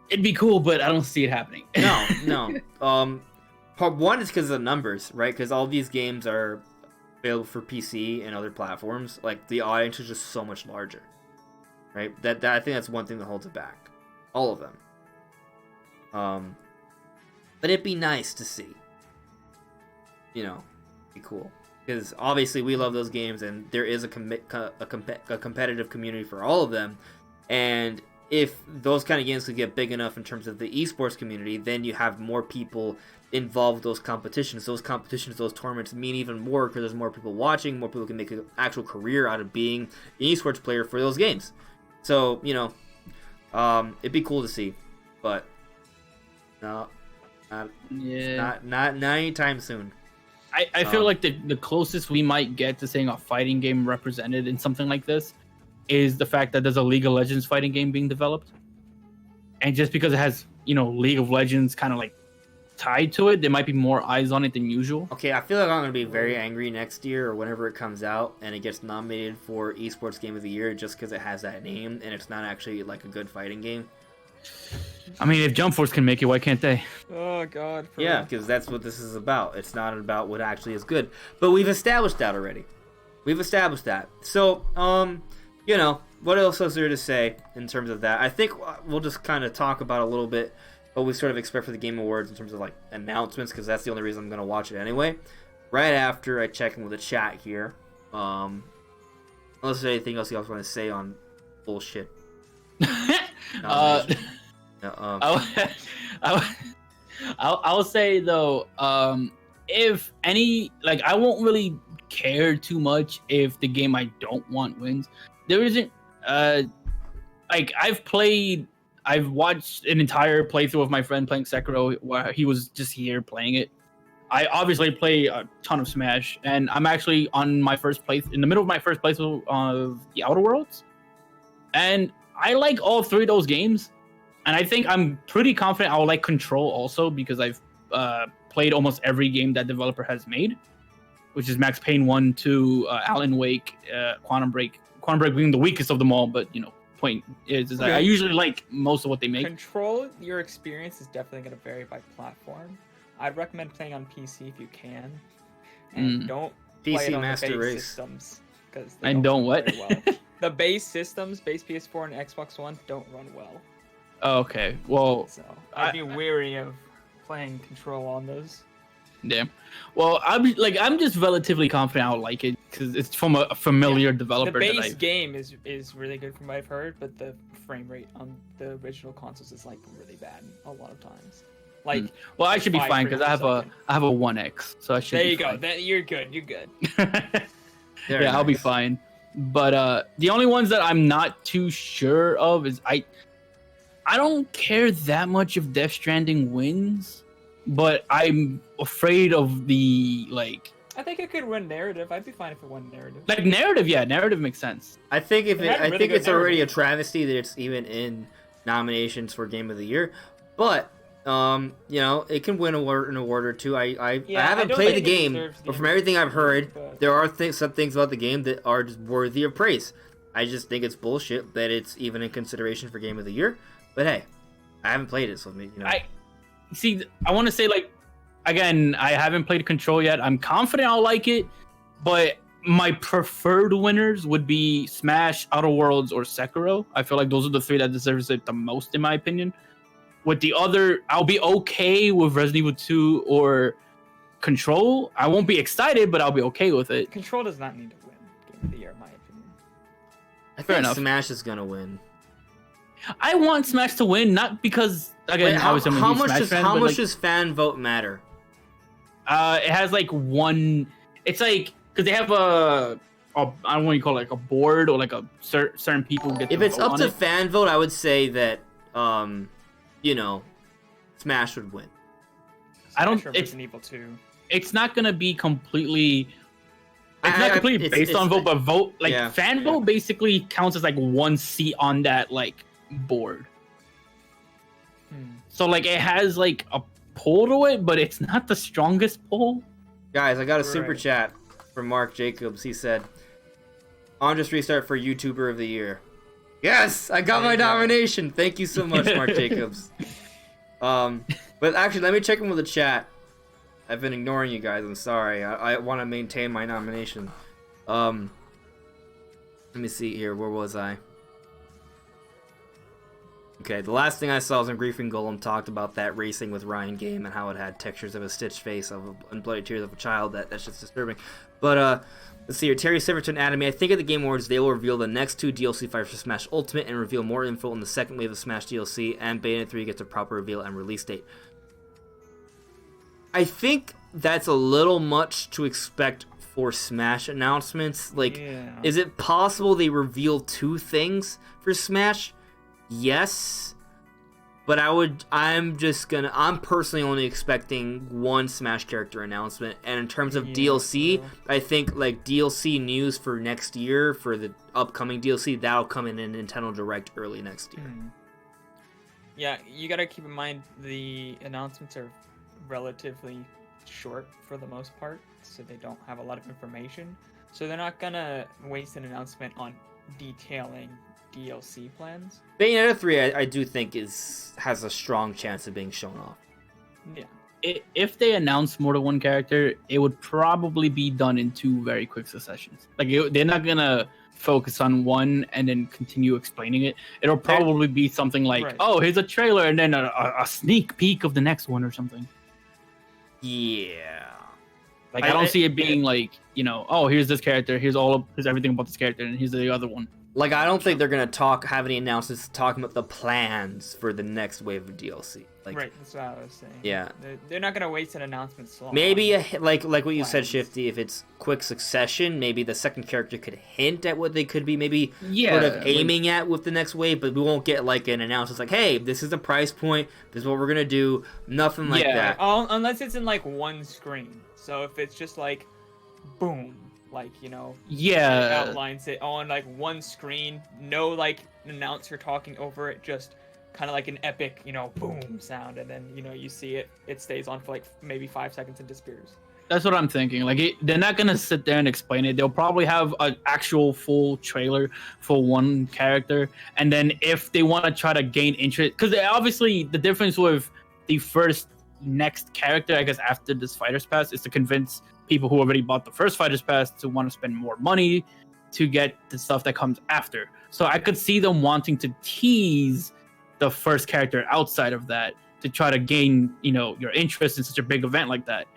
It'd be cool, but I don't see it happening. No. Part one is because of the numbers, right? Because all these games are available for PC and other platforms. Like, the audience is just so much larger, right? That I think that's one thing that holds it back. All of them. But it'd be nice to see. You know, be cool. Because obviously we love those games, and there is a competitive community for all of them. And if those kind of games could get big enough in terms of the esports community, then you have more people involved with those competitions. Those competitions, those tournaments mean even more because there's more people watching, more people can make an actual career out of being an esports player for those games. So, you know, it'd be cool to see. But no, not anytime soon. I feel like the closest we might get to seeing a fighting game represented in something like this is the fact that there's a League of Legends fighting game being developed. And just because it has, you know, League of Legends kind of like tied to it, there might be more eyes on it than usual. Okay, I feel like I'm going to be very angry next year or whenever it comes out and it gets nominated for Esports Game of the Year just because it has that name and it's not actually like a good fighting game. I mean, if Jump Force can make it, why can't they? Oh, God. Yeah, because that's what this is about. It's not about what actually is good. But we've established that already. We've established that. So, you know, what else is there to say in terms of that? I think we'll just kind of talk about a little bit what we sort of expect for the Game Awards in terms of, like, announcements, because that's the only reason I'm going to watch it anyway. Right after I check in with the chat here. Unless there's anything else you guys want to say on bullshit. I'll say though, if any, like, I won't really care too much if the game I don't want wins. There isn't, like, I've watched an entire playthrough of my friend playing Sekiro where he was just here playing it. I obviously play a ton of Smash, and I'm actually on my in the middle of my first playthrough of the Outer Worlds, and I like all three of those games. And I think I'm pretty confident I'll like Control also because I've played almost every game that developer has made, which is Max Payne 1, 2, Alan Wake, Quantum Break. Quantum Break being the weakest of them all, but, you know, point is I usually like most of what they make. Control, your experience is definitely going to vary by platform. I'd recommend playing on PC if you can. And don't play PC it on Master the base Race. systems. And don't what? Well. The base systems, base PS4 and Xbox One, don't run well. Oh, okay, well, so I'd be wary of playing Control on those. Damn. Well, I'm just relatively confident I'll like it because it's from a familiar developer. The base game is really good from what I've heard, but the frame rate on the original consoles is like really bad a lot of times. Like, well, I should be fine because I have a 1X, so I should. There you go. You're good. You're good. Yeah, nice. I'll be fine. But the only ones that I'm not too sure of is I don't care that much if Death Stranding wins, but I'm afraid of the, like... I think it could win narrative. I'd be fine if it won narrative. Like, narrative, yeah, narrative makes sense. I think it's already a travesty that it's even in nominations for Game of the Year, but, you know, it can win an award or two. I haven't played the game, but from everything I've heard, there are some things about the game that are just worthy of praise. I just think it's bullshit that it's even in consideration for Game of the Year. But hey, I haven't played it, so you know. I want to say, like, again, I haven't played Control yet. I'm confident I'll like it, but my preferred winners would be Smash, Outer Worlds, or Sekiro. I feel like those are the three that deserves it the most, in my opinion. With the other, I'll be okay with Resident Evil 2 or Control. I won't be excited, but I'll be okay with it. Control does not need to win Game of the Year, in my opinion. I think Smash is gonna win. I want Smash to win, not because, again, how much does fan vote matter? It has like one. It's like because they have I don't know what you call it, like a board or like a certain people get. If it's up to fan vote, I would say that you know, Smash would win. I don't. It's Resident Evil 2. It's not gonna be completely. It's not completely based on vote, but vote like fan vote basically counts as like one seat on that like board. So like it has like a pull to it, but it's not the strongest pull. Guys, I got a super chat from Mark Jacobs. He said, "Andres Restart for YouTuber of the Year." Yes, I got my nomination. Thank you so much, Mark Jacobs. But actually, let me check in with the chat. I've been ignoring you guys. I'm sorry. I want to maintain my nomination. Let me see here. Where was I? Okay, the last thing I saw was when Griefing Golem talked about that racing with Ryan game and how it had textures of a stitched face and bloody tears of a child. That's just disturbing. But let's see here. Terry Silverton Anatomy. I think at the Game Awards they will reveal the next 2 DLC fighters for Smash Ultimate and reveal more info on the second wave of Smash DLC, and Bayonetta 3 gets a proper reveal and release date. I think that's a little much to expect for Smash announcements. Like, is it possible they reveal 2 things for Smash? Yes, but I'm personally only expecting 1 Smash character announcement, and in terms of DLC, I think like DLC news for next year, for the upcoming DLC, that'll come in Nintendo Direct early next year. Yeah, you gotta keep in mind the announcements are relatively short for the most part, so they don't have a lot of information, so they're not gonna waste an announcement on detailing DLC plans. Bayonetta 3, I do think has a strong chance of being shown off. Yeah. If they announce more than 1 character, it would probably be done in 2 very quick successions. Like, they're not gonna focus on 1 and then continue explaining it. It'll probably be something like, oh, here's a trailer, and then a sneak peek of the next one or something. Yeah. Like, I don't see it being like, oh, here's this character, here's everything about this character, and here's the other one. Like, I don't think they're gonna have any announcements talking about the plans for the next wave of DLC. Like, right, that's what I was saying. Yeah, they're not gonna waste an announcement so long. Maybe like what you said, Shifty. If it's quick succession, maybe the second character could hint at what they could be, maybe sort of aiming at with the next wave. But we won't get like an announcement like, "Hey, this is the price point. This is what we're gonna do." Nothing like that. Unless it's in like 1 screen. So if it's just like, boom. Like, it outlines it on like 1 screen, no like announcer talking over it, just kind of like an epic, boom sound, and then you see it stays on for like maybe 5 seconds and disappears. That's what I'm thinking. Like, they're not gonna sit there and explain it. They'll probably have an actual full trailer for 1 character, and then if they want to try to gain interest, because obviously the difference with the next character, I guess, after this Fighter's Pass is to convince people who already bought the first Fighter's Pass to want to spend more money to get the stuff that comes after. So I could see them wanting to tease the first character outside of that to try to gain, your interest in such a big event like that.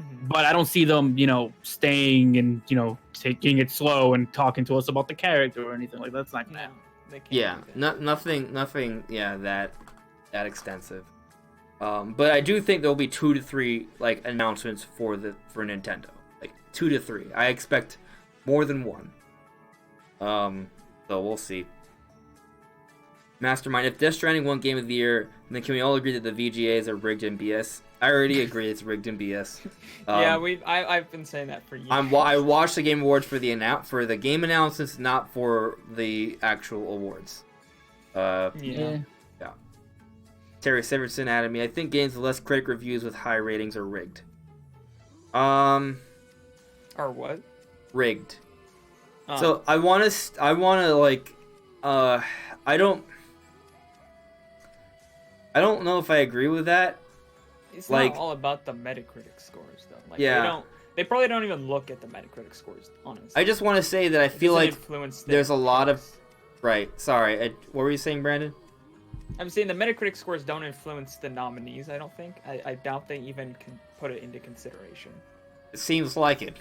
Mm-hmm. But I don't see them, staying and, taking it slow and talking to us about the character or anything like that. That's not gonna happen. Yeah, nothing. Yeah, that extensive. But I do think there'll be 2 to 3 like announcements for Nintendo, like 2 to 3. I expect more than 1. So we'll see. Mastermind, if Death Stranding won Game of the Year, then can we all agree that the VGAs are rigged and BS? I already agree it's rigged and BS. I've been saying that for years. I watched the Game Awards for the game announcements, not for the actual awards. Yeah. Terry Severson added me. I think games with less critic reviews with high ratings are rigged. Or what? Rigged. So I want to like, I don't know if I agree with that. It's like, not all about the Metacritic scores though. Like, yeah. They probably don't even look at the Metacritic scores, honestly. I just want to say that I feel like there's a lot of. Right. Sorry. What were you saying, Brandon? I'm saying the Metacritic scores don't influence the nominees, I don't think. I doubt they even can put it into consideration. It seems like it.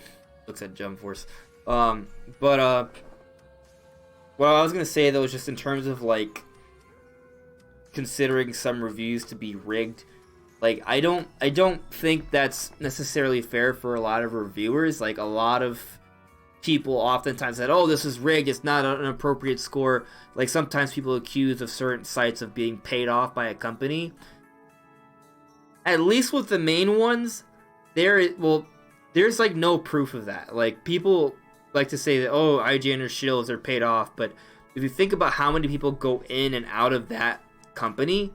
Looks at Jump Force. But what I was going to say, though, is just in terms of, like, considering some reviews to be rigged, like, I don't think that's necessarily fair for a lot of reviewers. Like, a lot of people oftentimes said, oh, this is rigged, it's not an appropriate score. Like, sometimes people accuse of certain sites of being paid off by a company. At least with the main ones, there's like no proof of that. Like, people like to say that, oh, IGN or Shields are paid off, but if you think about how many people go in and out of that company,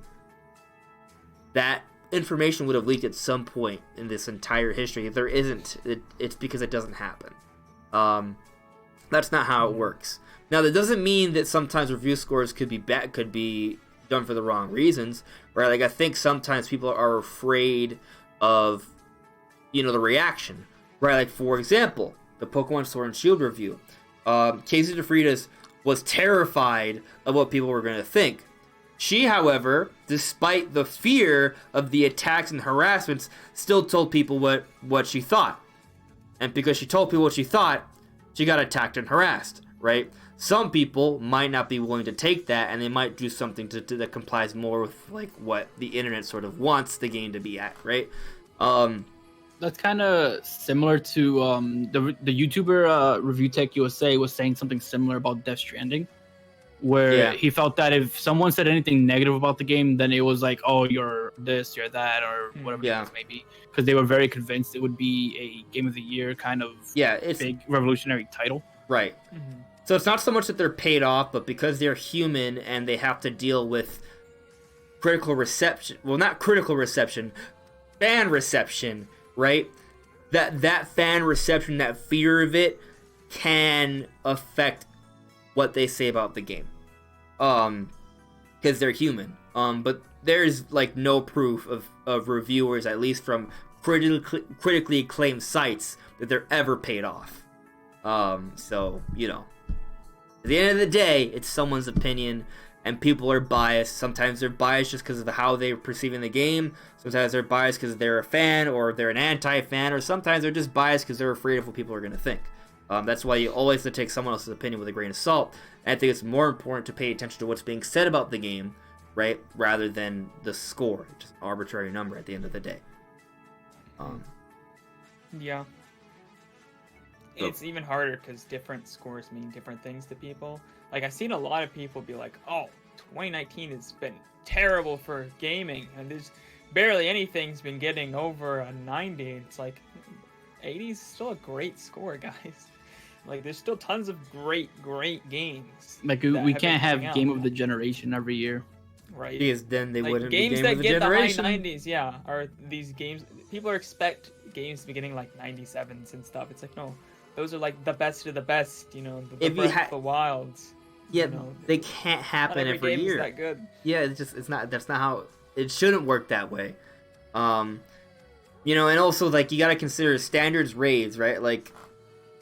that information would have leaked at some point in this entire history. If there isn't, it's because it doesn't happen. That's not how it works. Now, that doesn't mean that sometimes review scores could be done for the wrong reasons, right? Like, I think sometimes people are afraid of, the reaction, right? Like, for example, the Pokémon Sword and Shield review. Casey DeFreitas was terrified of what people were going to think. She, however, despite the fear of the attacks and harassments, still told people what she thought. And because she told people what she thought, she got attacked and harassed, right? Some people might not be willing to take that, and they might do something that complies more with like what the internet sort of wants the game to be at, right? That's kind of similar to the YouTuber Review Tech USA was saying something similar about Death Stranding, where he felt that if someone said anything negative about the game, then it was like, oh, you're this, you're that, or whatever the case may be, because they were very convinced it would be a Game of the Year kind of it's big revolutionary title. Right. Mm-hmm. So it's not so much that they're paid off, but because they're human and they have to deal with critical reception. Well, not critical reception, fan reception, right? That fan reception, that fear of it, can affect what they say about the game. Because they're human. But there's like no proof of reviewers, at least from critically acclaimed sites, that they're ever paid off. So, you know, at the end of the day, it's someone's opinion, and people are biased. Sometimes they're biased just because of how they're perceiving the game. Sometimes they're biased because they're a fan, or they're an anti-fan, or sometimes they're just biased because they're afraid of what people are going to think. That's why you always have to take someone else's opinion with a grain of salt. And I think it's more important to pay attention to what's being said about the game, right, rather than the score, just an arbitrary number at the end of the day. Yeah. It's even harder because different scores mean different things to people. Like, I've seen a lot of people be like, oh, 2019 has been terrible for gaming, and there's barely anything's been getting over a 90. It's like, 80 is still a great score, guys. Like, there's still tons of great games. Like, we can't have Game of the Generation every year. Right. Because then they wouldn't be games Game that of the get Generation. the high 90s, are these games. People expect games to be getting like 97s and stuff. It's like, no, those are like the best of the best, you know, the Breath of the Wilds. Yeah, you know, they can't happen every game year. Is that good. Yeah, that's not how it shouldn't work that way. You know, and also like you got to consider standards raised, right? Like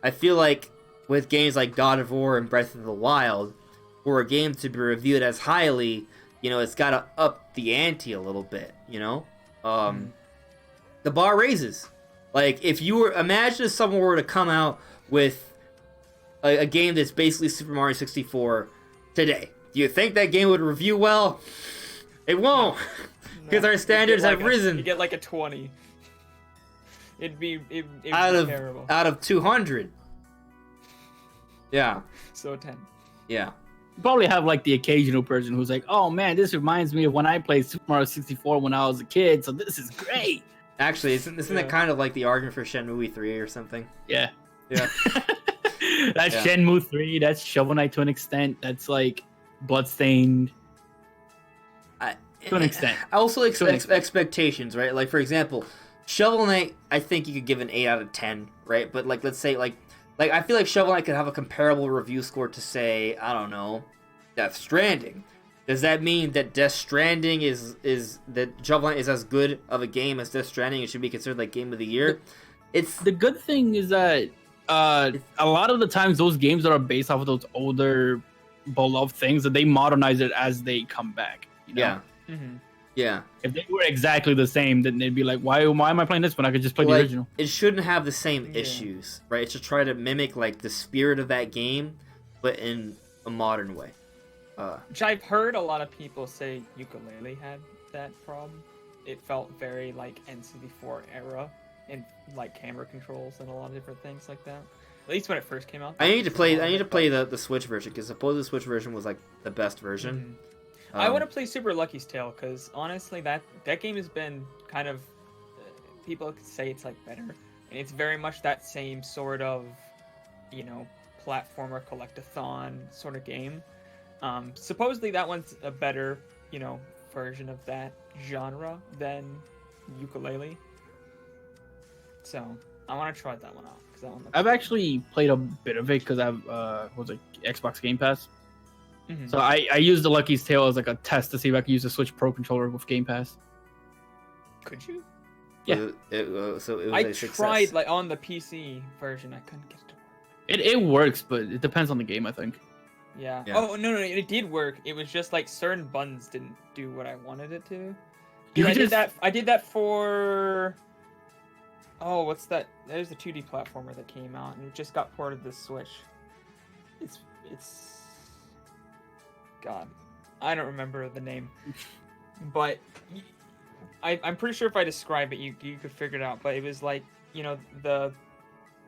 I feel like with games like God of War and Breath of the Wild, for a game to be reviewed as highly, you know, it's got to up the ante a little bit, you know? The bar raises. Like, imagine if someone were to come out with a game that's basically Super Mario 64 today. Do you think that game would review well? It won't. Because our standards have risen. You get like a 20. It'd be terrible. Out of 200. Yeah. So 10. Yeah. You probably have like the occasional person who's like, oh man, this reminds me of when I played Super Mario 64 when I was a kid, so this is great. Actually, isn't that kind of like the argument for Shenmue 3 or something? Yeah. Yeah. That's Shenmue 3, that's Shovel Knight to an extent, that's like Bloodstained to an extent. I also expectations, right? Like, for example, Shovel Knight, I think you could give an 8 out of 10, right? But, like, let's say, like I feel like Shovel Knight could have a comparable review score to, say, I don't know, Death Stranding. Does that mean that Death Stranding that Shovel Knight is as good of a game as Death Stranding? It should be considered like Game of the Year. It's the good thing is that a lot of the times those games that are based off of those older beloved things, that they modernize it as they come back. You know? Yeah. Mm-hmm. Yeah. If they were exactly the same, then they'd be like, why am I playing this when I could just play the original? It shouldn't have the same issues, right? It should try to mimic like the spirit of that game, but in a modern way. Which I've heard a lot of people say Ukulele had that problem. It felt very like N64 era in like camera controls and a lot of different things like that. At least when it first came out. I need to play the Switch version, because supposedly the Switch version was like the best version. Mm-hmm. I want to play Super Lucky's Tale, because honestly that game has been kind of people could say it's like better, and it's very much that same sort of, you know, platformer collectathon sort of game. Supposedly that one's a better, you know, version of that genre than Ukulele. So I want to try that one out. I've actually played a bit of it because I've Xbox Game Pass. Mm-hmm. So I used the Lucky's Tale as like a test to see if I could use the Switch Pro controller with Game Pass. Could you? Yeah. It was I a success. tried like on the PC version. I couldn't get it to work. It works, but it depends on the game, I think. Yeah. Yeah. Oh no, it did work. It was just like certain buttons didn't do what I wanted it to. You I just- did that. I did that for. Oh, what's that? There's a 2D platformer that came out and it just got ported to the Switch. It's. God, I don't remember the name, but I'm pretty sure if I describe it, you could figure it out. But it was like, you know, the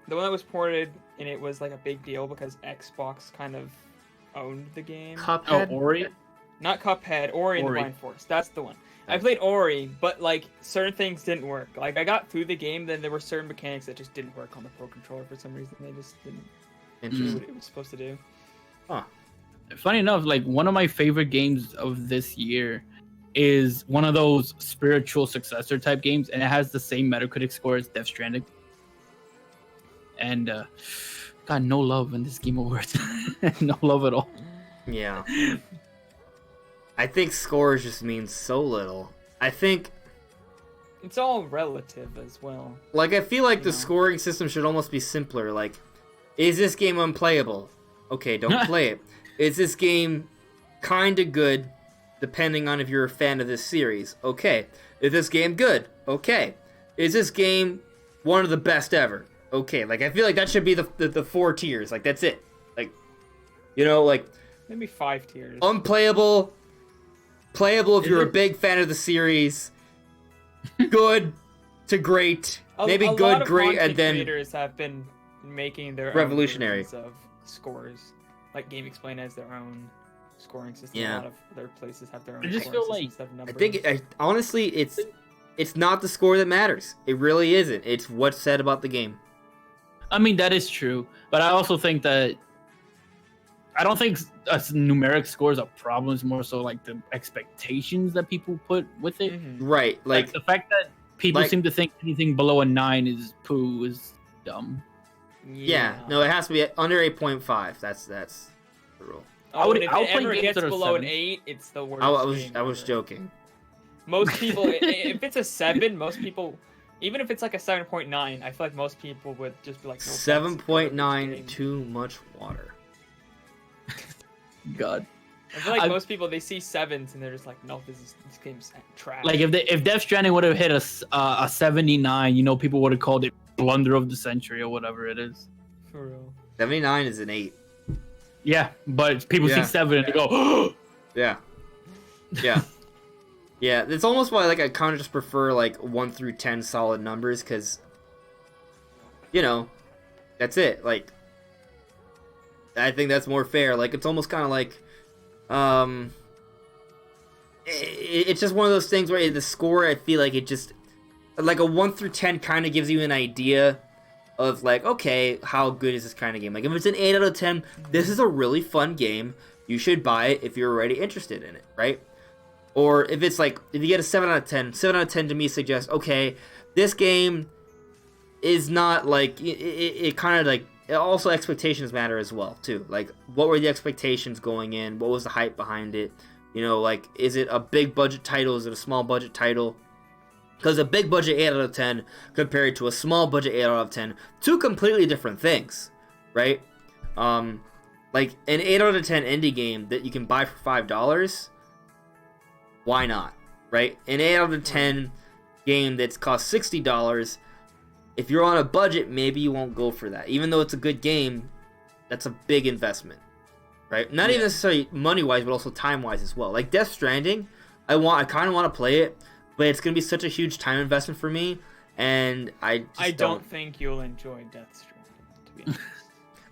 one that was ported, and it was like a big deal because Xbox kind of owned the game. Oh, Cuphead. Ori. Not Cuphead, Ori and the Ori. Blind Forest. That's the one. I played Ori, but like certain things didn't work. Like I got through the game, then there were certain mechanics that just didn't work on the Pro Controller for some reason. They just didn't do Interesting. what it was supposed to do. Huh. Funny enough, like one of my favorite games of this year is one of those spiritual successor type games, and it has the same Metacritic score as Death Stranding. And got no love in this Game Awards. No love at all. Yeah. I think scores just means so little. I think, It's all relative as well. like, I feel like the You know. scoring system should almost be simpler. Like, is this game unplayable? Okay, don't play it. Is this game kind of good, depending on if you're a fan of this series? Okay. Is this game good? Okay. Is this game one of the best ever? Okay. Like, I feel like that should be the 4 tiers. Like, that's it. Like, you know, like, Maybe 5 tiers. unplayable, playable if Is you're a it? big fan of the series, good to great, maybe a lot good, of great, content and then creators have been making their Revolutionary. own versions of scores. Like Game Explain has their own scoring system. Yeah. A lot of other places have their own. I just scoring feel like- systems that have I numbers. think honestly it's not the score that matters. It really isn't. It's what's said about the game. I mean, that is true, but I also think that I don't think numeric score is a problem. It's more so like the expectations that people put with it. Mhm. Right? Like Like the fact that people like- seem to think anything below a 9 is poo is dumb. yeah, no, it has to be under 8.5. That's the rule. Oh, and if I'll it play ever games gets that are below 7. an 8, it's the worst. I was game I was ever. joking. Most people, if it's a 7, most people, even if it's like a 7.9, I feel like most people would just be like, no, that's a garbage 7.9, game. too much water. God. I feel like I- most people, they see 7s and they're just like, no, this game's trash. Like if Death Stranding would have hit a 79, you know, people would have called it blunder of the century or whatever it is. For real. 79 is an 8. Yeah, but people Yeah. see 7 and they go, Yeah. Yeah. Yeah, it's almost why like I kind of just prefer like 1 through 10 solid numbers cuz you know, that's it. Like I think that's more fair. Like it's almost kind of like it's just one of those things where the score I feel like it just like a 1 through 10 kind of gives you an idea of like, okay, how good is this kind of game? Like if it's an 8 out of 10, this is a really fun game. You should buy it if you're already interested in it, right? Or if it's like, if you get a 7 out of 10, 7 out of 10 to me suggests, okay, this game is not like, it kind of like, also expectations matter as well, too. Like, what were the expectations going in? What was the hype behind it? You know, like, is it a big budget title? Is it a small budget title? Because a big budget 8 out of 10 compared to a small budget 8 out of 10, two completely different things, right? Like an 8 out of 10 indie game that you can buy for $5, why not, right? An 8 out of 10 game that's cost $60, if you're on a budget, maybe you won't go for that. Even though it's a good game, that's a big investment, right? Not even necessarily money-wise, but also time-wise as well. Like Death Stranding, I kind of want to play it, but it's gonna be such a huge time investment for me, and I don't think you'll enjoy Death Stranding, to be honest.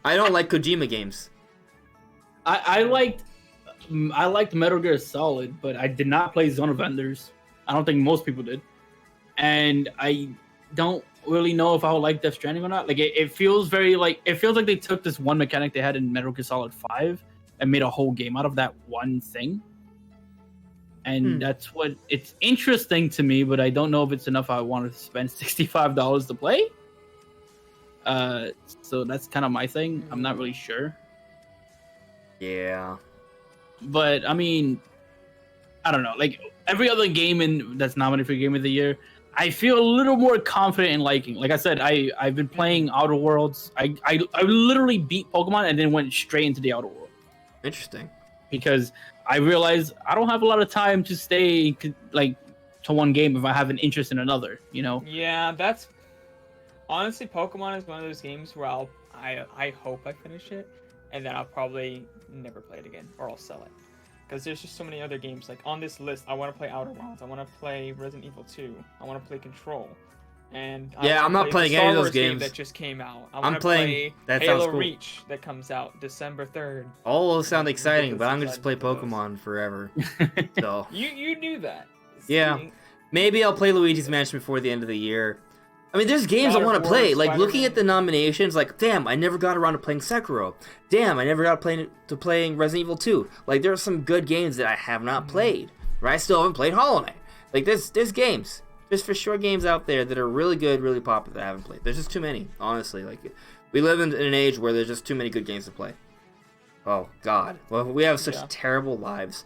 I don't like Kojima games. I liked Metal Gear Solid, but I did not play Zone of Enders. I don't think most people did, and I don't really know if I would like Death Stranding or not. Like it feels very like they took this one mechanic they had in Metal Gear Solid 5 and made a whole game out of that one thing. And that's what it's interesting to me, but I don't know if it's enough. I want to spend $65 to play. So that's kind of my thing. I'm not really sure. Yeah. But I mean, I don't know. Like every other game that's nominated for Game of the Year, I feel a little more confident in liking. Like I said, I've been playing Outer Worlds. I literally beat Pokemon and then went straight into the Outer World. Interesting. because I realize I don't have a lot of time to stay like to one game if I have an interest in another. Yeah, that's honestly Pokemon is one of those games where I hope I finish it, and then I'll probably never play it again, or I'll sell it. Because there's just so many other games. Like on this list, I want to play Outer Worlds. I want to play Resident Evil 2. I want to play Control. And I'm not playing any of those games that just came out. I I'm want to playing. play That Halo sounds cool. Reach that comes out December 3rd. All those sound exciting, but I'm gonna Ridiculous just play excited for Pokemon forever. So You knew that. Yeah. See? maybe I'll play Luigi's Mansion before the end of the year. I mean, there's games God I want of to War, play. Like looking Spider-Man. at the nominations, like damn, I never got around to playing Sekiro. Damn, I never got to playing Resident Evil 2. Like there are some good games that I have not played. Right? I still haven't played Hollow Knight. Like there's games. There's for sure games out there that are really good, really popular that I haven't played. There's just too many, honestly. Like we live in an age where there's just too many good games to play. Oh God. Well, we have such Yeah. terrible lives.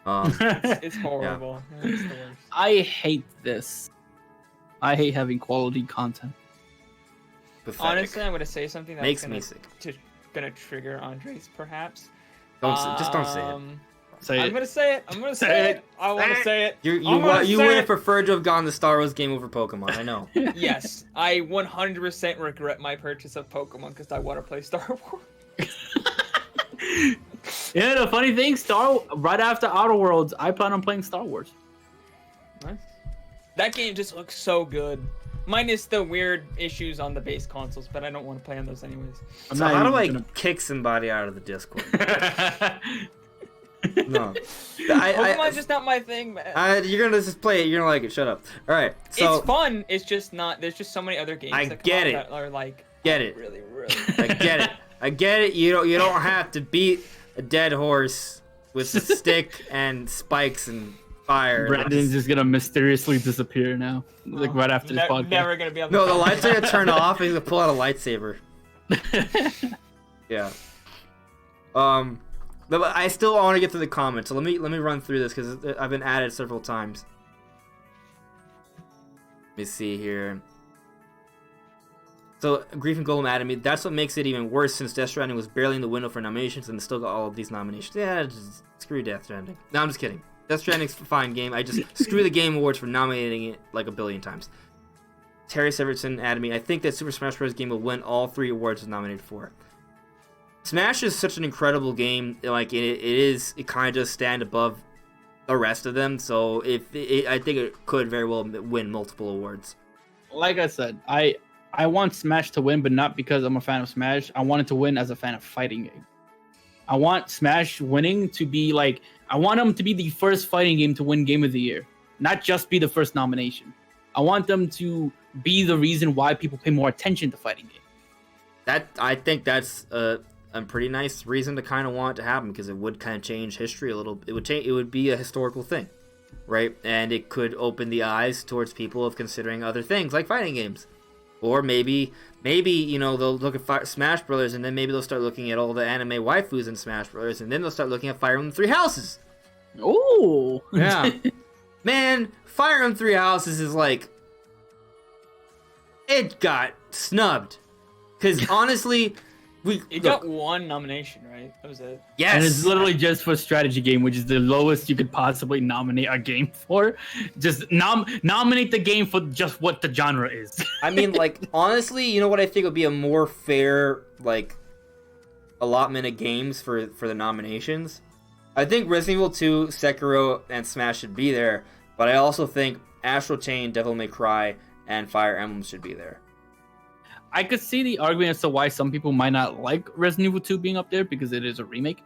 It's horrible. It's the worst. I hate this. I hate having quality content. Pathetic. Honestly, I'm gonna say something that's Makes me sick. gonna trigger Andres, perhaps. Just don't say it. Say I'm it. gonna say it. I'm gonna say it. I want to say it. You I'm gonna you say would it. have preferred to have gone the Star Wars game over Pokemon. I know. Yes, I 100% regret my purchase of Pokemon because I want to play Star Wars. Yeah, the funny thing, right after Outer Worlds, I plan on playing Star Wars. Nice. That game just looks so good. Minus the weird issues on the base consoles, but I don't want to play on those anyways. I'm So not how do even I kick somebody out of the Discord? gonna- No. Pokemon's just not my thing, man. You're gonna just play it. You're gonna like it. Shut up. All right. So It's fun. It's just not. There's just so many other games I that come get out it. that are like Get it. really, really. I get it. I get it. You don't have to beat a dead horse with a stick and spikes and fire. Brandon's just gonna mysteriously disappear now, like right after this podcast. Never gonna be on. No, the lights are gonna turn off. He's gonna pull out a lightsaber. Yeah. But I still want to get to the comments. So let me run through this because I've been added several times. Let me see here. So Grief and Golem added me. That's what makes it even worse since Death Stranding was barely in the window for nominations and still got all of these nominations. Yeah, just screw Death Stranding. No, I'm just kidding. Death Stranding's a fine game. I just screw the Game Awards for nominating it like a billion times. Terry Severson added me. I think that Super Smash Bros. Game will win all 3 awards it's nominated for. Smash is such an incredible game. Like it kind of does stand above the rest of them. So I think it could very well win multiple awards. Like I said, I want Smash to win, but not because I'm a fan of Smash. I want it to win as a fan of fighting game. I want Smash winning to be like, I want them to be the first fighting game to win Game of the Year, not just be the first nomination. I want them to be the reason why people pay more attention to fighting game. I think that's a pretty nice reason to kind of want it to happen because it would kind of change history a little. It would be a historical thing, right? And it could open the eyes towards people of considering other things like fighting games. Or maybe they'll look at Smash Brothers and then maybe they'll start looking at all the anime waifus in Smash Brothers and then they'll start looking at Fire Emblem Three Houses. Oh, Yeah. Man, Fire Emblem Three Houses is like, it got snubbed. Because honestly, It got one nomination, right? That was it. yes. And it's literally just for strategy game, which is the lowest you could possibly nominate a game for. Just nominate the game for just what the genre is. I mean, like, honestly, you know what I think would be a more fair, like, allotment of games for the nominations? I think Resident Evil 2, Sekiro, and Smash should be there, but I also think Astral Chain, Devil May Cry, and Fire Emblem should be there. I could see the argument as to why some people might not like Resident Evil 2 being up there because it is a remake.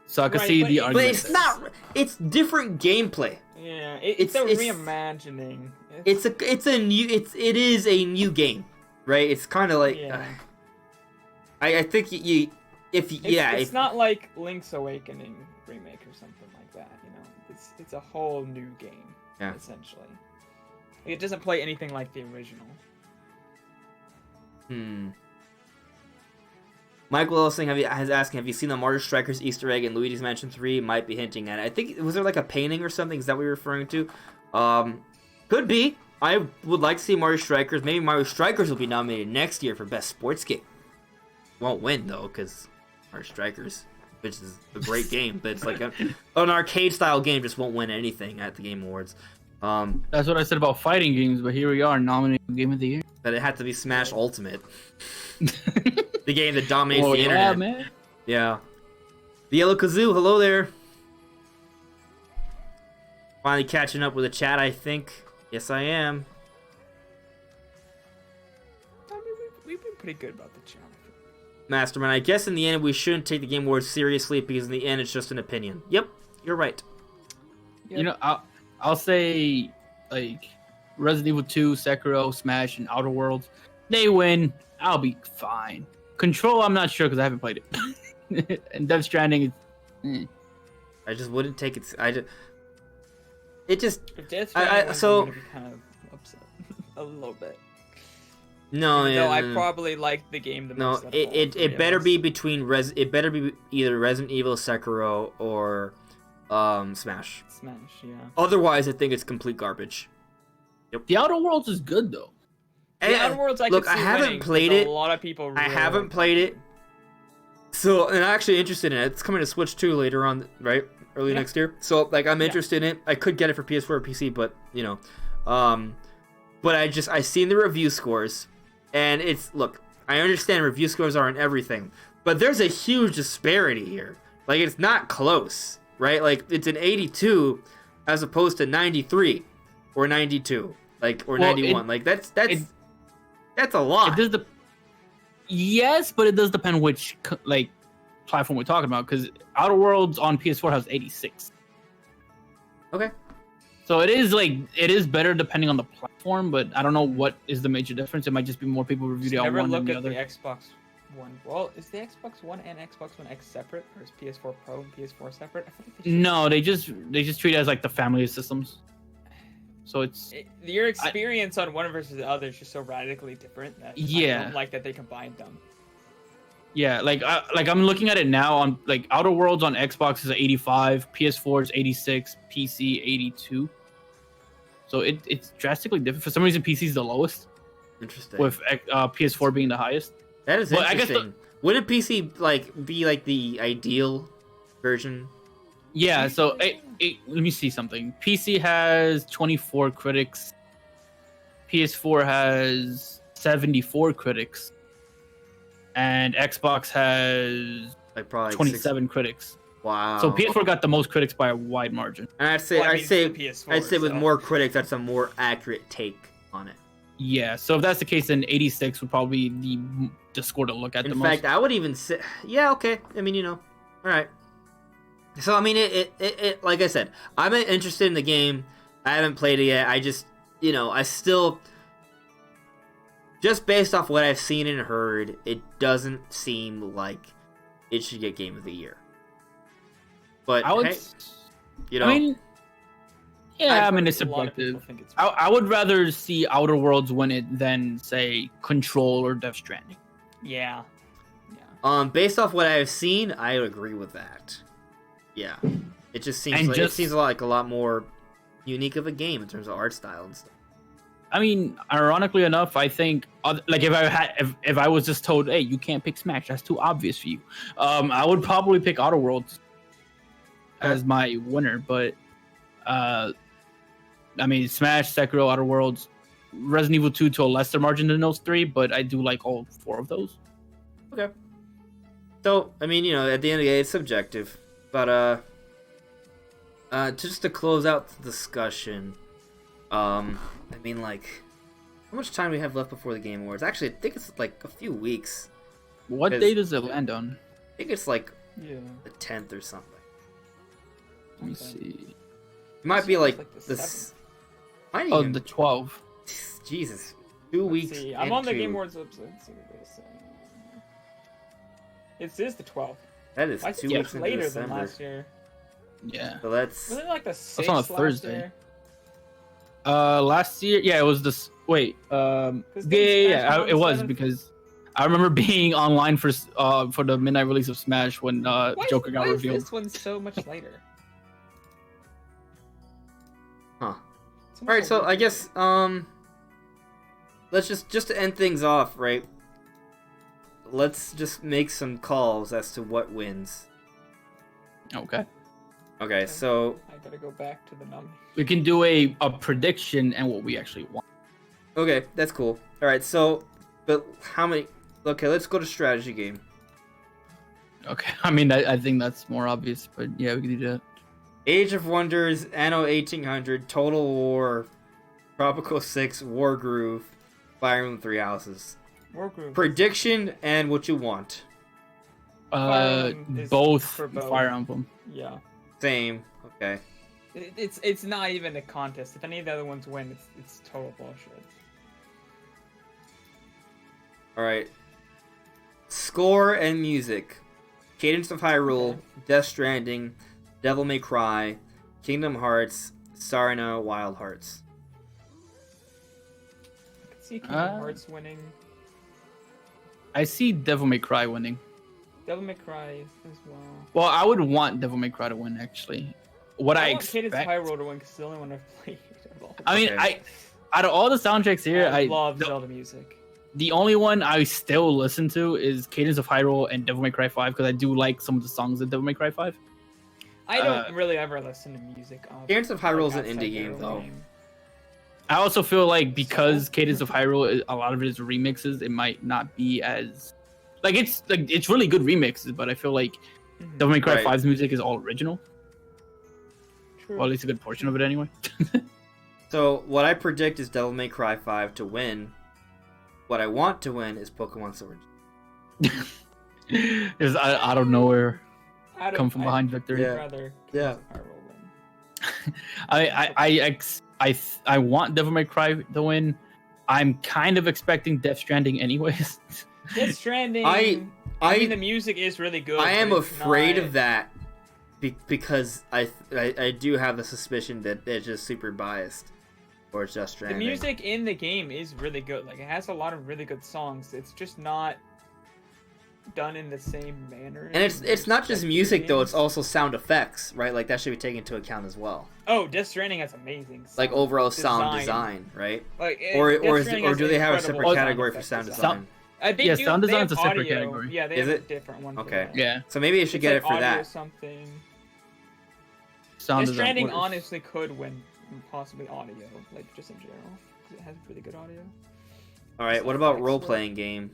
So I could Right, see but the it- But argument. it's not, it's different gameplay. Yeah, It's- it's a reimagining. It is a new game, right? It's kind of like, Yeah. I think It's not like Link's Awakening remake or something like that. You know, it's a whole new game. Yeah. Essentially, it doesn't play anything like the original. Michael Elsing has asking, have you seen the Martyr Strikers Easter egg in Luigi's Mansion 3? Might be hinting at it. I think, was there like a painting or something? Is that what you're referring to? Could be. I would like to see Mario Strikers. Maybe Mario Strikers will be nominated next year for Best Sports Game. Won't win, though, because Mario Strikers. which is a great game, but it's like an arcade style game just won't win anything at the Game Awards. That's what I said about fighting games, but here we are nominated for Game of the Year. But it had to be Smash Ultimate, the game that dominates the yeah, internet. Man. Yeah. The Yellow Kazoo, hello there. Finally catching up with the chat, I think. Yes, I am. I mean, we've been pretty good about the channel. Masterman, I guess in the end we shouldn't take the Game Awards seriously because in the end it's just an opinion. Yep, you're right. Yep. You know, I'll say like Resident Evil 2, Sekiro, Smash, and Outer Worlds. They win, I'll be fine. Control, I'm not sure because I haven't played it. And Death Stranding, I just wouldn't take it. It just. If Death Stranding so. I'm gonna be kind of upset a little bit. No, Even yeah. though I probably like the game the most. No, it better be between it better be either Resident Evil, Sekiro, or Smash. Smash, yeah. Otherwise, I think it's complete garbage. Yep. The Outer Worlds is good though. The Outer Worlds, look, I haven't played it. A lot of people. Really I haven't played it. So, and I'm actually interested in it. It's coming to Switch 2 later on, right? Early next year. So, like, I'm interested in it. I could get it for PS4 or PC, but you know, but I seen the review scores, and it's look. I understand review scores aren't everything, but there's a huge disparity here. Like, it's not close, right? Like, it's an 82 as opposed to 93 or 92, like, or 91. Like, that's a lot. It does yes, but it does depend which like platform we're talking about. Because Outer Worlds on PS4 has 86. Okay. So it is better depending on the platform, but I don't know what is the major difference. It might just be more people reviewed it on one than the other. Never look at the Xbox One. Well, is the Xbox One and Xbox One X separate, or is PS4 Pro and PS4 separate? I feel like no, they just treat it as like the family of systems. So your experience on one versus the other is just so radically different that I don't like that they combined them. Yeah, like I'm looking at it now on like Outer Worlds on Xbox is 85, PS4 is 86, PC 82. So it's drastically different. For some reason, PC is the lowest. Interesting. With PS4 being the highest. That is interesting. Wouldn't PC be like the ideal version? Yeah. So let me see something. PC has 24 critics. PS4 has 74 critics, and Xbox has like probably 27 critics. Wow. So PS4 got the most critics by a wide margin. And I'd say with more critics, that's a more accurate take on it. Yeah. So if that's the case, then 86 would probably be the score to look at the most. In fact, I would even say, yeah, okay. I mean, all right. So I mean, it like I said, I'm interested in the game. I haven't played it yet. I just, I still, just based off what I've seen and heard, it doesn't seem like it should get Game of the Year. But I mean, it's subjective. I would rather see Outer Worlds win it than say Control or Death Stranding. Yeah. Based off what I've seen, I agree with that. Yeah, it just seems it seems like a lot more unique of a game in terms of art style and stuff. I mean, ironically enough, I think like if I was just told, hey, you can't pick Smash, that's too obvious for you. I would probably pick Outer Worlds as my winner, but I mean, Smash, Sekiro, Outer Worlds, Resident Evil 2 to a lesser margin than those three, but I do like all four of those. Okay. So, I mean, at the end of the day, it's subjective. But, just to close out the discussion, I mean, like, how much time do we have left before the Game Awards? Actually, I think it's, like, a few weeks. What day does it land on? I think it's, like, the 10th or something. Let me see. It might be, like the 12th. Jesus. 2 weeks. See, I'm on the Game Awards website. Let's see what they say. It is the 12th. That is 2 weeks into later December. than last year. Yeah. So that's... Wasn't it like the 6th that's on a Thursday. Year? Last year, yeah, it was this. Wait, it was because I remember being online for the midnight release of Smash when Joker got revealed. Why is this one so much later? Huh. All right, so I guess let's just to end things off, right? Let's just make some calls as to what wins. Okay. Okay, so I gotta go back to the number. We can do a prediction and what we actually want. okay, that's cool. All right, so but how many? Okay, let's go to strategy game. Okay. I mean, I think that's more obvious, but yeah, we can do that. Age of Wonders, Anno 1800, Total War, Tropical 6, War Groove, Fire Emblem Three Houses. War Groove. Prediction and what you want. Fire Emblem is Both for both. Fire Emblem. Yeah. Same. Okay. It's not even a contest. If any of the other ones win, it's total bullshit. All right. Score and music. Cadence of Hyrule, Okay. Death Stranding, Devil May Cry, Kingdom Hearts, Sarna, Wild Hearts. I could see Kingdom Hearts winning. I see Devil May Cry winning. Devil May Cry as well. Well, I would want Devil May Cry to win, actually. What I want Cadence of expect. Hyrule to win because it's the only one I've played. I mean, Okay. out of all the soundtracks here, I love Zelda music. the only one I still listen to is Cadence of Hyrule and Devil May Cry 5 because I do like some of the songs in Devil May Cry 5. I don't really ever listen to music. Cadence of Hyrule is an outside indie the game, real though. game. I also feel like because Cadence of Hyrule, a lot of it is remixes, it might not be as it's really good remixes, but I feel like Mhm. Devil May Cry Right. 5's music is all original, True. or at least a good portion of it anyway. So what I predict is Devil May Cry 5 to win. What I want to win is Pokemon Sword. Is out of nowhere I don't- come from behind victory. Yeah. I'd rather Yeah. Cadence of Hyrule win. I want Devil May Cry to win. I'm kind of expecting Death Stranding anyways. Death Stranding. I mean, the music is really good. I am but it's afraid not- of that because I do have the suspicion that it's just super biased or it's just The Stranding. music in the game is really good. Like, it has a lot of really good songs. It's just not done in the same manner. And it's not as just the music though; games. it's also sound effects, right? Like that should be taken into account as well. Oh, Death Stranding has amazing. Like sound overall sound design, right? Like, Or Death Stranding or has do they have a incredible separate category for effect sound design. design? They Yeah, do- sound they design's have a separate audio. category. Yeah, they Is have it? a different one. for Okay. that. Yeah, So maybe I should It's get like it for audio that. Something. sound Death design. Stranding What- honestly could win possibly audio, like just in general, because it has really good audio. All right. What about role playing game?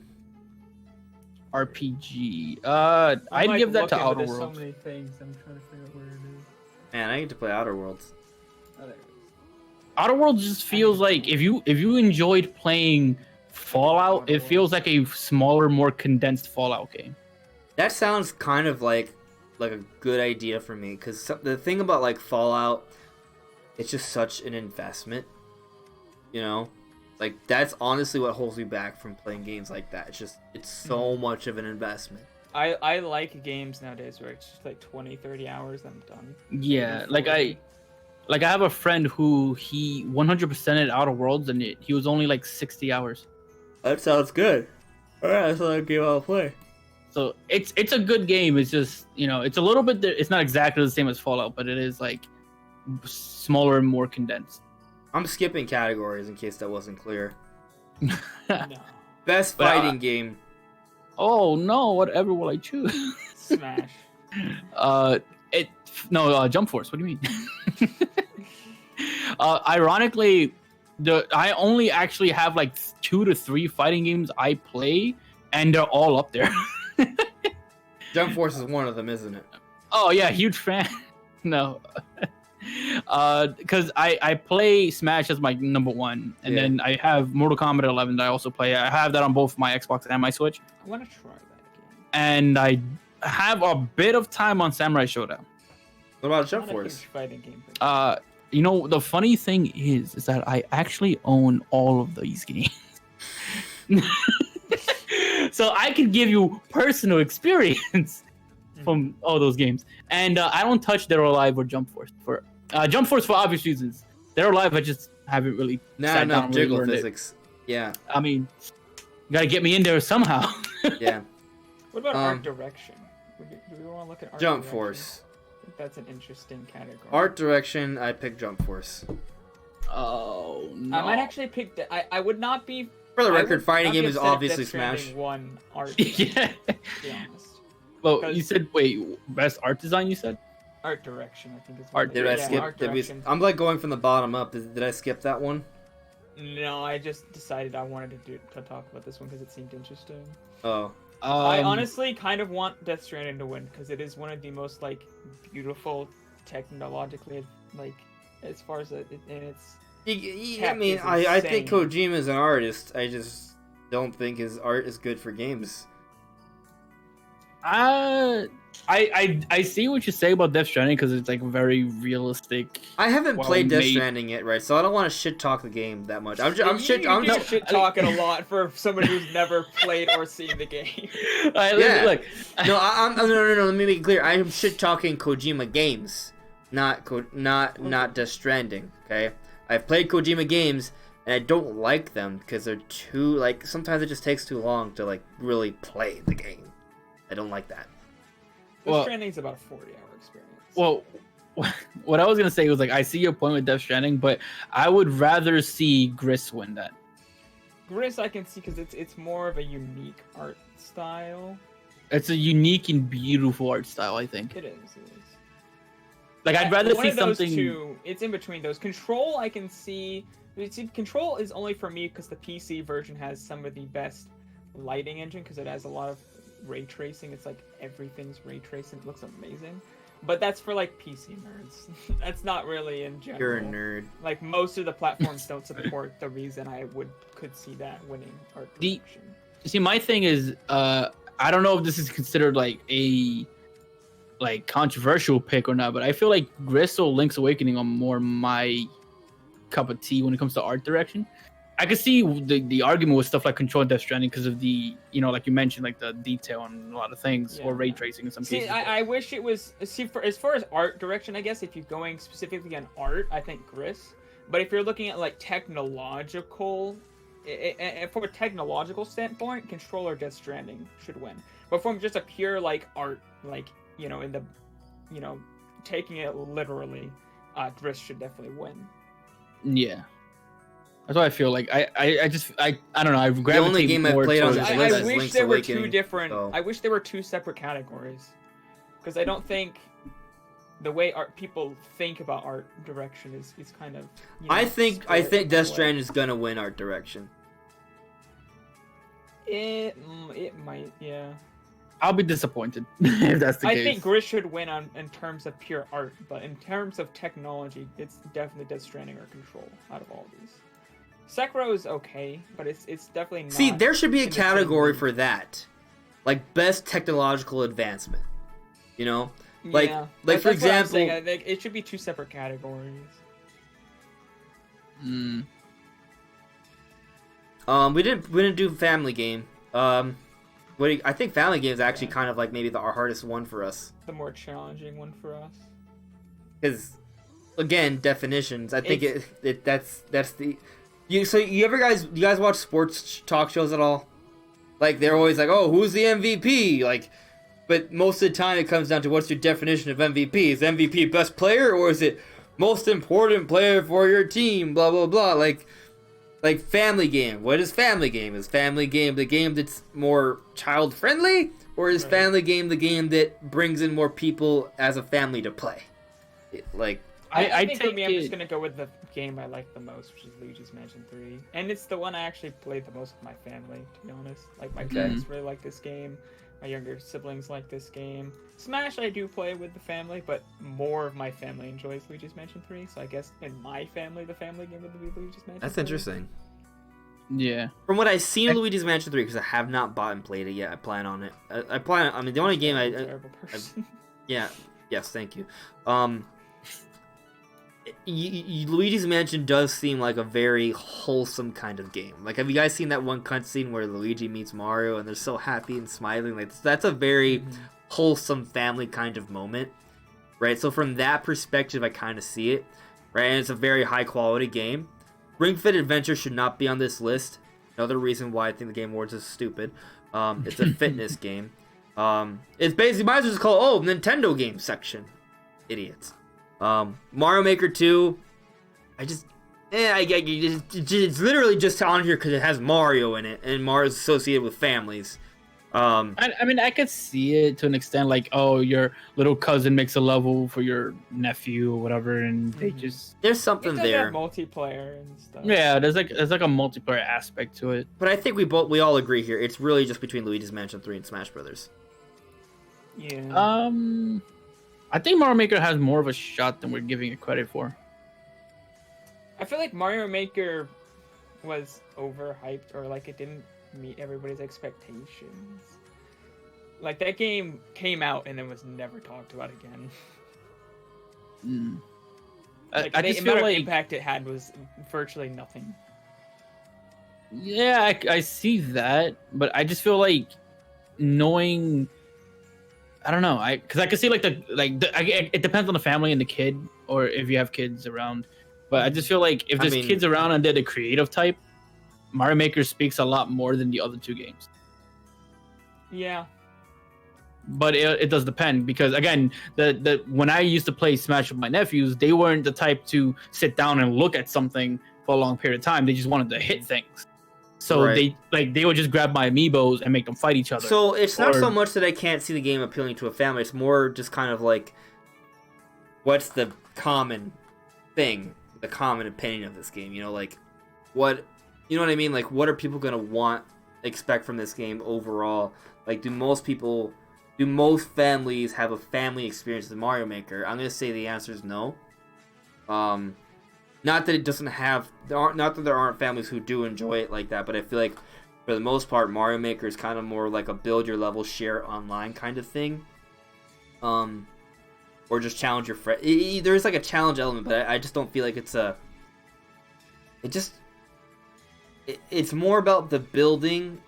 RPG. I'm, I'd like, give that to looking, but Outer there's Worlds. so many things. I'm trying to figure out where it is. Man, I need to play Outer Worlds. Oh, there it is. Outer Worlds just feels like if you enjoyed playing Fallout, it feels like a smaller, more condensed Fallout game. That sounds kind of like a good idea for me because the thing about like Fallout, it's just such an investment. You know, like that's honestly what holds me back from playing games like that. It's so much of an investment. I like games nowadays where it's just like 20, 30 hours and I'm done. Yeah, Maybe 40. I have a friend who he 100%ed Outer Worlds and he was only like 60 hours. That sounds good. All right, that's another game I'll play. So it's a good game. It's just, it's a little bit. It's not exactly the same as Fallout, but it is like smaller and more condensed. I'm skipping categories in case that wasn't clear. No. Best But, fighting game. Oh no! Whatever will I choose? Smash. Jump Force. What do you mean? Ironically, I only actually have like 2 to 3 fighting games I play, and they're all up there. Jump Force is one of them, isn't it? Oh yeah, huge fan. No, because I play Smash as my number 1, and Yeah. then I have Mortal Kombat 11 that I also play. I have that on both my Xbox and my Switch, I want to try that game. and I have a bit of time on Samurai Showdown. What about I'm Jump not a Force? huge fighting game person. The funny thing is that I actually own all of these games. So I can give you personal experience from all those games. And I don't touch Dead or Alive or Jump Force for obvious reasons. Dead or Alive, I just haven't really No, sat down and really jiggle learned it. physics. Yeah, I mean, you gotta get me in there somehow. yeah. What about art direction? Do we want to look at art Jump direction? Force. I think that's an interesting category. Art direction, I pick Jump Force. Oh no! I might actually pick. I would not be. For the I record, would fighting not be game is upset if obviously Death Stranding Smash. won art. Yeah. To be honest. Well, Because- you said best art design. You said. Art direction, I think is Art Did I yeah, skip? art Did we, direction. I'm like going from the bottom up. Did I skip that one? No, I just decided I wanted to talk about this one because it seemed interesting. Oh. I honestly kind of want Death Stranding to win because it is one of the most like beautiful technologically like as far as it, and it's. I mean, I think Kojima's an artist. I just don't think his art is good for games. I see what you say about Death Stranding because it's like very realistic. I haven't played Death made. Stranding yet, right? So I don't want to shit talk the game that much. I'm shit talking a lot for somebody who's never played or seen the game. Yeah. Look, No, no. Let me make it clear. I am shit talking Kojima games, not Death Stranding. Okay, I've played Kojima games and I don't like them because they're too like. Sometimes it just takes too long to like really play the game. I don't like that. Death Stranding's about a 40-hour experience. Well, what I was gonna say was like I see your point with Death Stranding, but I would rather see Gris win that. Gris I can see because it's more of a unique art style. It's a unique and beautiful art style, I think. It is. Like I'd rather one see of those something. Two, it's in between those. Control I can see. Control is only for me because the PC version has some of the best lighting engine because it has a lot of ray tracing. It's like everything's ray tracing. It looks amazing. But that's for like PC nerds. That's not really in general. You're a nerd. Like most of the platforms don't support the reason I could see that winning art direction. See, my thing is, I don't know if this is considered like a controversial pick or not, but I feel like Gris or Link's Awakening are more my cup of tea when it comes to art direction. I could see the argument with stuff like Control and Death Stranding because of the, like you mentioned, like the detail on a lot of things, or ray tracing in some cases. I wish it was, for as far as art direction, I guess, if you're going specifically on art, I think Gris. But if you're looking at like technological, from a technological standpoint, Control or Death Stranding should win. But from just a pure like art, like, in the, taking it literally, Gris should definitely win. Yeah. That's what I feel like. I don't know. I've The only game I've played on this list I is wish Link's there were Awakening, two different. so. I wish there were two separate categories, because I don't think the way people think about art direction is kind of. I think Death Stranding is gonna win art direction. It might, yeah. I'll be disappointed if that's the case. I think Gris should win in terms of pure art, but in terms of technology, it's definitely Death Stranding or Control out of all these. Sekiro is okay, but it's definitely not. See, there should be a category for that, like best technological advancement. Like for example, I think it should be two separate categories. Mm. We didn't do Family Game. I think Family Game is actually kind of like maybe our hardest one for us. The more challenging one for us. Because, again, definitions. I think that's the. You guys watch sports talk shows at all? Like they're always like, oh, who's the MVP? Like, but most of the time it comes down to what's your definition of MVP? Is MVP best player or is it most important player for your team? Blah blah blah. Like Family Game. What is Family Game? Is Family Game the game that's more child friendly, or is Family Game the game that brings in more people as a family to play? I think for me, I'm just gonna go with the game I like the most, which is Luigi's Mansion 3, and it's the one I actually played the most with my family. To be honest, like my parents really like this game, my younger siblings like this game. Smash I do play with the family, but more of my family enjoys Luigi's Mansion 3. So I guess in my family, the family game would be Luigi's Mansion. That's 3. interesting. Yeah. From what I've seen of Luigi's Mansion 3, because I have not bought and played it yet, I plan on it. I mean, the only game terrible person. yeah. Yes, thank you. Luigi's Mansion does seem like a very wholesome kind of game. Like, have you guys seen that one cutscene where Luigi meets Mario and they're so happy and smiling? Like, that's a very wholesome family kind of moment, right? So from that perspective, I kind of see it, right? And it's a very high quality game. Ring Fit Adventure should not be on this list. Another reason why I think the Game Awards is stupid. It's a fitness game. It's basically, might as well just call Nintendo game section. Idiots. Mario Maker 2, it's literally just on here because it has Mario in it, and Mario's associated with families. I mean, I could see it to an extent, like, oh, your little cousin makes a level for your nephew or whatever, and they just there's something It does there. have multiplayer and stuff. yeah, there's like a multiplayer aspect to it. But I think we all agree here. It's really just between Luigi's Mansion 3 and Smash Brothers. Yeah. I think Mario Maker has more of a shot than we're giving it credit for. I feel like Mario Maker was overhyped, or like it didn't meet everybody's expectations. Like that game came out and then was never talked about again. Like, I the just feel amount like of impact it had was virtually nothing. yeah, I see that, but I just feel like knowing. I don't know. Because I can see it depends on the family and the kid, or if you have kids around. But I just feel like if there's kids around and they're the creative type, Mario Maker speaks a lot more than the other two games. Yeah. But it does depend, because again, the when I used to play Smash with my nephews, they weren't the type to sit down and look at something for a long period of time. They just wanted to hit things. So they would just grab my amiibos and make them fight each other. So it's not so much that I can't see the game appealing to a family. It's more just kind of like, what's the common thing, the common opinion of this game? You know, like, what, you know what I mean? Like, what are people gonna expect from this game overall? Like, do most families have a family experience with Mario Maker? I'm gonna say the answer is no. Not that it doesn't have, not that there aren't families who do enjoy it like that, but I feel like for the most part, Mario Maker is kind of more like a build your level, share online kind of thing. Or just challenge your friend. There is like a challenge element, but I just don't feel like it's a. It's more about the building.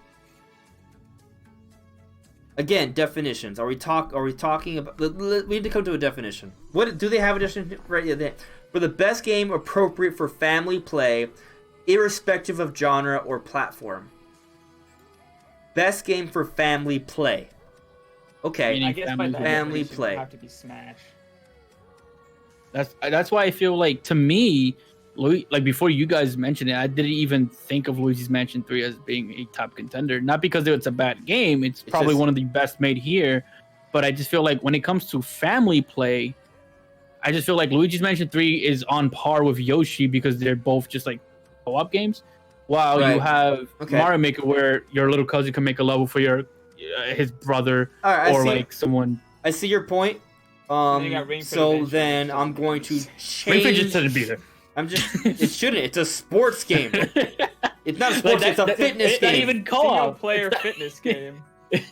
Again, definitions. Are we talking about? We need to come to a definition. What do they have a definition right there? For the best game appropriate for family play, irrespective of genre or platform. Best game for family play. Okay. I guess by family definition, play. It would have to be Smash. That's why I feel like, to me, like before you guys mentioned it, I didn't even think of Luigi's Mansion 3 as being a top contender. Not because it's a bad game, it's probably one of the best made here, but I just feel like when it comes to family play, I just feel like Luigi's Mansion 3 is on par with Yoshi, because they're both just like co-op games, while you have Mario Maker where your little cousin can make a level for his brother, or like someone. I see your point. So then I'm going to change. Ring Fit just shouldn't be there. It shouldn't. It's a sports game. It's not a sports game. It's a fitness game. Not even co-op. Single player fitness game.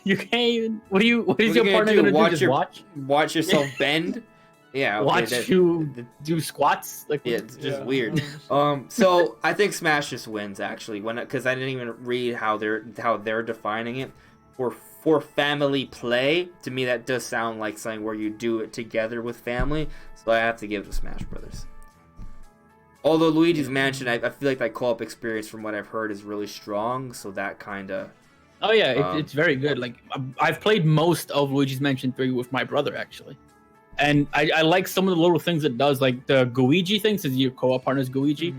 You can't even. What is your partner gonna do? Just watch? Watch yourself bend? Yeah. Okay, watch you do squats? Like, yeah, it's just weird. So I think Smash just wins, actually, because I didn't even read how they're defining it. For family play, to me that does sound like something where you do it together with family. So I have to give it to Smash Brothers. Although Luigi's Mansion, I feel like that co-op experience, from what I've heard, is really strong. So that kind of. Oh yeah, it's very good. Like, I've played most of Luigi's Mansion 3 with my brother, actually, and I like some of the little things it does, like the Gooigi thing, since your co-op partner's Gooigi.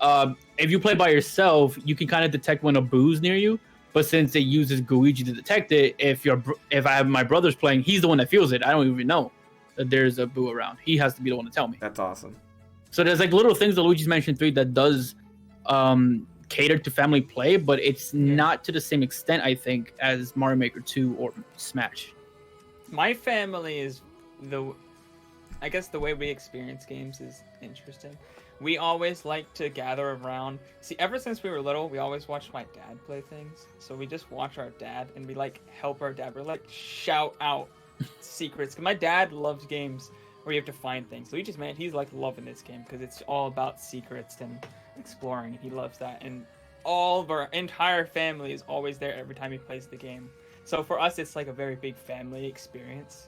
Mm-hmm. If you play by yourself, you can kind of detect when a boo's near you. But since it uses Gooigi to detect it, if I have my brother's playing, he's the one that feels it. I don't even know that there's a boo around. He has to be the one to tell me. That's awesome. So there's like little things that Luigi's Mansion 3 that does cater to family play, but it's not to the same extent, I think, as Mario Maker 2 or Smash. My family is I guess the way we experience games is interesting. We always like to gather around. See, ever since we were little, we always watched my dad play things. So we just watch our dad, and we like help our dad. We're like shout out secrets. Cause my dad loves games where you have to find things. Luigi's Man, he's like loving this game because it's all about secrets and exploring. He loves that, and all of our entire family is always there every time he plays the game. So for us, it's like a very big family experience.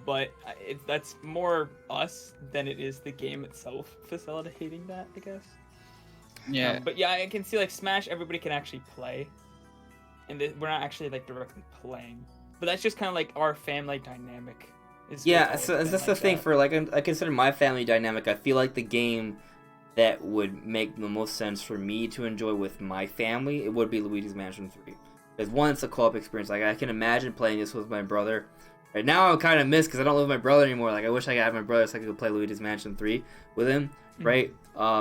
But that's more us than it is the game itself facilitating that, I guess. Yeah. But yeah, I can see like Smash, everybody can actually play, and we're not actually like directly playing. But that's just kind of like our family dynamic. Yeah, so that's the thing for like I consider my family dynamic. I feel like the game that would make the most sense for me to enjoy with my family, it would be Luigi's Mansion 3. Because one, it's a co-op experience. Like I can imagine playing this with my brother. Right now, I'm kind of missed because I don't live with my brother anymore. Like I wish I could have my brother so I could go play Luigi's Mansion 3 with him. Right?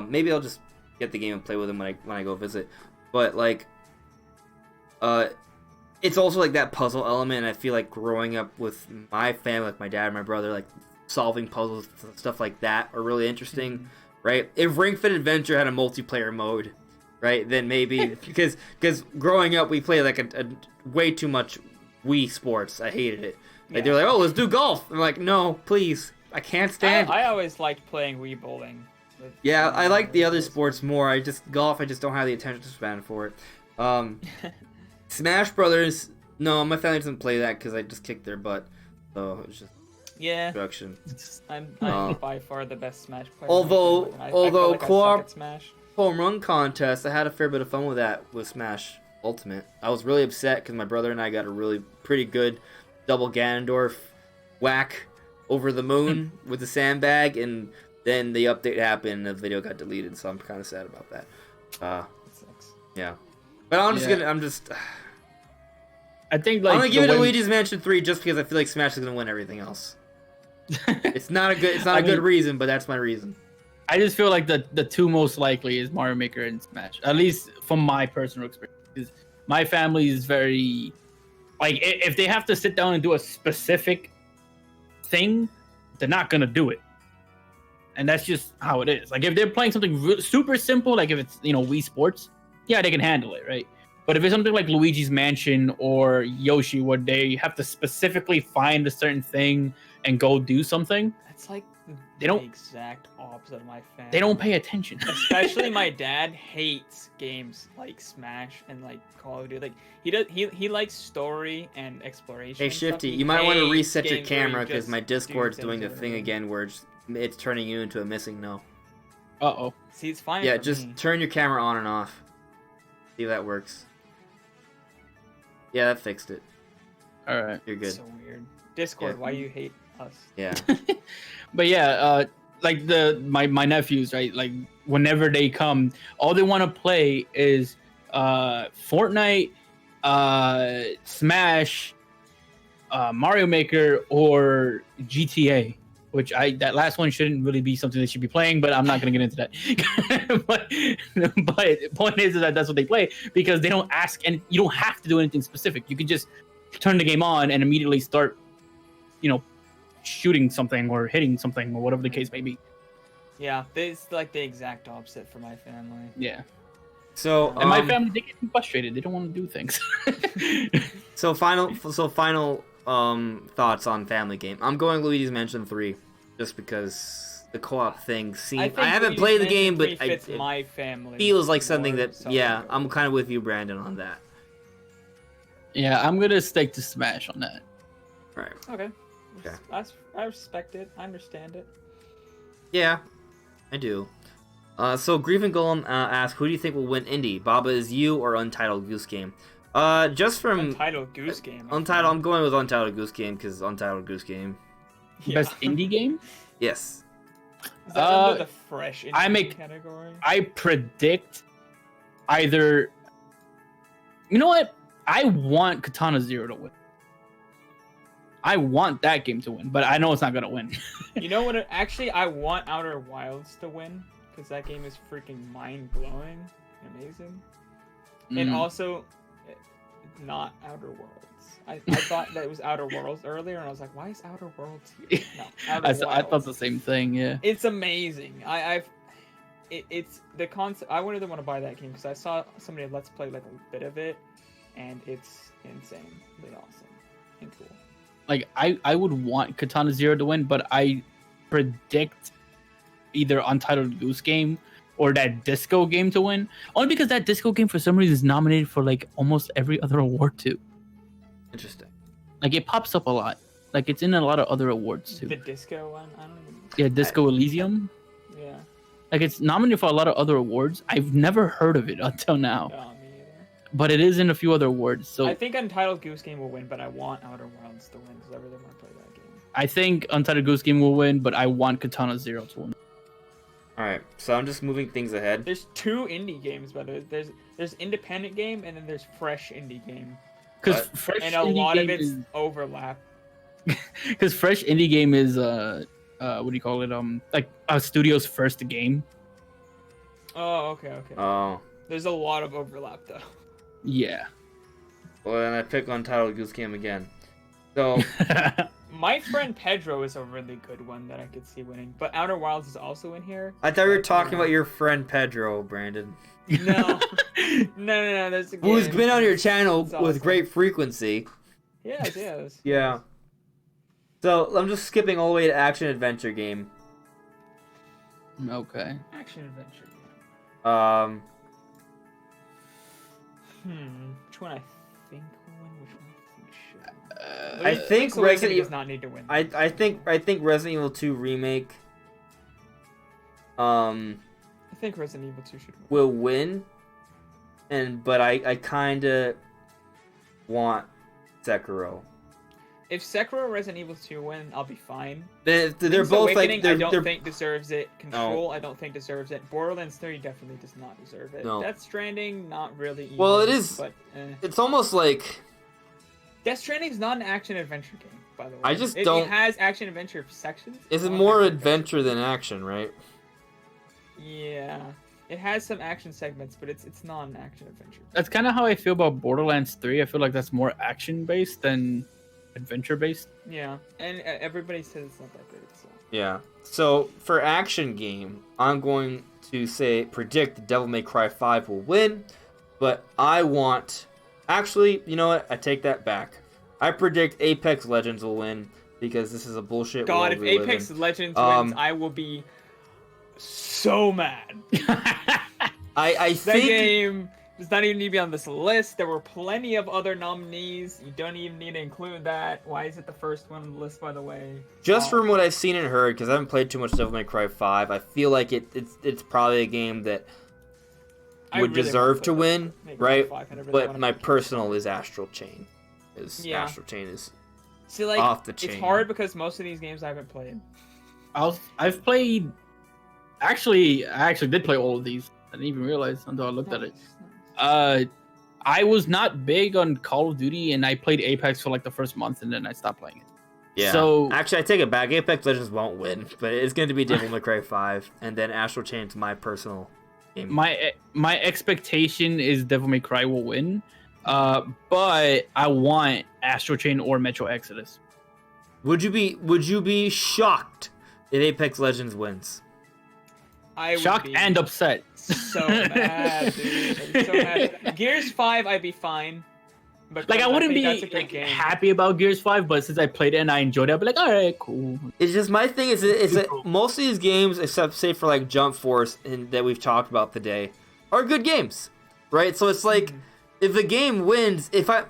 Maybe I'll just get the game and play with him when I go visit. But like, it's also like that puzzle element. And I feel like growing up with my family, like my dad and my brother, like solving puzzles, stuff like that, are really interesting. Right? If Ring Fit Adventure had a multiplayer mode, right, then maybe because growing up we played like a way too much Wii Sports. I hated it. Like they're like, oh, let's do golf. I'm like, no, please, I can't stand. I always liked playing Wii bowling. Yeah, I like the other sports more. I just don't have the attention span for it. Smash Brothers, no, my family doesn't play that because I just kicked their butt. So it's just introduction. I'm by far the best Smash player. Although I feel like I suck at Smash. Home run contest, I had a fair bit of fun with that with Smash Ultimate. I was really upset because my brother and I got a really pretty good double Ganondorf whack over the moon with the sandbag, and then the update happened and the video got deleted, so I'm kind of sad about that. That sucks. Yeah. But I'm I think like I'm gonna give it to Luigi's Mansion 3 just because I feel like Smash is gonna win everything else. It's not a good reason, but that's my reason. I just feel like the two most likely is Mario Maker and Smash. At least from my personal experience. Because my family is very like if they have to sit down and do a specific thing, they're not gonna do it. And that's just how it is. Like if they're playing something super simple, like if it's Wii Sports, yeah, they can handle it, right? But if it's something like Luigi's Mansion or Yoshi, where they have to specifically find a certain thing and go do something, That's like They don't- the exact opposite of my family. they don't pay attention. Especially my dad hates games like Smash and like Call of Duty. Like he likes story and exploration. Hey and stuff. Shifty, He you might want to hates reset your games where you camera because just my do Discord's things doing the over thing and over. again where it's turning you into a missing no. Uh-oh. See, it's fine. Yeah, for just me. turn your camera on and off. See if that works. Yeah, that fixed it. All right. You're good. So weird. Discord, Yeah. why you hate us? Yeah. But yeah, like my nephews, right? Like whenever they come, all they want to play is Fortnite, Smash, Mario Maker, or GTA. Which that last one shouldn't really be something they should be playing, but I'm not gonna get into that. but the point is that that's what they play because they don't ask, and you don't have to do anything specific. You can just turn the game on and immediately start, shooting something or hitting something or whatever the case may be. Yeah, it's like the exact opposite for my family. Yeah. So And my family, they get frustrated. They don't want to do things. So final thoughts on family game. I'm going Luigi's Mansion 3 just because the co-op thing seems. I haven't Luigi's played the Mansion game, 3 but fits it my family feels like something more, that so yeah, I'll I'm kind of with you, Brandon, on that. Yeah, I'm gonna stick to Smash on that. All right. Okay. Okay. I respect it. I understand it. Yeah, I do. So Grief and Golem asks, who do you think will win Indie? Baba Is You or Untitled Goose Game? Just from Untitled Goose Game. I Untitled, I'm going with Untitled Goose Game because Untitled Goose Game. think. Best indie game? Yes. Is that under the fresh indie category? I predict either. You know what? I want Katana Zero to win. I want that game to win, but I know it's not gonna win. You know what? Actually, I want Outer Wilds to win because that game is freaking mind blowing, amazing, and also not Outer Worlds. I thought that it was Outer Worlds earlier, and I was like, why is Outer Worlds here? No, Outer I Wilds. thought the same thing. Yeah. It's amazing. It's the concept. I wanted to want to buy that game because I saw somebody let's play like a bit of it, and it's insanely awesome and cool. Like I would want Katana Zero to win, but I predict either Untitled Goose Game or that Disco game to win. Only because that Disco game for some reason is nominated for like almost every other award too. Interesting. Like it pops up a lot. Like it's in a lot of other awards too. The disco one, I don't even. Yeah, Disco Elysium. Yeah. Like it's nominated for a lot of other awards. I've never heard of it until now, Me either. but it is in a few other awards. So I think Untitled Goose Game will win, but I want Outer Worlds to win because I really want to play that game. I think Untitled Goose Game will win, but I want Katana Zero to win. All right. So I'm just moving things ahead. There's two indie games, but there's independent game and then there's fresh indie game. Because What? fresh And a indie lot of game it's is overlap. because fresh indie game is what do you call it, like a studio's first game. Oh, okay. Oh. There's a lot of overlap though. Yeah. Well, then I pick Untitled Goose Game again. So, My friend Pedro is a really good one that I could see winning, but Outer Wilds is also in here. I thought we were talking about your friend Pedro, Brandon. No. No. There's a game. Who's been on your channel It's with awesome. great frequency. Yes. Yeah. So, I'm just skipping all the way to action adventure game. Okay. Action adventure game. Which one I think will win? Which one I think should? I think Link's Awakening Resident does Evil. not need to win. I think Resident Evil 2 remake. I think Resident Evil 2 should win. Will win, but I kind of want Sekiro. If Sekiro or Resident Evil 2 win, I'll be fine. They're Link's both Awakening, like I don't they're think deserves it. Control, I don't think deserves it. Borderlands 3 definitely does not deserve it. No. Death Stranding, not really. Either, Well, it is- But it's almost like Death Stranding is not an action adventure game, by the way. I just It don't- has action adventure sections. it's not more action adventure than action, right? Yeah, it has some action segments, but it's not an action adventure. That's kind of how I feel about Borderlands 3. I feel like that's more action based than adventure based. Yeah, and everybody says it's not that great. So. Yeah. So for action game, I'm going to predict Devil May Cry 5 will win, but I want. Actually, you know what? I take that back. I predict Apex Legends will win because this is a bullshit God, world if we live Apex in. Legends wins, I will be so mad. I That think game does not even need to be on this list. There were plenty of other nominees. You don't even need to include that. Why is it the first one on the list, by the way? just from what I've seen and heard, because I haven't played too much Devil May Cry 5, I feel like it's probably a game that I would really deserve wanna to play win, Devil May Cry right? 5, and I really But wanna my play personal is Astral Chain. Yeah. Astral Chain is See, like, off the it's chain. hard because most of these games I haven't played. I've played. Actually, I actually did play all of these. I didn't even realize until I looked at it. Nice. I was not big on Call of Duty, and I played Apex for like the first month, and then I stopped playing it. Yeah. So Actually, I take it back. Apex Legends won't win, but it's going to be Devil May Cry 5, and then Astral Chain's my personal game. my expectation is Devil May Cry will win, but I want Astral Chain or Metro Exodus. Would you be shocked if Apex Legends wins? I would Shocked be and upset. so mad, dude. I'd be so mad. Gears 5, I'd be fine. Because Like I wouldn't think be that's a good like, game. happy about Gears 5, but since I played it and I enjoyed it, I'll be like, all right, cool. It's just my thing is that most of these games, except say for like Jump Force and that we've talked about today, are good games, right? So it's like if the game wins, if I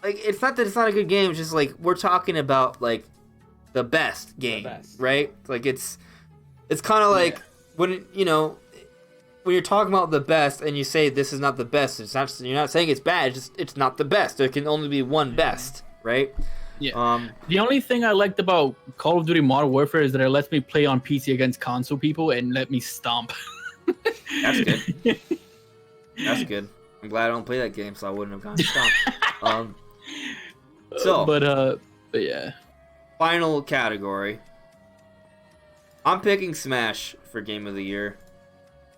like, it's not that it's not a good game. It's just like we're talking about like the best game, right? Like it's kind of like when when you're talking about the best and you say this is not the best, it's not. You're not saying it's bad. It's not the best. There can only be one best, right? Yeah. The only thing I liked about Call of Duty Modern Warfare is that it lets me play on PC against console people and let me stomp. That's good. That's good. I'm glad I don't play that game, so I wouldn't have gone stomped. But yeah. Final category. I'm picking Smash for Game of the Year.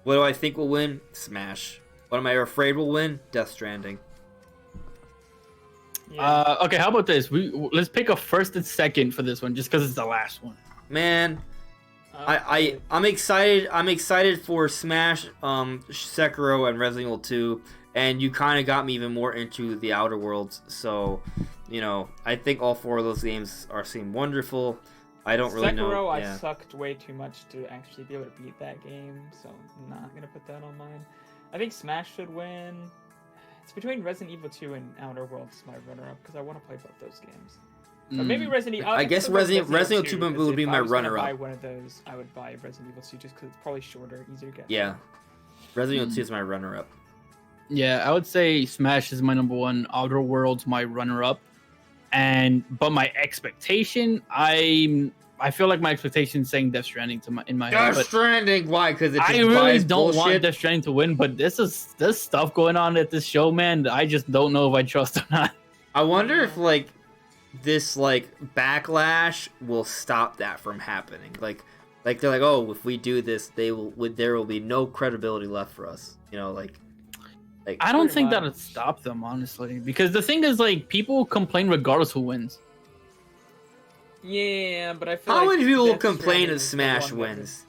What do I think will win? Smash. What am I afraid will win? Death Stranding. Yeah. Okay, how about this? Let's pick a first and second for this one, just because it's the last one. Man, I'm excited. I'm excited for Smash, Sekiro, and Resident Evil 2. And you kind of got me even more into the Outer Worlds. So, I think all four of those games seem wonderful. I don't really know. Sekiro, Yeah. I sucked way too much to actually be able to beat that game, so I'm not gonna put that on mine. I think Smash should win. It's between Resident Evil 2 and Outer Worlds, my runner-up, because I want to play both those games. But maybe Resident Evil. I guess Resident Evil 2 would be my If I runner-up. buy one of those, I would buy Resident Evil 2 just because it's probably shorter, easier to get. Yeah. Resident Evil 2 is my runner-up. Yeah, I would say Smash is my number one. Outer Worlds my runner-up, but my expectation, I'm I feel like my expectation is saying Death Stranding in my head. Death But Stranding, why? Because I really don't want Death Stranding to win. But there's stuff going on at this show, man. That I just don't know if I trust or not. I wonder if like this like backlash will stop that from happening. Like they're like, oh, if we do this, there will be no credibility left for us. You know, like I don't think that'll stop them, honestly, because the thing is, like, people complain regardless who wins. Yeah, but I feel how like many people Death complain Stranding if is the Smash one that wins?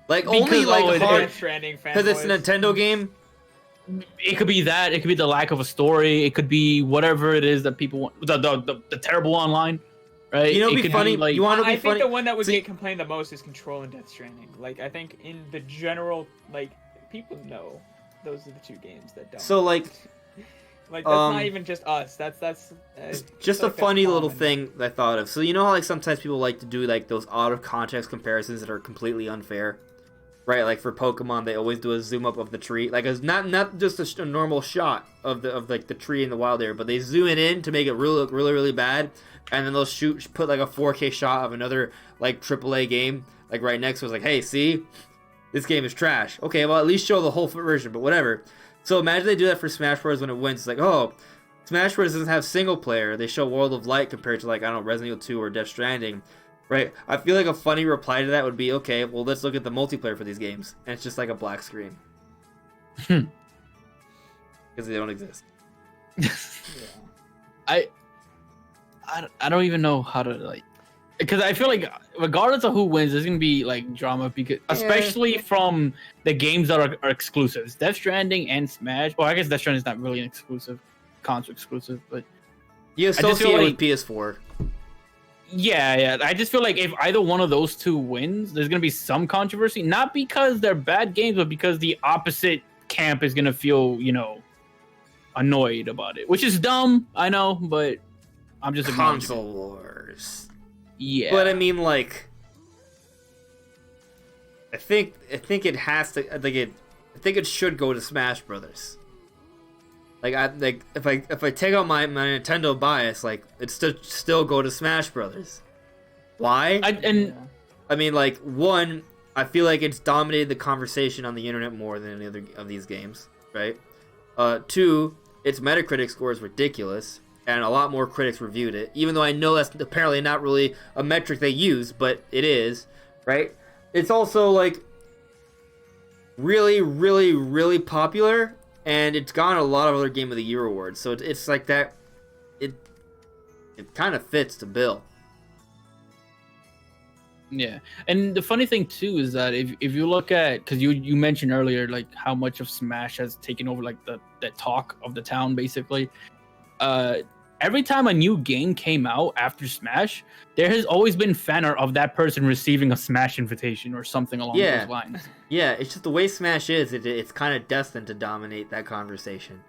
Like Because only like always hard Death Stranding because it's a fanboys. Nintendo game. It could be that. It could be the lack of a story. It could be whatever it is that people want. The terrible online, right? You know, it be could funny. like, You want to be I funny? think the one that would See- get complained the most is Control and Death Stranding. Like, I think in the general, like, people know those are the two games that don't. So like Like, that's not even just us. That's just a like funny little common. thing I thought of. So you know how like sometimes people like to do like those out of context comparisons that are completely unfair, right? Like for Pokemon, they always do a zoom up of the tree, like it's not just a normal shot of like the tree in the wild area, but they zoom it in to make it really look really bad, and then they'll put like a 4K shot of another like AAA game like right next to it. It's like, hey, see, this game is trash. Okay, well at least show the whole version, but whatever. So imagine they do that for Smash Bros. When it wins. It's like, oh, Smash Bros. Doesn't have single player. They show World of Light compared to, like, I don't know, Resident Evil 2 or Death Stranding, right? I feel like a funny reply to that would be, okay, well, let's look at the multiplayer for these games. And it's just like a black screen. Because they don't exist. I don't even know how to, like, because I feel like regardless of who wins, there's gonna be like drama, because especially from the games that are exclusives, Death Stranding and Smash. Well, I guess Death Stranding is not really an exclusive, console exclusive, but You associate it with PS4. yeah. I just feel like if either one of those two wins, there's gonna be some controversy, not because they're bad games, but because the opposite camp is gonna feel, annoyed about it, which is dumb, I know, but I'm just acknowledging Console it. wars. Yeah, But I mean, like, I think it has to. I think it should go to Smash Brothers. Like if I take out my Nintendo bias, like it's still go to Smash Brothers. Why? I mean, like, one, I feel like it's dominated the conversation on the internet more than any other of these games, right? Two, its Metacritic score is ridiculous, and a lot more critics reviewed it, even though I know that's apparently not really a metric they use, but it is, right? It's also, like, really popular, and it's gotten a lot of other Game of the Year awards, so it's like that, it kind of fits the bill. Yeah, and the funny thing too is that if you look at, because you mentioned earlier like how much of Smash has taken over like the talk of the town basically. Every time a new game came out after Smash, there has always been fan art of that person receiving a Smash invitation or something along those lines. Yeah, it's just the way Smash is. It's kind of destined to dominate that conversation.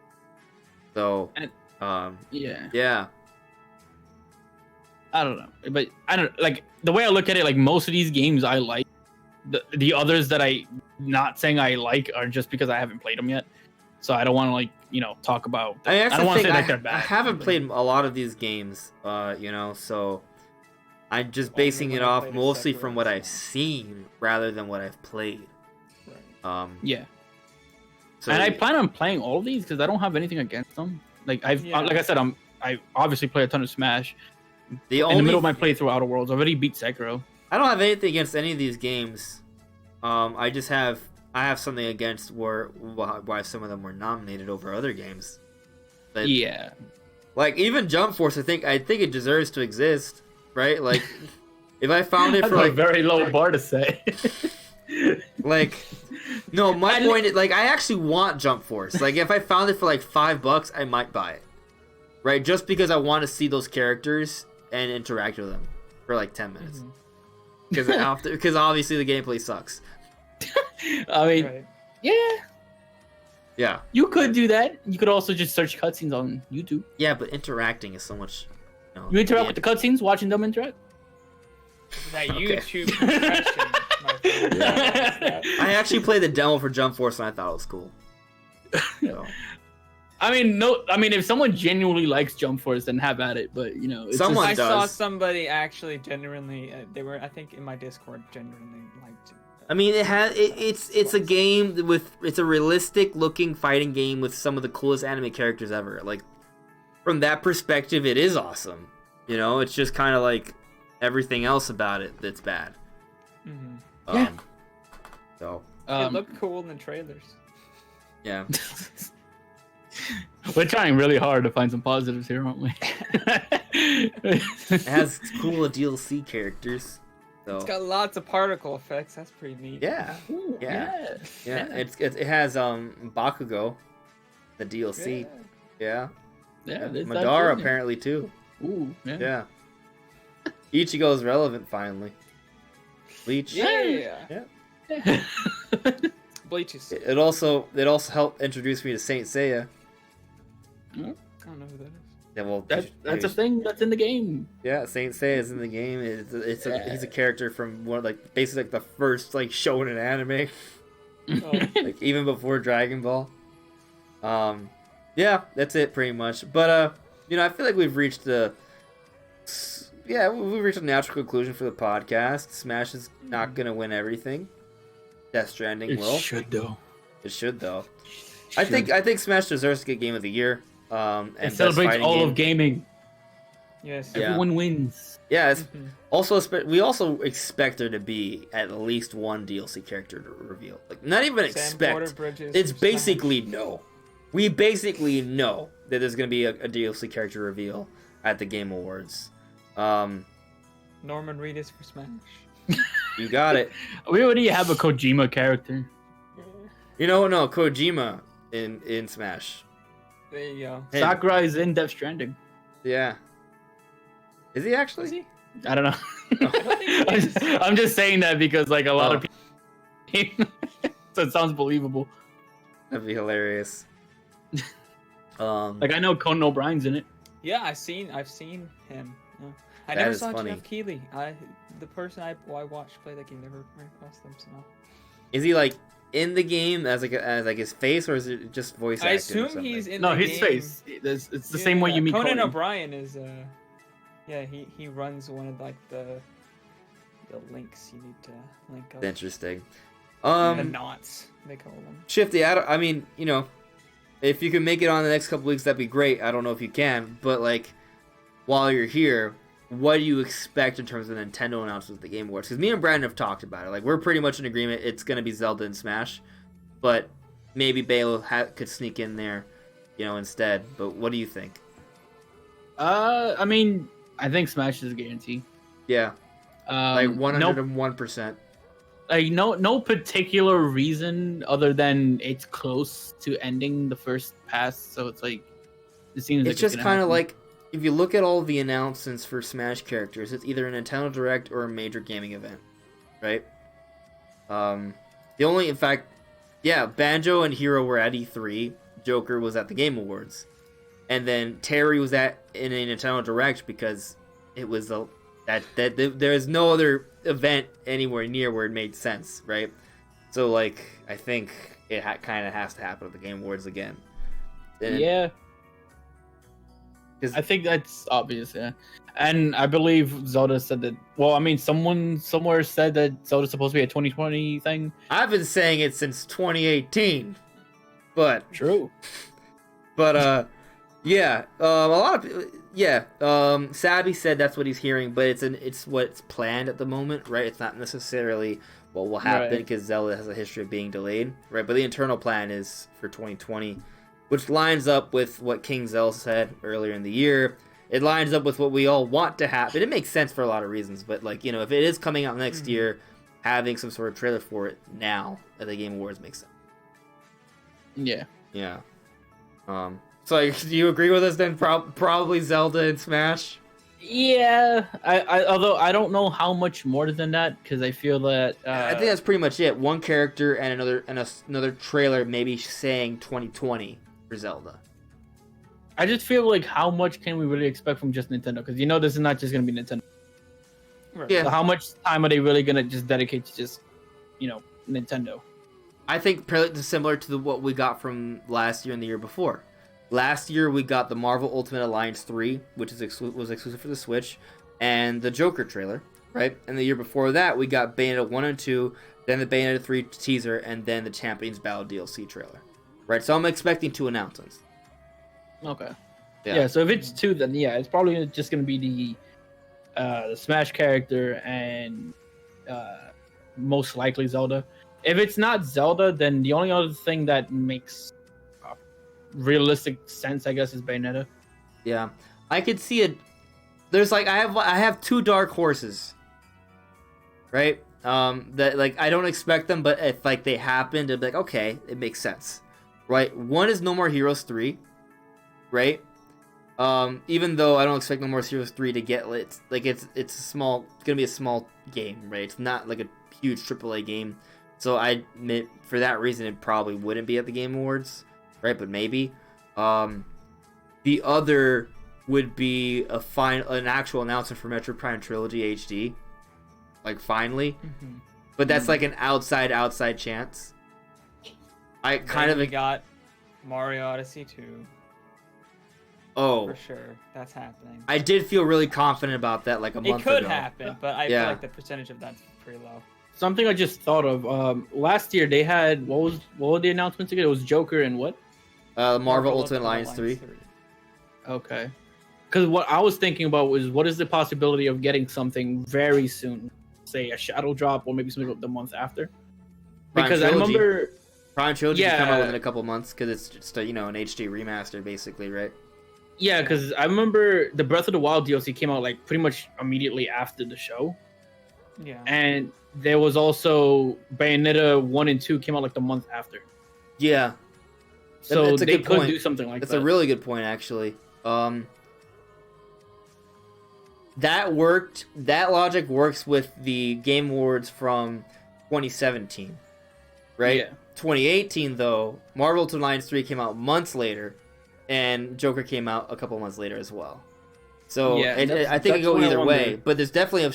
So, yeah. I don't know, but I don't like the way I look at it. Like most of these games, I like. The others that I not saying I like are just because I haven't played them yet. So I don't want to talk about. I don't want to say like they're bad. I haven't played a lot of these games, so I'm just basing it off mostly from what I've seen rather than what I've played. Right. Yeah. So, and I plan on playing all of these because I don't have anything against them. Like like I said, I obviously play a ton of Smash. In the middle of my playthrough Outer Worlds, I already beat Sekiro. I don't have anything against any of these games. I have something against why some of them were nominated over other games. But, yeah. Like even Jump Force, I think it deserves to exist, right? Like if I found it That's for like a very low bar to say. like no, my point is like I actually want Jump Force. Like if I found it for like $5, I might buy it. Right? Just because I want to see those characters and interact with them for like 10 minutes. Because obviously the gameplay sucks. I mean, Right. Yeah. You could do that. You could also just search cutscenes on YouTube. Yeah, but interacting is so much. You interact with the cutscenes, watching them interact. That Okay. YouTube question, my friend. I actually played the demo for Jump Force and I thought it was cool. So. I mean, no. I mean, if someone genuinely likes Jump Force, then have at it. But you know, it's Someone I does. saw somebody actually genuinely. They were, I think, in my Discord, genuinely liked. I mean, it's a game it's a realistic looking fighting game with some of the coolest anime characters ever. Like, from that perspective, it is awesome. You know, it's just kind of like everything else about it that's bad. Mm-hmm. Yeah. So. It looked cool in the trailers. Yeah. We're trying really hard to find some positives here, aren't we? It has cool DLC characters. So. It's got lots of particle effects. That's pretty neat. Yeah. Ooh, Yeah. It has Bakugo, the DLC. Yeah. Madara apparently too. Ooh, yeah. Yeah. Ichigo is relevant finally. Bleach. Yeah. Bleach is. It also helped introduce me to Saint Seiya. I don't know who that is. Yeah, well, That's a thing that's in the game. Yeah, Saint Seiya is in the game. He's a character from one of, like, basically like the first like shonen anime, like even before Dragon Ball. Yeah, that's it pretty much. But you know, I feel like we've reached we've reached a natural conclusion for the podcast. Smash is not gonna win everything. Death Stranding will. It should though. It should though. I think Smash deserves to get Game of the Year. And it celebrates all of gaming. Yes. Everyone wins. Yeah. It's also we also expect there to be at least one DLC character to reveal. Like, not even expect. It's basically no. We basically know that there's gonna be a DLC character reveal at the Game Awards. Norman Reedus for Smash. You got it. We already have a Kojima character. You know, no, Kojima in Smash. There you go. Hey. Sakurai is in Death Stranding. Yeah. Is he actually? Is he? I don't know. Oh. I'm just saying that because like a lot of people. So it sounds believable. That'd be hilarious. Like I know Conan O'Brien's in it. Yeah, I've seen him. Yeah. I That never is saw funny. Jeff Keighley. The person I watched play that game never ran across them. So. Is he like in the game as like his face, or is it just voice acting? I or assume something? he's in. No, the his game. face. It's the same way you meet Conan Conan. O'Brien is. Yeah, he runs one of like the links you need to link up. Interesting. The knots they call them. Shifty. I mean, you know, if you can make it on the next couple weeks, that'd be great. I don't know if you can, but like, while you're here, what do you expect in terms of Nintendo announcements at the Game Awards? Because me and Brandon have talked about it. Like, we're pretty much in agreement. It's gonna be Zelda and Smash, but maybe Bale could sneak in there, you know, instead. But what do you think? I mean, I think Smash is a guarantee. Yeah, like 101%. Like no particular reason other than it's close to ending the first pass, so it's like it seems. It's just kind of like, if you look at all the announcements for Smash characters, it's either a Nintendo Direct or a major gaming event, right? The only, in fact, yeah, Banjo and Hero were at E3. Joker was at the Game Awards, and then Terry was in a Nintendo Direct because it was there is no other event anywhere near where it made sense, right? So like, I think it kind of has to happen at the Game Awards again. And, yeah. I think that's obvious, yeah. And I believe Zelda said that. Well, I mean, someone somewhere said that Zelda's supposed to be a 2020 thing. I've been saying it since 2018, but True. But yeah, a lot of people, yeah. Sabby said that's what he's hearing, but it's what's planned at the moment, right? It's not necessarily what will happen because Zelda has a history of being delayed, right? But the internal plan is for 2020. Which lines up with what King Zell said earlier in the year. It lines up with what we all want to happen. It makes sense for a lot of reasons, but like, you know, if it is coming out next year, having some sort of trailer for it now at the Game Awards makes sense. Yeah. Yeah. So do you agree with us then? Probably Zelda and Smash. Yeah. I although I don't know how much more than that because I feel that I think that's pretty much it. One character and another trailer, maybe saying 2020 for Zelda. I just feel like how much can we really expect from just Nintendo? Because you know this is not just gonna be Nintendo. Right. Yeah. So how much time are they really gonna just dedicate to just, you know, Nintendo? I think similar to what we got from last year and the year before. Last year we got the Marvel Ultimate Alliance 3, which was exclusive for the Switch, and the Joker trailer, right? And the year before that we got Bayonetta 1 and 2, then the Bayonetta 3 teaser, and then the Champions Battle DLC trailer, right? So I'm expecting 2 announcements. Okay. Yeah, so if it's 2, then yeah, it's probably just going to be the Smash character and most likely Zelda. If it's not Zelda, then the only other thing that makes realistic sense, I guess, is Bayonetta. Yeah, I could see it. There's like I have 2 dark horses, right? That like I don't expect them, but if like they happen, to be like, okay, it makes sense, right? One is No More Heroes 3, right? Even though I don't expect No More Heroes 3 to get it's gonna be a small game, right? It's not like a huge AAA game, so I admit for that reason it probably wouldn't be at the Game Awards, right? But maybe. The other would be an actual announcement for Metroid Prime Trilogy HD, like finally, but that's like an outside chance. I kind of got Mario Odyssey 2. Oh, for sure, that's happening. I did feel really confident about that like a month ago. It could happen, but I feel like the percentage of that's pretty low. Something I just thought of. Last year they had what were the announcements again? It was Joker and what? Marvel Ultimate Alliance 3. Okay. Because what I was thinking about was what is the possibility of getting something very soon, say a shadow drop or maybe something the month after? Because I remember Prime Trilogy can come out within a couple months because it's just an HD remaster basically, right? Yeah, because I remember the Breath of the Wild DLC came out like pretty much immediately after the show. Yeah. And there was also Bayonetta 1 and 2 came out like the month after. Yeah. So they could do something like that. That's a really good point, actually. That worked. That logic works with the Game Awards from 2017, right? Yeah. 2018, though, Marvel Ultimate Alliance 3 came out months later, and Joker came out a couple months later as well. So yeah, I think it go either way. But there's definitely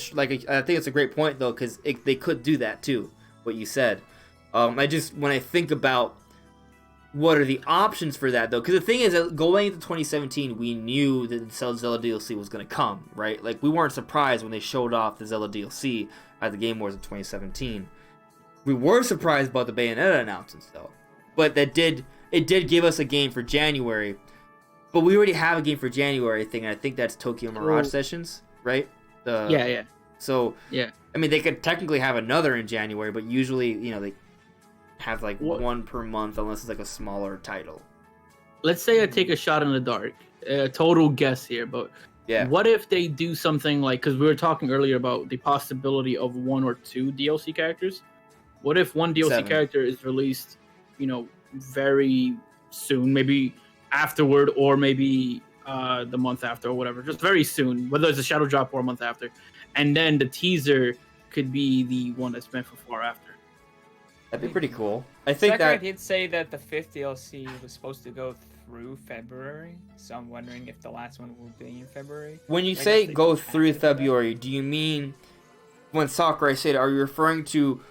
I think it's a great point though, because they could do that too. What you said. When I think about what are the options for that though, because the thing is that going into 2017, we knew that the Zelda DLC was going to come, right? Like we weren't surprised when they showed off the Zelda DLC at the Game Awards in 2017. We were surprised about the Bayonetta announcements though, but it did give us a game for January. But we already have a game for January thing, and I think that's Tokyo Mirage Sessions, right? Yeah. So yeah, I mean they could technically have another in January, but usually they have like one per month unless it's like a smaller title. Let's say I take a shot in the dark, a total guess here, but yeah, what if they do something like, because we were talking earlier about the possibility of 1 or 2 DLC characters. What if one DLC character is released, very soon, maybe afterward, or maybe the month after, or whatever, just very soon, whether it's a shadow drop or a month after, and then the teaser could be the one that's meant for far after. That'd be pretty cool. I think Sakurai did say that the 5th DLC was supposed to go through February, so I'm wondering if the last one will be in February. When you say go through February, do you mean when Sakurai said, are you referring to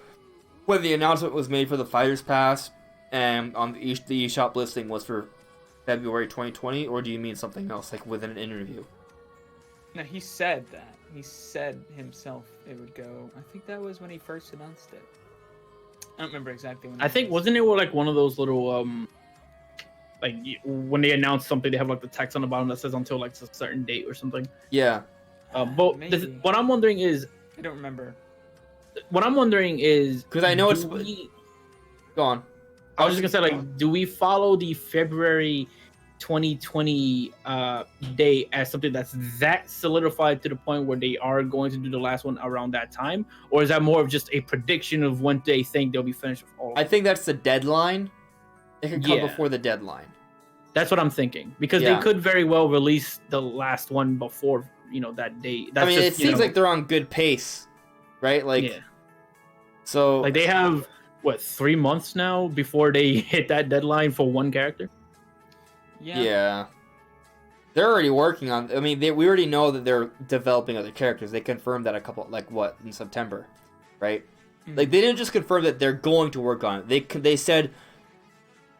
when the announcement was made for the Fighters Pass and on the eShop listing was for February 2020, or do you mean something else, like within an interview? No, he said that. He said himself it would go. I think that was when he first announced it. I don't remember exactly when. I think wasn't it like one of those little like when they announce something, they have like the text on the bottom that says until like a certain date or something. Yeah. But what I'm wondering is, I don't remember. What I'm wondering is, because I know go on. I was just gonna say, like, do we follow the February 2020 date as something that's that solidified to the point where they are going to do the last one around that time, or is that more of just a prediction of when they think they'll be finished with all of I think that's the deadline. It can come before the deadline. That's what I'm thinking, because they could very well release the last one before that date. That's it seems like they're on good pace, right? So like they have what 3 months now before they hit that deadline for one character. Yeah. They're already working on. I mean, we already know that they're developing other characters. They confirmed that in September, right? Mm-hmm. Like they didn't just confirm that they're going to work on it. They said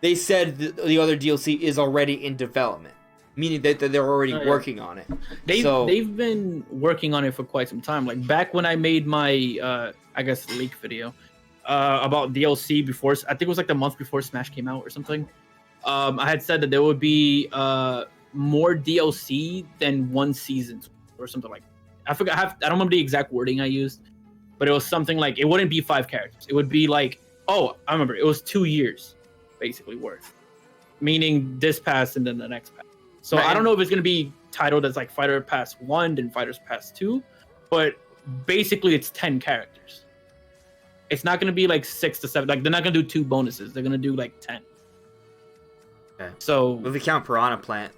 they said the other DLC is already in development, meaning that they're already working on it. They've been working on it for quite some time. Like back when I made my I guess leak video about DLC before, I think it was like the month before Smash came out or something. I had said that there would be more DLC than one season or something like that. I forgot. I don't remember the exact wording I used, but it was something like it wouldn't be 5 characters. It would be like, oh, I remember. It was 2 years, basically worth, meaning this pass and then the next pass. So right. I don't know if it's gonna be titled as like Fighter Pass 1 and Fighters Pass 2, but basically it's 10 characters. It's not gonna be like 6 to 7. Like they're not gonna do 2 bonuses. They're gonna do like 10. Okay. So if we count Piranha Plant,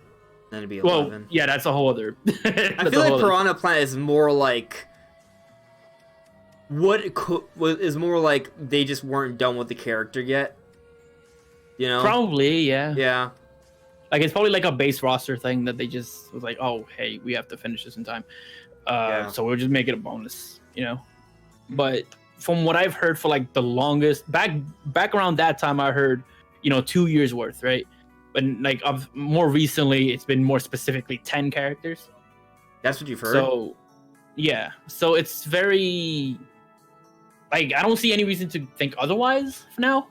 then it'd be 11. Well, yeah, that's a whole other. I feel like Piranha Plant is more like is more like they just weren't done with the character yet. You know? Probably, yeah. Yeah. Like it's probably like a base roster thing that they just was like, oh, hey, we have to finish this in time, so we'll just make it a bonus, you know. But from what I've heard for like the longest back around that time, I heard, 2 years worth, right? But like more recently, it's been more specifically 10 characters. That's what you've heard. So, yeah. So it's very like I don't see any reason to think otherwise for now,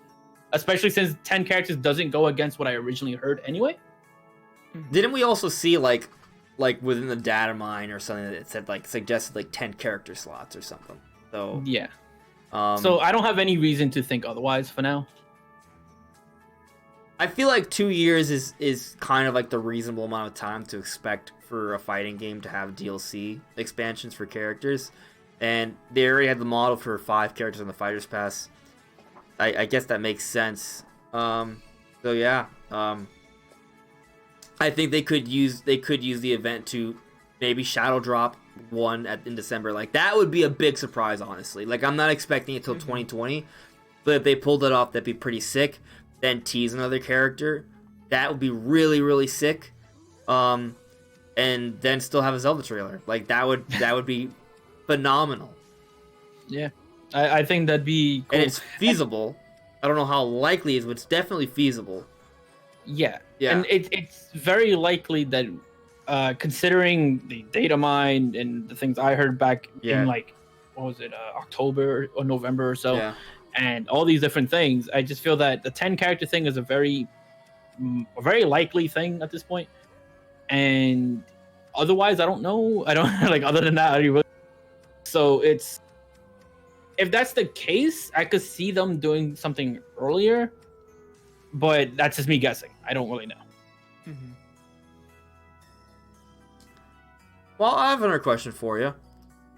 especially since 10 characters doesn't go against what I originally heard anyway. Didn't we also see like within the data mine or something that it said like suggested like 10 character slots or something? So yeah. So I don't have any reason to think otherwise for now. I feel like 2 years is kind of like the reasonable amount of time to expect for a fighting game to have DLC expansions for characters. And they already had the model for 5 characters on the Fighters Pass. I guess that makes sense. So yeah. I think they could use the event to maybe shadow drop one in December. Like that would be a big surprise, honestly. Like I'm not expecting it till 2020, but if they pulled it off, that'd be pretty sick. Then tease another character, that would be really, really sick. And then still have a Zelda trailer. Like that would be phenomenal. Yeah, I think that'd be cool. And it's feasible. I don't know how likely it is, but it's definitely feasible. Yeah. And it's very likely that considering the data mine and the things I heard back in like, what was it, October or November or so, and all these different things, I just feel that the 10 character thing is a very likely thing at this point. And otherwise, I don't know. I don't like other than that. So it's if that's the case, I could see them doing something earlier, but that's just me guessing. I don't really know. Mm-hmm. Well, I have another question for you.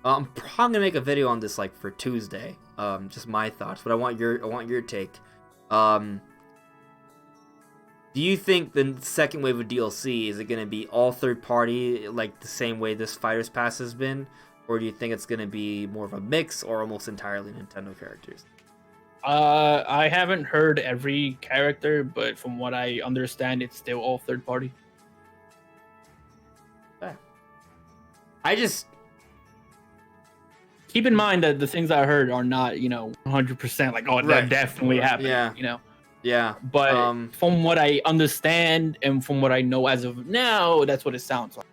I'm probably gonna make a video on this like for Tuesday. Just my thoughts, but I want your take. Do you think the second wave of DLC is it gonna be all third party like the same way this Fighters Pass has been, or do you think it's gonna be more of a mix or almost entirely Nintendo characters? I haven't heard every character, but from what I understand, it's still all third party. Yeah. I just keep in mind that the things I heard are not, 100% like, that definitely happened. Yeah. Yeah. But from what I understand and from what I know as of now, that's what it sounds like.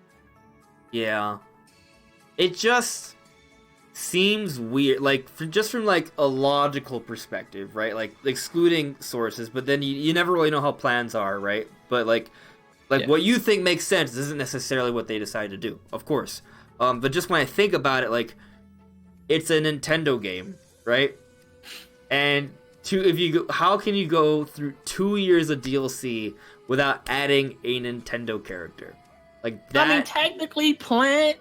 Yeah. It just seems weird, like from like a logical perspective, right? Like excluding sources, but then you never really know how plans are, right? But like what you think makes sense isn't necessarily what they decide to do, of course. But just when I think about it, like it's a Nintendo game, right? And how can you go through 2 years of DLC without adding a Nintendo character? Like that. I mean, technically, Plant,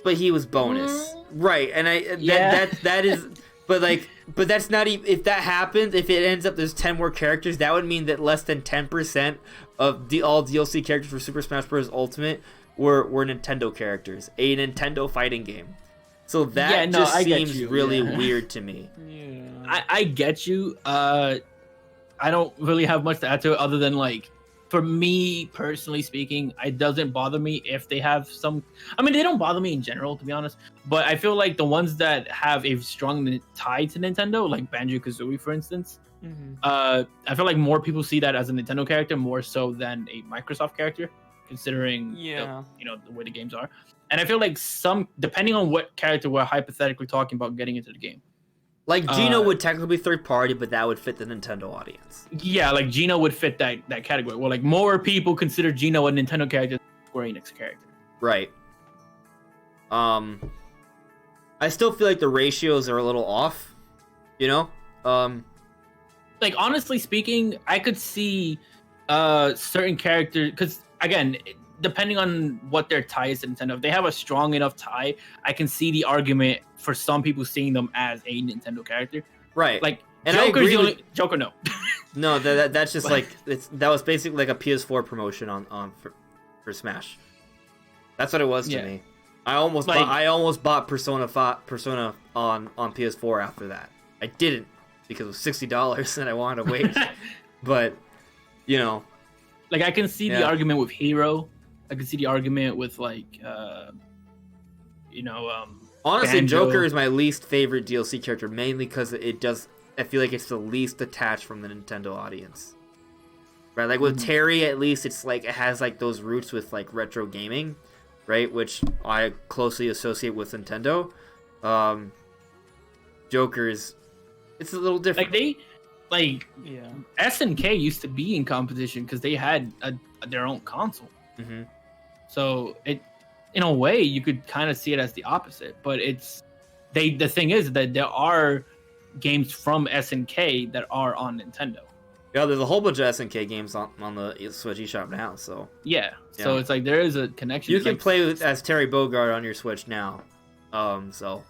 But he was bonus, right? And that is, but that's not even. If that happens, if it ends up there's 10 more characters, that would mean that less than 10% of all DLC characters for Super Smash Bros. Ultimate were Nintendo characters, a Nintendo fighting game. So that seems really weird to me. Yeah. I get you. I don't really have much to add to it other than like for me personally speaking, it doesn't bother me if they have some. I mean, they don't bother me in general, to be honest. But I feel like the ones that have a strong tie to Nintendo, like Banjo-Kazooie, for instance, I feel like more people see that as a Nintendo character more so than a Microsoft character, considering the way the games are. And I feel like depending on what character we're hypothetically talking about getting into the game. Like Geno would technically be third party, but that would fit the Nintendo audience. Yeah, like Geno would fit that category. Well, like more people consider Geno a Nintendo character than a Square Enix character. Right. I still feel like the ratios are a little off. You know. Like honestly speaking, I could see certain characters because again, depending on what their tie is to Nintendo, if they have a strong enough tie, I can see the argument for some people seeing them as a Nintendo character. Right. Like and Joker, no. No, that's just like that was basically like a PS4 promotion for Smash. That's what it was to me. I almost bought Persona on PS4 after that. I didn't because it was $60 and I wanted to wait. But you know, like I can see the argument with Hero. I can see the argument with like, honestly, Banjo. Joker is my least favorite DLC character, mainly because I feel like it's the least detached from the Nintendo audience. Right, like with Terry, at least it's like it has like those roots with like retro gaming, right, which I closely associate with Nintendo. Joker's, it's a little different. SNK used to be in competition because they had their own console. Mm-hmm. So it, in a way, you could kind of see it as the opposite. But the thing is that there are games from SNK that are on Nintendo. Yeah, there's a whole bunch of SNK games on the Switch eShop now. So so it's like there is a connection. You can play as Terry Bogard on your Switch now. So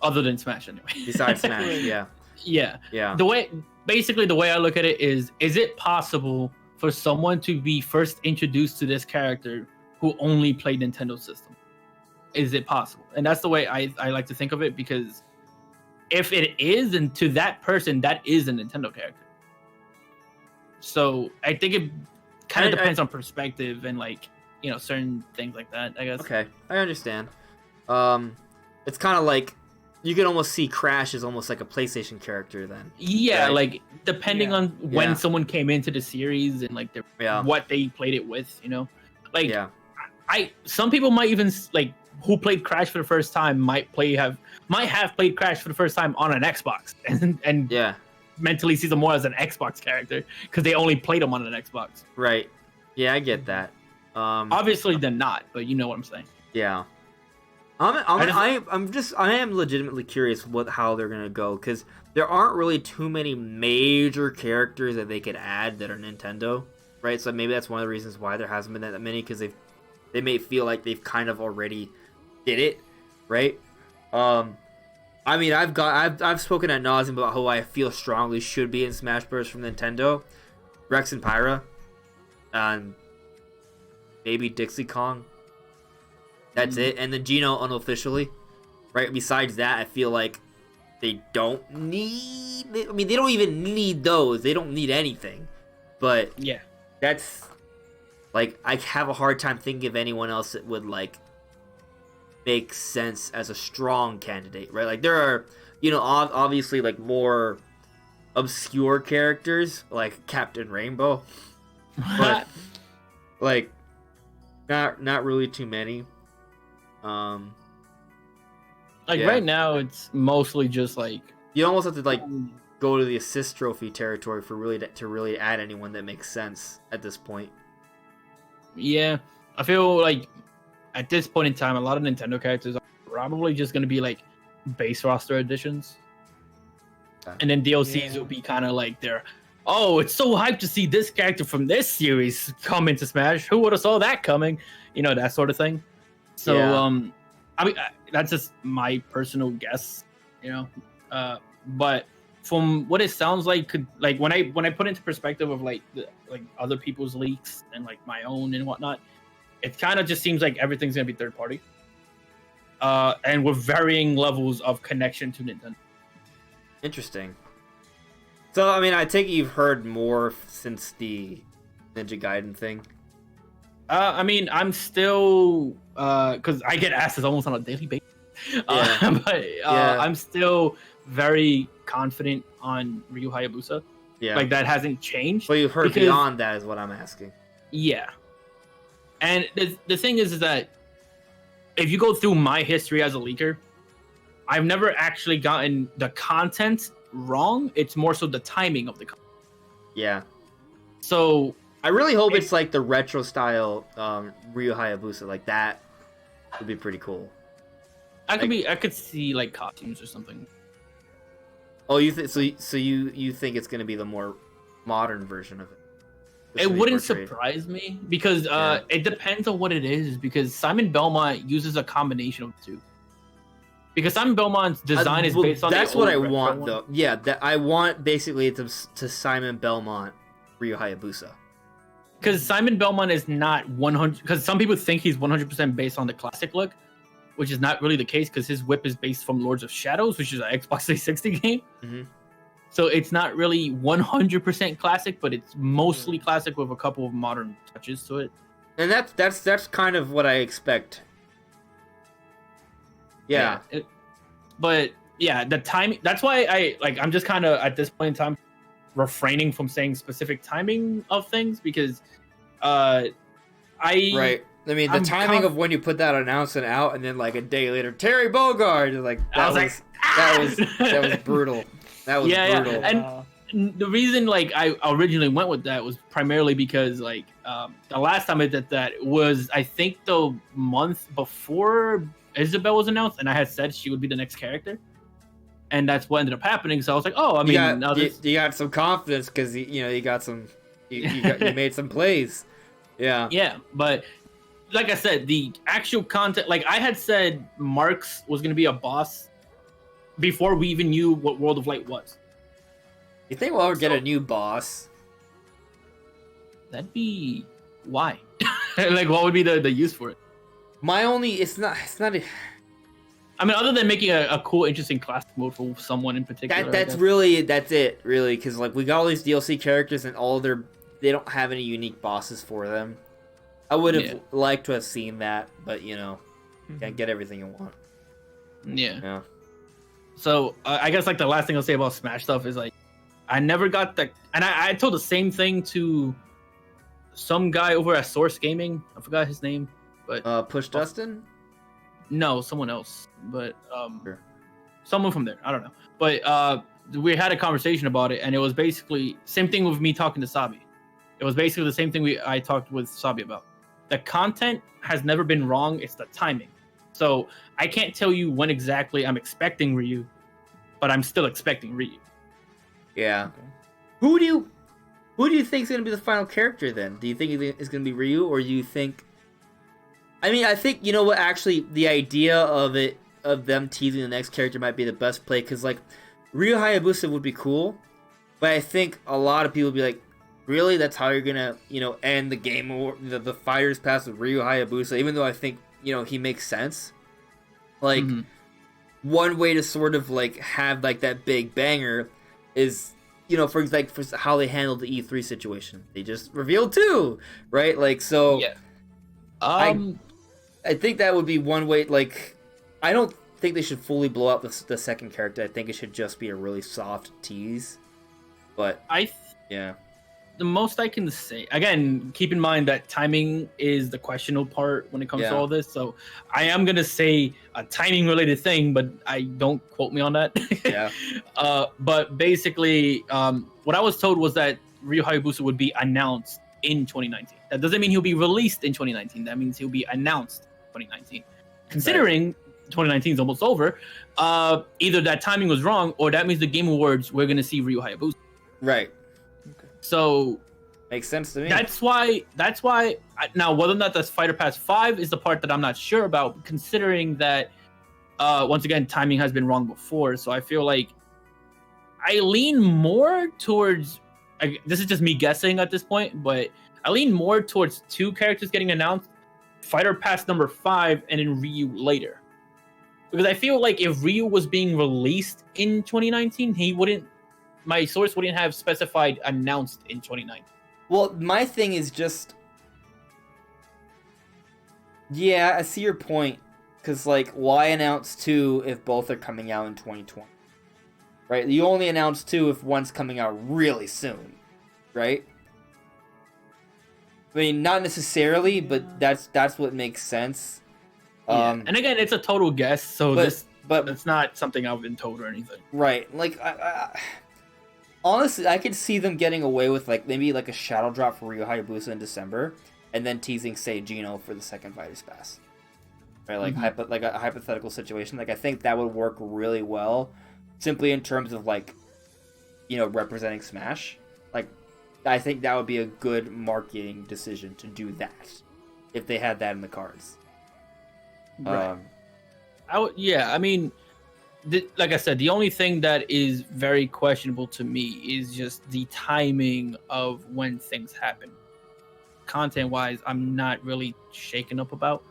other than Smash, anyway. Besides Smash, yeah. The way I look at it is it possible for someone to be first introduced to this character who only played Nintendo system? Is it possible? And that's the way I like to think of it, because if it is, and to that person, that is a Nintendo character. So I think it kind of depends on perspective and like, certain things like that, I guess. Okay, I understand. It's kind of like you can almost see Crash as almost like a PlayStation character then. Yeah, right? like depending on when someone came into the series and like what they played it with, Like some people might even like who played Crash for the first time might have played Crash for the first time on an Xbox and mentally sees them more as an Xbox character because they only played them on an Xbox. Right. Yeah, I get that. Obviously they're not, but you know what I'm saying. Yeah. I am legitimately curious how they're gonna go, because there aren't really too many major characters that they could add that are Nintendo, right? So maybe that's one of the reasons why there hasn't been that many, because they may feel like they've kind of already did it, right? I mean, I've spoken ad nauseum about how I feel strongly should be in Smash Bros. From Nintendo, Rex and Pyra, and maybe Dixie Kong. That's it, and then Geno unofficially, right? Besides that, I feel like they don't need. I mean, they don't even need those. They don't need anything. But that's like I have a hard time thinking of anyone else that would like make sense as a strong candidate, right? Like there are, obviously like more obscure characters like Captain Rainbow, but like not really too many. Right now it's mostly just like you almost have to like go to the assist trophy territory for really add anyone that makes sense at this point. Yeah, I feel like at this point in time, a lot of Nintendo characters are probably just going to be like base roster additions, and then DLCs will be kind of like it's so hyped to see this character from this series come into Smash. Who would have saw that coming? That sort of thing. So, I mean, that's just my personal guess, but from what it sounds like, when I put into perspective of like other people's leaks and like my own and whatnot, it kind of just seems like everything's gonna be third party, and with varying levels of connection to Nintendo. Interesting. So, I mean, I take it you've heard more since the Ninja Gaiden thing? I mean, I'm still because I get asked this almost on a daily basis. Yeah. I'm still very confident on Ryu Hayabusa. Yeah. Like that hasn't changed. But you've heard because- beyond that is what I'm asking. Yeah. And the thing is that if you go through my history as a leaker, I've never actually gotten the content wrong. It's more so the timing of the content. Yeah. So I really hope it's like the retro style Ryu Hayabusa. Like that would be pretty cool. I could see like costumes or something. Oh, you you think it's gonna be the more modern version of it? It wouldn't surprise me because it depends on what it is. Because Simon Belmont uses a combination of the two. Because Simon Belmont's design is based on. That's the what I old want, one. though. Yeah, that I want basically to Simon Belmont Ryu Hayabusa. Because Simon Belmont is not 100. Because some people think he's 100% based on the classic look, which is not really the case. Because his whip is based from Lords of Shadows, which is an Xbox 360 game. Mm-hmm. So it's not really 100% classic, but it's mostly classic with a couple of modern touches to it. And that's kind of what I expect. Yeah. But yeah, the timing. That's why I'm just kind of at this point in time refraining from saying specific timing of things because right. I mean, the timing of when you put that announcement out and then like a day later, Terry Bogard, like that was brutal. That was brutal. Yeah. And the reason like I originally went with that was primarily because like the last time I did that was I think the month before Isabelle was announced, and I had said she would be the next character, and that's what ended up happening. So I was like, oh, I mean, you got some confidence because you got some, you made some plays. Yeah. Yeah, but like I said, the actual content, like I had said, Marks was gonna be a boss before we even knew what World of Light was. You think we'll ever get a new boss? That'd be why. Like, what would be the use for it? It's not I mean, other than making a cool, interesting classic mode for someone in particular. that's it, really, because like we got all these DLC characters and they don't have any unique bosses for them. I would have liked to have seen that, but can't get everything you want. Yeah. So I guess like the last thing I'll say about Smash stuff is like I never got the, and I told the same thing to some guy over at Source Gaming. I forgot his name, but Push Dustin? No, someone else, but Sure. Someone from there. I don't know, but we had a conversation about it, and it was basically same thing with me talking to Sabi. It was basically the same thing I talked with Sabi about. The content has never been wrong. It's the timing. So I can't tell you when exactly I'm expecting Ryu, but I'm still expecting Ryu. Yeah. Okay. Who do you think is going to be the final character then? Do you think it's going to be Ryu, or do you think? I mean, I think what. Actually, the idea of them teasing the next character might be the best play because like Ryu Hayabusa would be cool, but I think a lot of people would be like, really, that's how you're gonna end the game or the Fighters Pass with Ryu Hayabusa? Even though I think he makes sense. Like one way to sort of like have like that big banger is for how they handled the E3 situation. They just revealed 2, right? Like so. Yeah. I think that would be one way. Like, I don't think they should fully blow out the second character. I think it should just be a really soft tease. But yeah. The most I can say, again, keep in mind that timing is the questionable part when it comes to all this. So I am going to say a timing related thing, but I don't quote me on that. Yeah. But basically, what I was told was that Ryu Hayabusa would be announced in 2019. That doesn't mean he'll be released in 2019. That means he'll be announced in 2019. Considering 2019 is almost over, either that timing was wrong or that means the Game Awards we're going to see Ryu Hayabusa. Right. So makes sense to me. That's why now whether or not that's Fighter Pass 5 is the part that I'm not sure about, considering that once again timing has been wrong before. So I feel like I lean more towards this is just me guessing at this point, but I lean more towards 2 characters getting announced, Fighter Pass number 5 and then Ryu later. Because I feel like if Ryu was being released in 2019, my source wouldn't have specified announced in 2019. Well, my thing is just... Yeah, I see your point. Because, like, why announce 2 if both are coming out in 2020? Right? You only announce 2 if one's coming out really soon. Right? I mean, not necessarily, but that's what makes sense. And again, it's a total guess, so but it's not something I've been told or anything. Right. Like, honestly, I could see them getting away with, like, maybe, like, a shadow drop for Rio Hayabusa in December, and then teasing, say, Geno for the second Fighters Pass. Right? Like, like a hypothetical situation. Like, I think that would work really well, simply in terms of, like, you know, representing Smash. Like, I think that would be a good marketing decision to do that, if they had that in the cards. Right. I mean, like I said, the only thing that is very questionable to me is just the timing of when things happen. Content-wise, I'm not really shaken up about.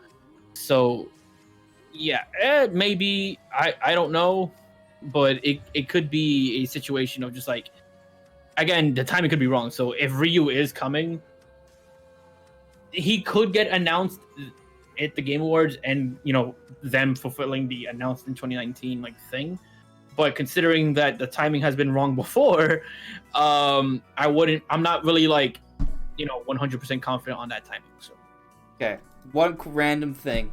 So, yeah, maybe, I don't know, but it could be a situation of just like, again, the timing could be wrong. So if Ryu is coming, he could get announced at the Game Awards and, you know, them fulfilling the announced in 2019 like thing. But considering that the timing has been wrong before, I'm not really like, you know, 100% confident on that timing. So okay, one random thing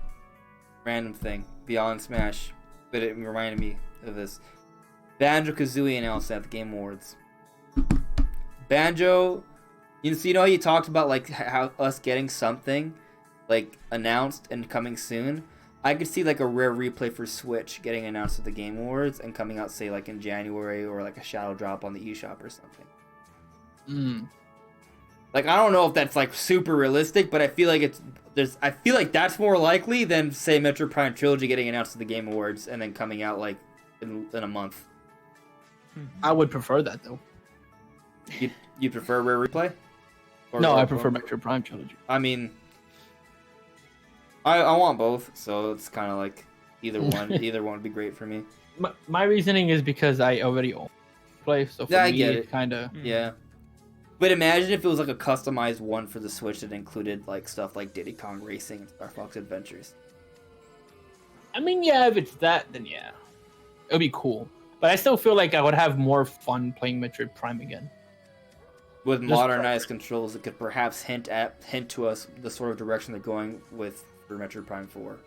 beyond Smash, but it reminded me of this. Banjo-Kazooie announced at the Game Awards. Banjo, you know how you talked about like how us getting something like announced and coming soon. I could see like a rare replay for Switch getting announced at the Game Awards and coming out, say, like in January, or like a shadow drop on the eShop or something. Like, I don't know if that's like super realistic, but I feel like I feel like that's more likely than, say, Metroid Prime Trilogy getting announced at the Game Awards and then coming out like in a month. I would prefer that though. You prefer rare replay? No, I prefer Metroid Prime Trilogy. I mean, I want both, so it's kind of like either one. Either one would be great for me. My reasoning is because I already own play, so for me, I get it. Kind of. Yeah. But imagine if it was like a customized one for the Switch that included like stuff like Diddy Kong Racing and Star Fox Adventures. I mean, yeah, if it's that, then yeah, it would be cool. But I still feel like I would have more fun playing Metroid Prime again. With modernized controls, it could perhaps hint to us the sort of direction they're going with for Metroid Prime 4.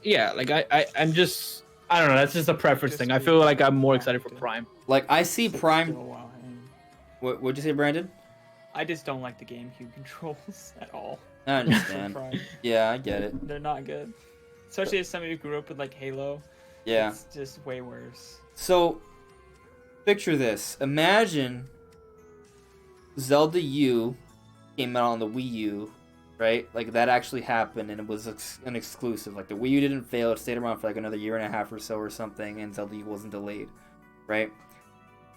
Yeah, like I'm just, I don't know. That's just a preference thing. I feel like I'm more excited for Prime. Like I see Prime. What'd you say, Brandon? I just don't like the GameCube controls at all. I understand. Yeah, I get it. They're not good, especially as somebody who grew up with like Halo. Yeah, it's just way worse. So, picture this. Imagine Zelda U came out on the Wii U, right? Like, that actually happened, and it was an exclusive. Like, the Wii U didn't fail. It stayed around for, like, another year and a half or so or something, and Zelda U wasn't delayed, right?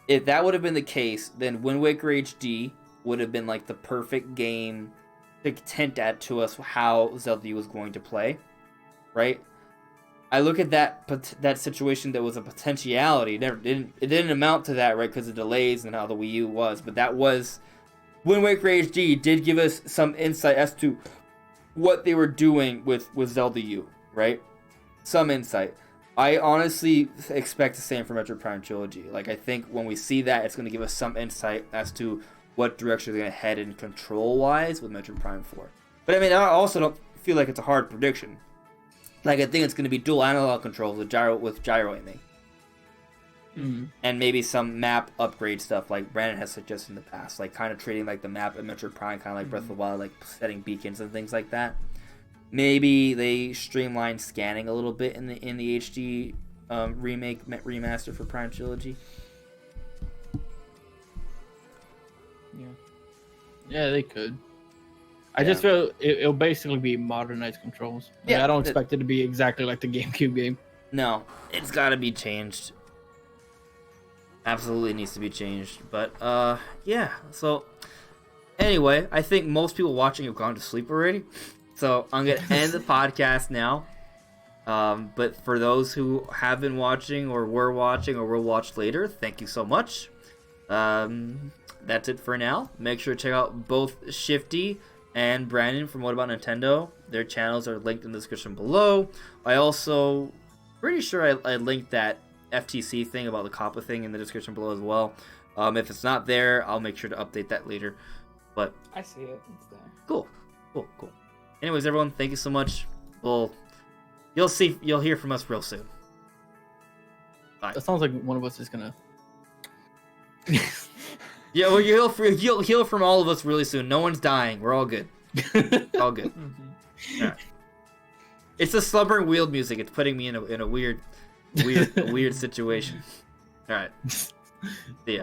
If that would have been the case, then Wind Waker HD would have been, like, the perfect game to hint at to us how Zelda U was going to play, right? I look at that situation that was a potentiality. It didn't amount to that, right? Because of delays and how the Wii U was. But that was... Wind Waker HD did give us some insight as to what they were doing with Zelda U, right? Some insight. I honestly expect the same for Metroid Prime Trilogy. Like, I think when we see that, it's going to give us some insight as to what direction they're going to head in control-wise with Metroid Prime 4. But, I mean, I also don't feel like it's a hard prediction. Like, I think it's going to be dual analog controls with gyro aiming. And maybe some map upgrade stuff like Brandon has suggested in the past. Like, kind of treating, like, the map in Metroid Prime kind of like Breath of the Wild, like, setting beacons and things like that. Maybe they streamline scanning a little bit in the HD remaster for Prime Trilogy. Yeah, they could. I just feel it'll basically be modernized controls. Like, Yeah, I don't expect it to be exactly like the GameCube game. No, it's got to be changed. Absolutely needs to be changed. But, yeah. So, anyway, I think most people watching have gone to sleep already. So, I'm going to end the podcast now. But for those who have been watching or were watching or will watch later, thank you so much. That's it for now. Make sure to check out both Shifty and Brandon from What About Nintendo. Their channels are linked in the description below. I also pretty sure I linked that FTC thing about the COPPA thing in the description below as well. If it's not there, I'll make sure to update that later. But I see it. It's there. cool. Anyways, everyone, thank you so much. You'll hear from us real soon. Bye. That sounds like one of us is gonna. Yeah, well, you'll hear from all of us really soon. No one's dying. We're all good. All good. All right. It's the slumbering wheeled music. It's putting me in a weird situation. All right. See ya.